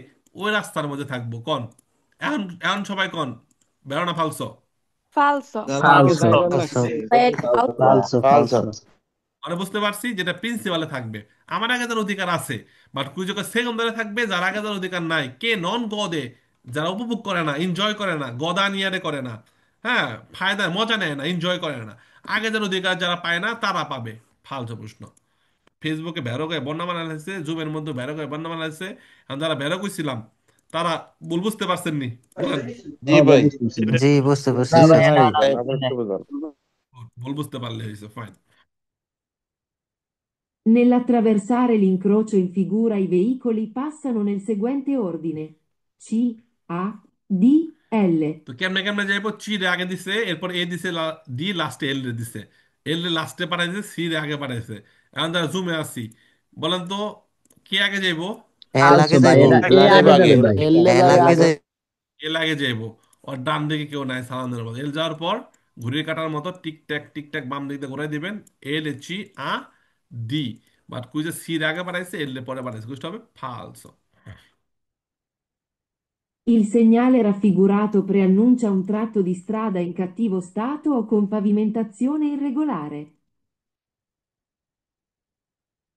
ওই রাস্তার মধ্যে থাকবো কোন। এখন এখন সবাই কোন, বেরোনা ফালসো। ফালসো। যারা আগে ফালসো। যাইবার লাগছে ফালসো ফালসো। মানে বুঝতে পারছি যেটা প্রিন্সিপালে থাকবে, আমার আগে যার অধিকার আছে, বাট কুইজকে সেকেন্ডারে থাকবে যার আগে যার অধিকার নাই, কে নন গদে যারা উপভোগ করে না, এনজয় করে না, গদা নিয়ারে করে না, হ্যাঁ ফায়দা মজা নেয় না, এনজয় করে না, আগে যার অধিকার যারা পায় না তারা পাবে। ফালতু প্রশ্ন। ফেসবুকে ভেরো গায়ে বন্যা বানাইছে, জুমের মধ্যে ভেরো গায়ে বন্যা বানাইছে। এখন যারা ভেরো কইছিলাম তারা ভুল বুঝতে পারছেন নি বলেন? জি ভাই। জি বুঝতে পারছি না ভাই স্যার। না তাই। আবার একটু বুঝান। ভুল বুঝতে পারলে হয়েছে, fine. Nell'attraversare l'incrocio in figura i veicoli passano nel seguente ordine: C, A, D, L. তো কেমনে কেমনে যাইবো, চি রে আগে দিছে, এরপর এ দিছে, ডি লাস্টে এল রে দিছে, এল রে লাস্টে পাঠাইছে, সি রে আগে পাঠাইছে। এখন তারা জুমে আসি, বলেন তো কে আগে যাইবো? এল আগে যাইবো। এ আগে যাবে ভাই। এল আগে যাই। এল আগে যাইবো। ওর ডান দিকে কেউ নাই সালামের মতো, এল যাওয়ার পর ঘুড়ির কাটার মতো টিক ট্যাক বাম দিকে ঘুরাই দিবেন, এল চি আ ডি। বাট কুইজে সি রে আগে পাঠাইছে, এল রে পরে পাঠাইছে, কুইজটা হবে ফালসো। Il segnale raffigurato preannuncia un tratto di strada in cattivo stato o con pavimentazione irregolare.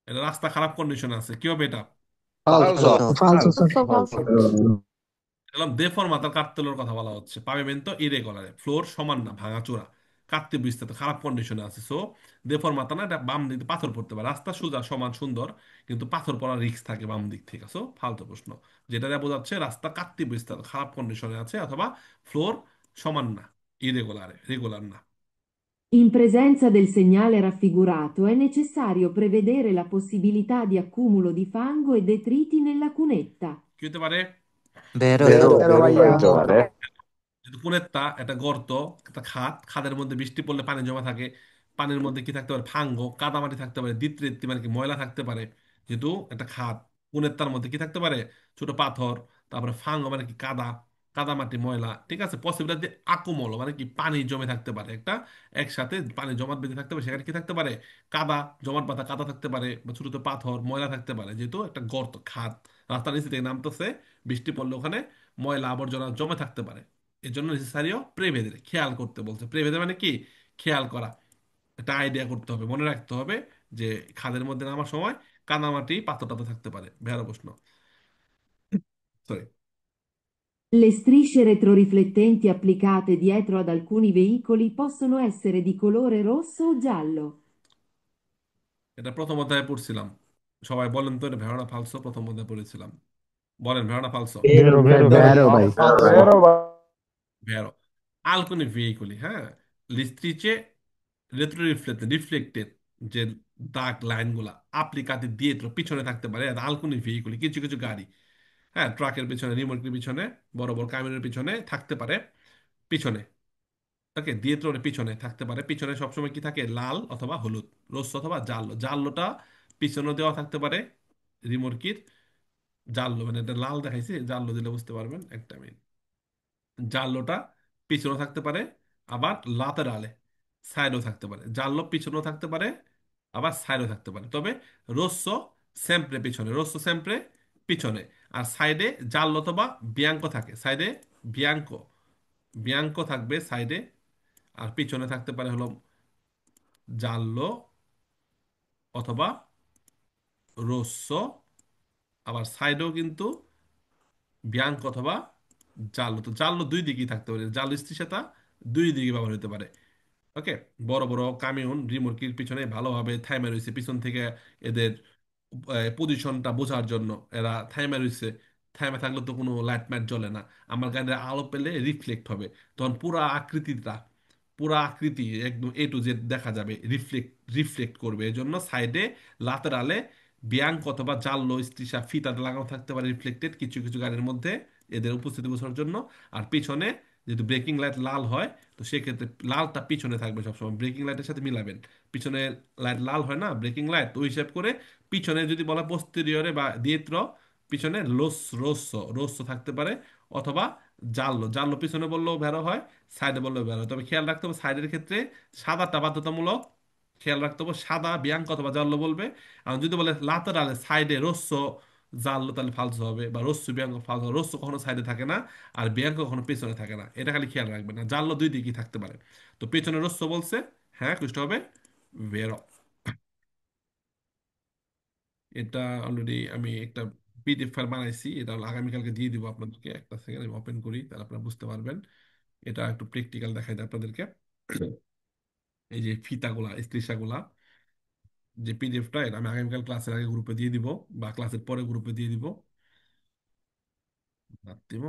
এটা রাস্তা খারাপ কন্ডিশন আছে, কি হবে এটা? ফালসো। ফালসো। ফালসো স্যার। ফালসো ফালসো। এলাম দেফর্মাতার কার্তেলের কথা বলা হচ্ছে, পাবিমেন্টো ইরেগুলারে, ফ্লোর সমান না, ভাঙাচোরা, কাটতে বিস্তারিত খারাপ কন্ডিশনে আছে। সো দেফর্মাতা না, এটা বাম দিকে পাথর পড়তে পারে, রাস্তা সোজা সমান সুন্দর কিন্তু পাথর পড়ার রিস্ক থাকে বাম দিক থেকে। সো ফালতু প্রশ্ন। যেটা দিয়ে বোঝাচ্ছে রাস্তা কাটতে বিস্তারিত খারাপ কন্ডিশনে আছে, অথবা ফ্লোর সমান না, ইরেগুলারে, রেগুলার না। In presenza del segnale raffigurato è necessario prevedere la possibilità di accumulo di fango e detriti nella cunetta. কি হতে পারে? বেরো বেরো। বেরো ভাইয়া। হইতে পারে। যেহেতু কুনেরটা একটা গর্ত, একটা খাদ, খাদের মধ্যে বৃষ্টি পড়লে পানি জমা থাকে, পানির মধ্যে কি থাকতে পারে, ফাঙ্গো কাদামাটি থাকতে পারে, দিত্রিত্তি মানে কি ময়লা থাকতে পারে। যেহেতু একটা খাদ, কুনেরটার মধ্যে কি থাকতে পারে, ছোট পাথর, তারপরে ফাঙ্গো মানে কি কাদা, কাদামাটি ময়লা, ঠিক আছে। পসিবিলিটি আকুমল মানে কি পানি জমে থাকতে পারে, একটা একসাথে পানি জমাট বেঁধে থাকতে পারে, সেখানে কি থাকতে পারে, কাদা, জমাট বাঁধা কাদা থাকতে পারে, বা ছোট ছোট পাথর ময়লা থাকতে পারে। যেহেতু একটা গর্ত, খাদ, রাস্তার নিচে থেকে নামতেছে, বৃষ্টি পড়লে ওখানে ময়লা আবর্জনা জমে থাকতে পারে। এর জন্য নেসেসারিও প্রেভেদের খেয়াল করতে বলছে। প্রেভেদের মানে কি, খেয়াল করা, একটা আইডিয়া করতে হবে, মনে রাখতে হবে যে খাদের মধ্যে নামার সময় কাদামাটি পাথর টাথর থাকতে পারে। ভেড়া প্রশ্ন, sorry. Le strisce retroriflettenti applicate dietro ad alcuni veicoli possono essere di colore rosso o giallo. এটা প্রথম অধ্যায়ে পড়ছিলাম, সবাই বলেন তো এটা ভেড়া ফালসো, প্রথম অধ্যায়ে পড়েছিলাম, বলেন ভেড়া ফালসো। বেরো বেরো বেরো ভাই। বেরো ভাই। ভেড়ো, alcuni veicoli, হ্যাঁ, লিস্ট্রিচে রিফ্লেক্টেড, যে দাগ লাইনগুলা অ্যাপ্লিকাতে দিয়ে পিছনে থাকতে পারে, আলকুনি ভেহিকুলি কিছু কিছু গাড়ি, হ্যাঁ, ট্রাকের পিছনে, রিমোটের পিছনে, বড় বড় কামিনের পিছনে থাকতে পারে, পিছনে, ওকে, দিয়ে পিছনে থাকতে পারে। পিছনে সবসময় কি থাকে, লাল অথবা হলুদ, রোস অথবা জাল্লো, জাল্লোটা পিছনে দেওয়া থাকতে পারে রিমোটকির, জাল্লো মানে এটা লাল দেখাইছি, জাল্লো দিলে বুঝতে পারবেন, একটা মিনিট। জাল্লোটা পিছনে থাকতে পারে, আবার লাতেরালে সাইডও থাকতে পারে, জাল্লো পিছনেও থাকতে পারে, আবার সাইডও থাকতে পারে। তবে রোস্সো সেম্প্রে পিছনে, রোস্সো সেম্প্রে পিছনে। আর সাইডে জাল্লো অথবা বিয়াঙ্কো থাকে, সাইডে বিয়াঙ্কো, বিয়াঙ্কো থাকবে সাইডে, আর পিছনে থাকতে পারে হলো জাল্লো অথবা রোস্সো। আবার সাইডেও কিন্তু বিয়াঙ্ক অথবা জাল্লো। তো জাল্লো দুই দিকেই থাকতে পারে, জাল্লো স্ত্রীর দুই দিকে ব্যবহার হতে পারে। ওকে। বড় বড় কামিউন রিমোটকির পিছনে ভালোভাবে থাইমা রয়েছে, পিছন থেকে এদের পজিশনটা বোঝার জন্য এরা থাইমা রয়েছে। থাইমা থাকলে তো কোনো লাইট মাইট জ্বলে না, আমার গাড়ির আলো পেলে রিফ্লেক্ট হবে, তখন পুরা আকৃতি একদম A to Z দেখা যাবে, রিফ্লেক্ট করবে। এই জন্য সাইডে লাতেরালে ব্যাংক অথবা জাল্লো স্ত্রীসা ফিতা লাগানো থাকতে পারে রিফ্লেক্টেড কিছু কিছু গাড়ির মধ্যে, এদের উপস্থিতি বোঝার জন্য। আর পিছনে যেহেতু ব্রেকিং লাইট লাল হয়, তো সেক্ষেত্রে লালটা পিছনে থাকবে সবসময়, ব্রেকিং লাইটের সাথে মিলাবেন। পিছনে লাইট লাল হয় না ব্রেকিং লাইট, তো ওই হিসাব করে পিছনে যদি বলা পোস্টেরিয়রে বা দিয়েত্র, পিছনে রোস্সো থাকতে পারে। অথবা জাল্লো জাল্লো পিছনে বললেও ভেরো হয়, সাইডে বললেও ভেরো হয়। তবে খেয়াল রাখতে হবে সাইডের ক্ষেত্রে সাদাটা বাধ্যতামূলক, খেয়াল রাখতে হবে সাদা বিয়াঙ্ক অথবা জাল্লো বলবে। আর যদি বলে লাতেরালে সাইডে রোস্সো জাল্লো, তাহলে ফালসো হবে, বা রোস্সো বিয়াঙ্ক ফালসো। রোস্সো কখনো সাইডে থাকে না, আর বিয়াঙ্ক কখনো পেছনে থাকে না, এটা খালি খেয়াল রাখবেন। না, জাল্লো দুই দিকেই থাকতে পারে। তো পেছনে রোস্সো বলছে, হ্যাঁ কুষ্ট হবে ভেরো। এটা অলরেডি আমি একটা পিডিএফ ফাইল বানাইছি, এটা হলো আগামীকালকে দিয়ে দিব আপনাদেরকে। একটা সেকেন্ড আমি ওপেন করি, তাহলে আপনারা বুঝতে পারবেন। এটা একটু প্র্যাকটিক্যাল দেখাই দেয় আপনাদেরকে। এই যে ফিতাগুলা স্ত্রীসাগুলা, যে পিডিএফটা, এটা আমি আগামীকাল ক্লাসের আগে গ্রুপে দিয়ে দিব, বা ক্লাসের পরে গ্রুপে দিয়ে দিব। দিব।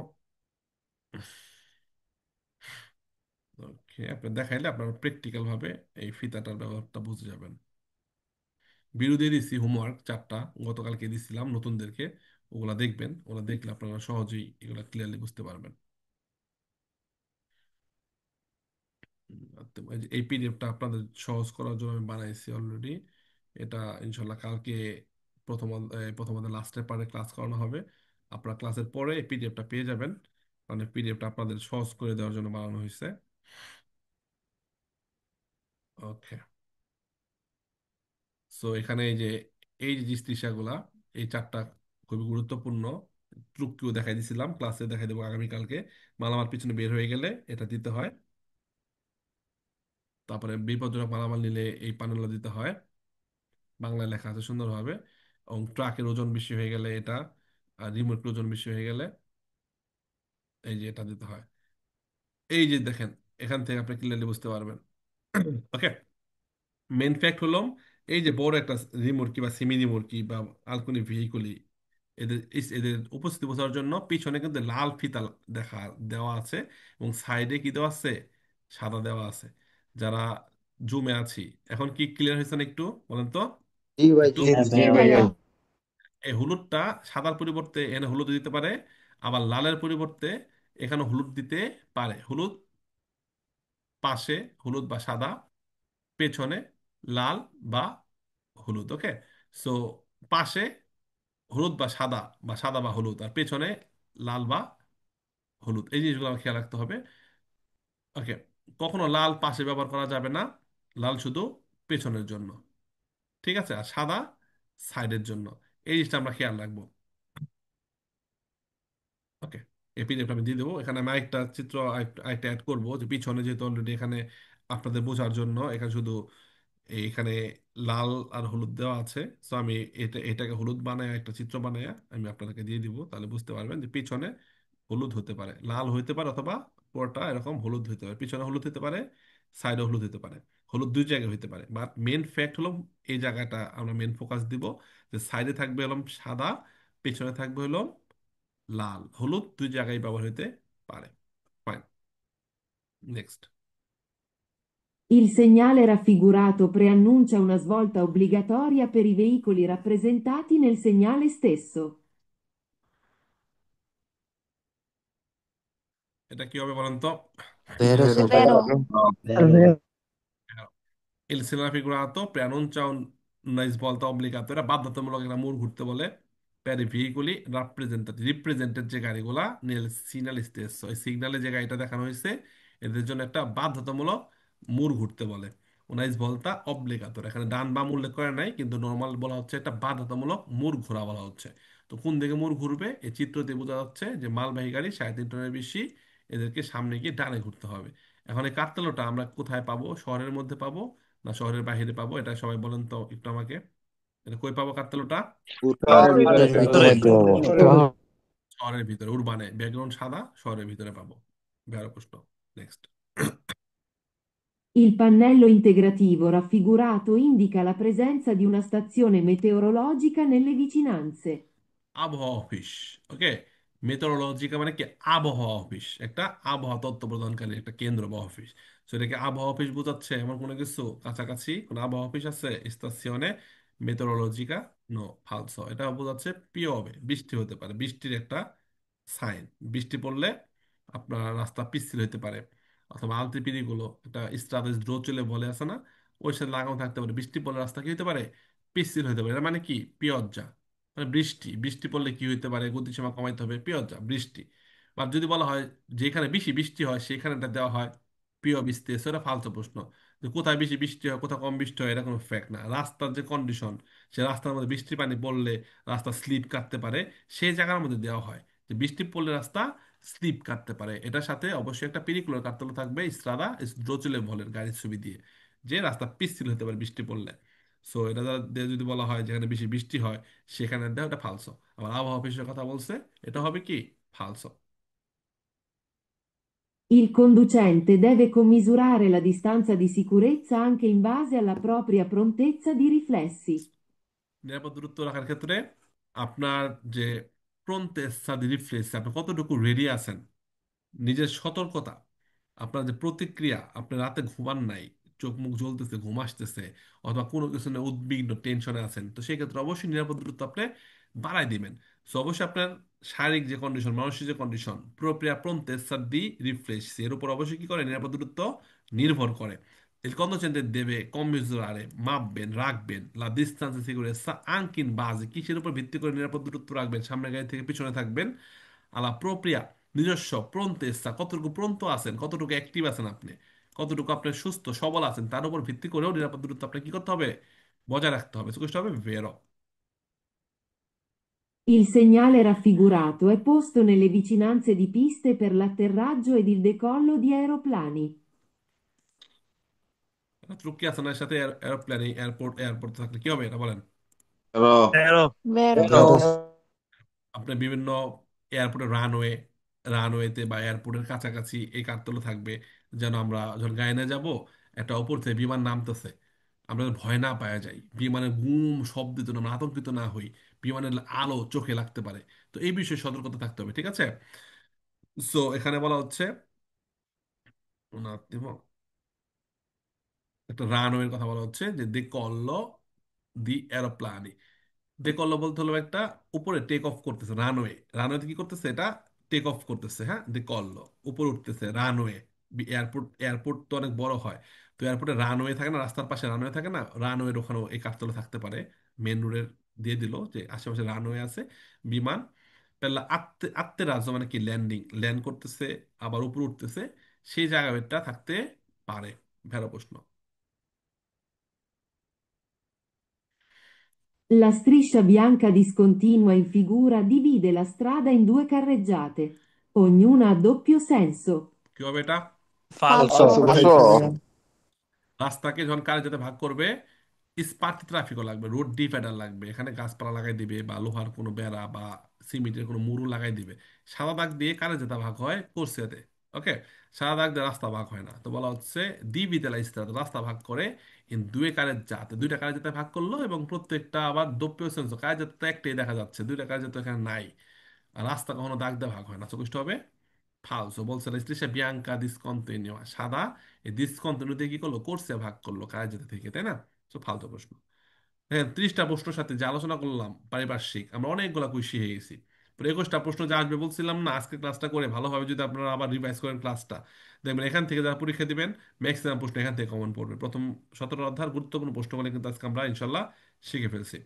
ওকে, আপনি দেখাইলে আপনারা প্র্যাকটিক্যাল ভাবে এই ফিতাটার ব্যবহারটা বুঝে যাবেন। বিরুদ্ধে দিছি হোমওয়ার্ক 4টা, গতকালকে দিছিলাম নতুনদেরকে। ওগুলা দেখবেন, ওগুলা দেখলে আপনারা সহজেই এগুলা ক্লিয়ারলি বুঝতে পারবেন। এই পিডিএফটা আপনাদের সহজ করার জন্য আমি বানাইছি অলরেডি। এটা ইনশাল্লাহ কালকে প্রথম লাস্টের পারে ক্লাস করানো হবে। আপনারা ক্লাসের পরে এই পিডিএফটা পেয়ে যাবেন, মানে পিডিএফটা আপনাদের সহজ করে দেওয়ার জন্য বানানো হয়েছে। ওকে। সো এখানে এই যে তৃষাগুলা, এই 4টা খুবই গুরুত্বপূর্ণ। ট্রুকিও দেখাই দিছিলাম, ক্লাসে দেখাই দেবো আগামীকালকে। মালামাল পিছনে বের হয়ে গেলে এটা দিতে হয়। তারপরে বিপজ্জনক মালামাল নিলে এই পানুলা দিতে হয়, বাংলায় লেখা আছে সুন্দরভাবে। এবং ট্রাকের ওজন বেশি হয়ে গেলে এটা, আর রিমোট ওজন বেশি হয়ে গেলে এই যে এটা দিতে হয়। এই যে দেখেন, এখান থেকে আপনি ক্লিয়ারলি বুঝতে পারবেন। ওকে। মেন ফ্যাক্ট হলো, এই যে বড় একটা রিমোটকি বা সেমি রিমোটকি বা আলকোনি ভেহিকুলি, এদের উপস্থিতি বোঝার জন্য পিছনে কিন্তু লাল ফিতা দেওয়া আছে, এবং সাইডে কি দেওয়া আছে, সাদা দেওয়া আছে। যারা জুমে আছি, এখন কি ক্লিয়ার হয়েছে না একটু বলেন তো? জি ভাই, একটু ক্লিয়ার জি হয়েছে। ভাইয়া। এই হলুদটা সাদার পরিবর্তে এখানে হলুদ দিতে পারে, আবার লালের পরিবর্তে এখানে হলুদ দিতে পারে। হলুদ পাশে, হলুদ বা সাদা পেছনে, লাল বা হলুদ। ওকে। সো পাশে হলুদ বা সাদা বা হলুদ, আর পেছনে লাল বা হলুদ, এই জিনিসগুলো আমার খেয়াল রাখতে হবে। ওকে। কখনো লাল পাশে ব্যবহার করা যাবে না, লাল শুধু পেছনের জন্য। ঠিক আছে, আর সাদা সাইডের জন্য। এই জিনিসটা আমরা খেয়াল রাখবো। ওকে। এই পিডিএফটা আমি দিয়ে দেবো। এখানে আমি আরেকটা চিত্র আরেকটা অ্যাড করবো, যে পিছনে যেহেতু অলরেডি এখানে আপনাদের বোঝার জন্য এখানে শুধু এখানে লাল আর হলুদ দেওয়া আছে। সো আমি এটাকে হলুদ বানায় একটা চিত্র বানায় আমি আপনাদেরকে দিয়ে দিব, তাহলে বুঝতে পারবেন যে পিছনে হলুদ হতে পারে, লাল হতে পারে, অথবা পুরোটা এরকম হলুদ হতে পারে। পিছনে হলুদ হতে পারে, সাইডে হলুদ হতে পারে, হলুদ দুই জায়গায় হতে পারে। বাট মেন ফ্যাক্ট হলো, এই জায়গাটা আমরা মেন ফোকাস দিব, যে সাইডে থাকবে হলো সাদা, পেছনে থাকবে হলো লাল। হলুদ দুই জায়গায় ব্যবহার হতে পারে। Fine. Next. Il segnale raffigurato preannuncia una svolta obbligatoria per i veicoli rappresentati nel segnale stesso. এটা কি হবে বলেন তো? ভেরো sir. ভেরো। Il segnale figurato preannuncia una svolta obbligatoria, এটা বাধ্যতামূলক একটা মোড় ঘুরতে বলে। per i veicoli rappresentati, represented যে গাড়িগুলা নীল সিগন্যাল স্টেজ, ওই সিগন্যালে যে গাড়িটা দেখানো হয়েছে, এদের জন্য একটা বাধ্যতামূলক মোড় ঘুরতে বলে। উনাইস ভলতা অব্লিগাতোর, এখানে ডান বাম উল্লেখ করে নাই, কিন্তু নর্মাল বলা হচ্ছে একটা বাধ্যতামূলক মোড় ঘোরা বলা হচ্ছে। তো কোন দিকে মোড় ঘুরবে, এই চিত্রতে বোঝা যাচ্ছে যে মালবাহী গাড়ি 3.5 টনের বেশি, এদেরকে সামনে গিয়ে ডানে ঘুরতে হবে। এখন এই কার্তেলটা আমরা কোথায় পাবো, শহরের মধ্যে পাবো না শহরের বাইরে পাবো, এটা সবাই বলেন তো একটু আমাকে। এটা কই পাবো কার্তেলটা? শহরের ভিতরে শহরের শহরের ভিতরে। মধ্যে পাবো। শহরের ভিতরে, উরবানে, ব্যাকগ্রাউন্ড সাদা, শহরের ভিতরে পাবো। বেরো প্রশ্ন। Next. Il pannello integrativo raffigurato indica la presenza di una stazione meteorologica nelle vicinanze. আবহাওয়া অফিস। ওকে, মেথোডোলজিকা মানে কি? আবহাওয়া অফিস, একটা আবহাওয়া তত্ত্ব প্রদানকারী একটা কেন্দ্র বা অফিস। তো এটাকে আবহাওয়া অফিস বোঝাচ্ছে এমন কোনো কিছু কাছাকাছি কোন আবহাওয়া অফিস আছে? স্তাসিওনে মেথোডোলজিকা নো ফালসো। এটা বোঝাচ্ছে পিওবে, বৃষ্টি হতে পারে, বৃষ্টির একটা সাইন। বৃষ্টি পড়লে আপনার রাস্তা পিচ্ছিল হতে পারে, অথবা আলতি পিরিগুলো একটা স্ট্রাদা চলে বলে আছে না, ওই সাথে লাগানো থাকতে পারে। বৃষ্টি পড়লে রাস্তা কি হতে পারে? পিচ্ছিল হতে পারে। এর মানে কি? পিয়জ্জা, মানে বৃষ্টি। বৃষ্টি পড়লে কি হইতে পারে? গতিসীমা কমাইতে হবে, পিয়জ্জা বৃষ্টি। বা যদি বলা হয় যেখানে বেশি বৃষ্টি হয় সেখানে এটা দেওয়া হয় পিয় বৃষ্টি, সেটা ফালতু প্রশ্ন। যে কোথায় বেশি বৃষ্টি হয় কোথায় কম বৃষ্টি হয় এটা কোনো ফ্যাক্ট না। রাস্তার যে কন্ডিশন, সে রাস্তার মধ্যে বৃষ্টি পানি পড়লে রাস্তা স্লিপ কাটতে পারে, সেই জায়গার মধ্যে দেওয়া হয় যে বৃষ্টি পড়লে রাস্তা স্লিপ কাটতে পারে। এটার সাথে অবশ্যই একটা পেরিকুলার কাটতে থাকবে, ইস্ত্রাদা ড্রোচুলে বলের গাড়ির ছবি দিয়ে, যে রাস্তা পিচ্ছিল হতে পারে বৃষ্টি পড়লে। সো এটা দিয়ে যদি বলা হয় যেখানে বেশি বৃষ্টি হয় সেখানে দেয়, ওটা ফালসো। আবার আবহাওয়া অফিসের কথা বলছে, এটা হবে কি? ফালসো। Il conducente deve commisurare la distanza di sicurezza anche in base alla propria prontezza di riflessi. নিরাপদ দূরত্ব রাখার ক্ষেত্রে আপনার যে প্রন্তেসা দি রিফ্লেক্স, আপনি কতটুকু রেডি আছেন, নিজের সতর্কতা, আপনার যে প্রতিক্রিয়া, আপনি রাতে ঘুমান নাই, চোখ মুখ জ্বলতেছে, ঘুম আসতেছে, অথবা কোনো কিছু নিয়ে উদ্বিগ্ন টেনশনে আছেন, তো সেই ক্ষেত্রে অবশ্যই নিরাপদ দূরত্ব আপনি বাড়াই দিবেন। তো অবশ্যই আপনার শারীরিক যে কন্ডিশন, মানসিক যে কন্ডিশন, প্রোপ্রিয়া প্রন্তেসা দি রিফ্লেক্স, এর উপর অবশ্যই কি করে? নিরাপদ দূরত্ব নির্ভর করে। Il conducente deve commisurare, মাপবেন, রাখবেন, la distanza di sicurezza anche in base, কিসের উপর ভিত্তি করে নিরাপদ দূরত্ব রাখবেন? সামনের গাড়ি থেকে পিছনে থাকবেন। আলা প্রক্রিয়া, নিজস্ব প্রন্তেসা, কতটুকু প্রন্ত আছেন, কতটুকু অ্যাক্টিভ আছেন আপনি, কতটুকু আপনি সুস্থ সবল আছেন, তার উপর ভিত্তি করেও নিরাপদ দূরত্ব আপনাকে কি করতে হবে? বজায় রাখতে হবে। চেষ্টা হবে ভেরো। Il segnale raffigurato è posto nelle vicinanze di piste per l'atterraggio ed il decollo di aeroplani. ত্রুকি আসানের সাথে এয়ারপ্লেন, এয়ারপোর্ট, এয়ারপোর্ট থাকলে কি হবে এটা বলেন? তেরো তেরো। বেরো। বেরো। আপনি বিভিন্ন এয়ারপোর্টের রানওয়ে, রানওয়েতে বা এয়ারপোর্টের কাছাকাছি এই কার্ডগুলো থাকবে, যেন আমরা যখন গায়নে যাব, একটা উপর থেকে বিমান নামতেছে, আমরা যেন ভয় না পাওয়া যাই, বিমানের গুম শব্দে যেন আমরা আতঙ্কিত না হই, বিমানের আলো চোখে লাগতে পারে। তো এই বিষয়ে সতর্কতা থাকতে হবে, ঠিক আছে? সো এখানে বলা হচ্ছে un attimo, একটা রানওয়ের কথা বলা হচ্ছে যে decollo di aeroplani। ডেকল্লো বলতে হলো একটা উপরে টেক অফ করতেছে, রানওয়ে, রানওয়েতে কি করতেছে? এটা টেক অফ করতেছে, হ্যাঁ, ডেকল্লো উপরে উঠতেছে রানওয়ে। এয়ারপোর্ট, এয়ারপোর্ট তো অনেক বড় হয়, তো এয়ারপোর্টে রানওয়ে থাকে না, রাস্তার পাশে রানওয়ে থাকে না, রানওয়ের ওখানেও এই কাজগুলো থাকতে পারে। মেন রোডের দিয়ে দিল যে আশেপাশে রানওয়ে আছে, বিমান পেলা আত্তে আত্তে রাজ্য মানে কি? ল্যান্ডিং, ল্যান্ড করতেছে, আবার উপরে উঠতেছে, সেই জায়গাটা থাকতে পারে। ভেড়া প্রশ্ন। La striscia bianca discontinua in figura divide la strada in due carreggiate, ognuna a doppio senso. কি হবে এটা? ফালসো। ফালসো। রাস্তাকে যখন কারে যাতে ভাগ করবে, স্পার্ক ট্রাফিকও লাগবে, রোড ডিভাইডার লাগবে, এখানে গাছপালা লাগাই দিবে বা লোহার কোনো বেড়া বা সিমেন্টের কোনো মুরু লাগাই দিবে। সাদা দাগ দিয়ে কারে যেতে ভাগ হয়? কোর্সিয়াতে। ওকে, সাদা দাগ দিয়ে রাস্তা ভাগ হয় না। তো বলা হচ্ছে দিবিতেলা ইস্তাদ, রাস্তা ভাগ করে ইন দুয়ে কারে যাতে, দুইটা কারে যেতে ভাগ করলো, এবং প্রত্যেকটা আবার দপ্পীয় সেন্স, কারে যেতে তো একটাই দেখা যাচ্ছে, দুইটা কারে যেতে এখানে নাই। আর রাস্তা কখনো দাগ দিয়ে ভাগ হয় না, চৌকিষ্ট হবে ফালসো। বলছে la striscia bianca discontinua, সাদা, এই ডিসকন্টিনিউ দিয়ে কি করলো? কোর্সে ভাগ করলো কাজ যেতে থেকে, তাই না? তো ফালতু প্রশ্ন। হ্যাঁ, 30টা প্রশ্নের সাথে যে আলোচনা করলাম পারিপার্শ্বিক, আমরা অনেকগুলা কুইজ শিখে গেছি। 21টা প্রশ্ন যে আসবে বলছিলাম না, আজকে ক্লাসটা করে ভালোভাবে যদি আপনারা আবার রিভাইজ করেন ক্লাসটা, দেখবেন এখান থেকে যারা পরীক্ষা দিবেন ম্যাক্সিমাম প্রশ্ন এখান থেকে কমন পড়বে। প্রথম 17 অধ্যায়ের গুরুত্বপূর্ণ প্রশ্নগুলো কিন্তু আজকে আমরা ইনশাল্লাহ শিখে ফেলছি।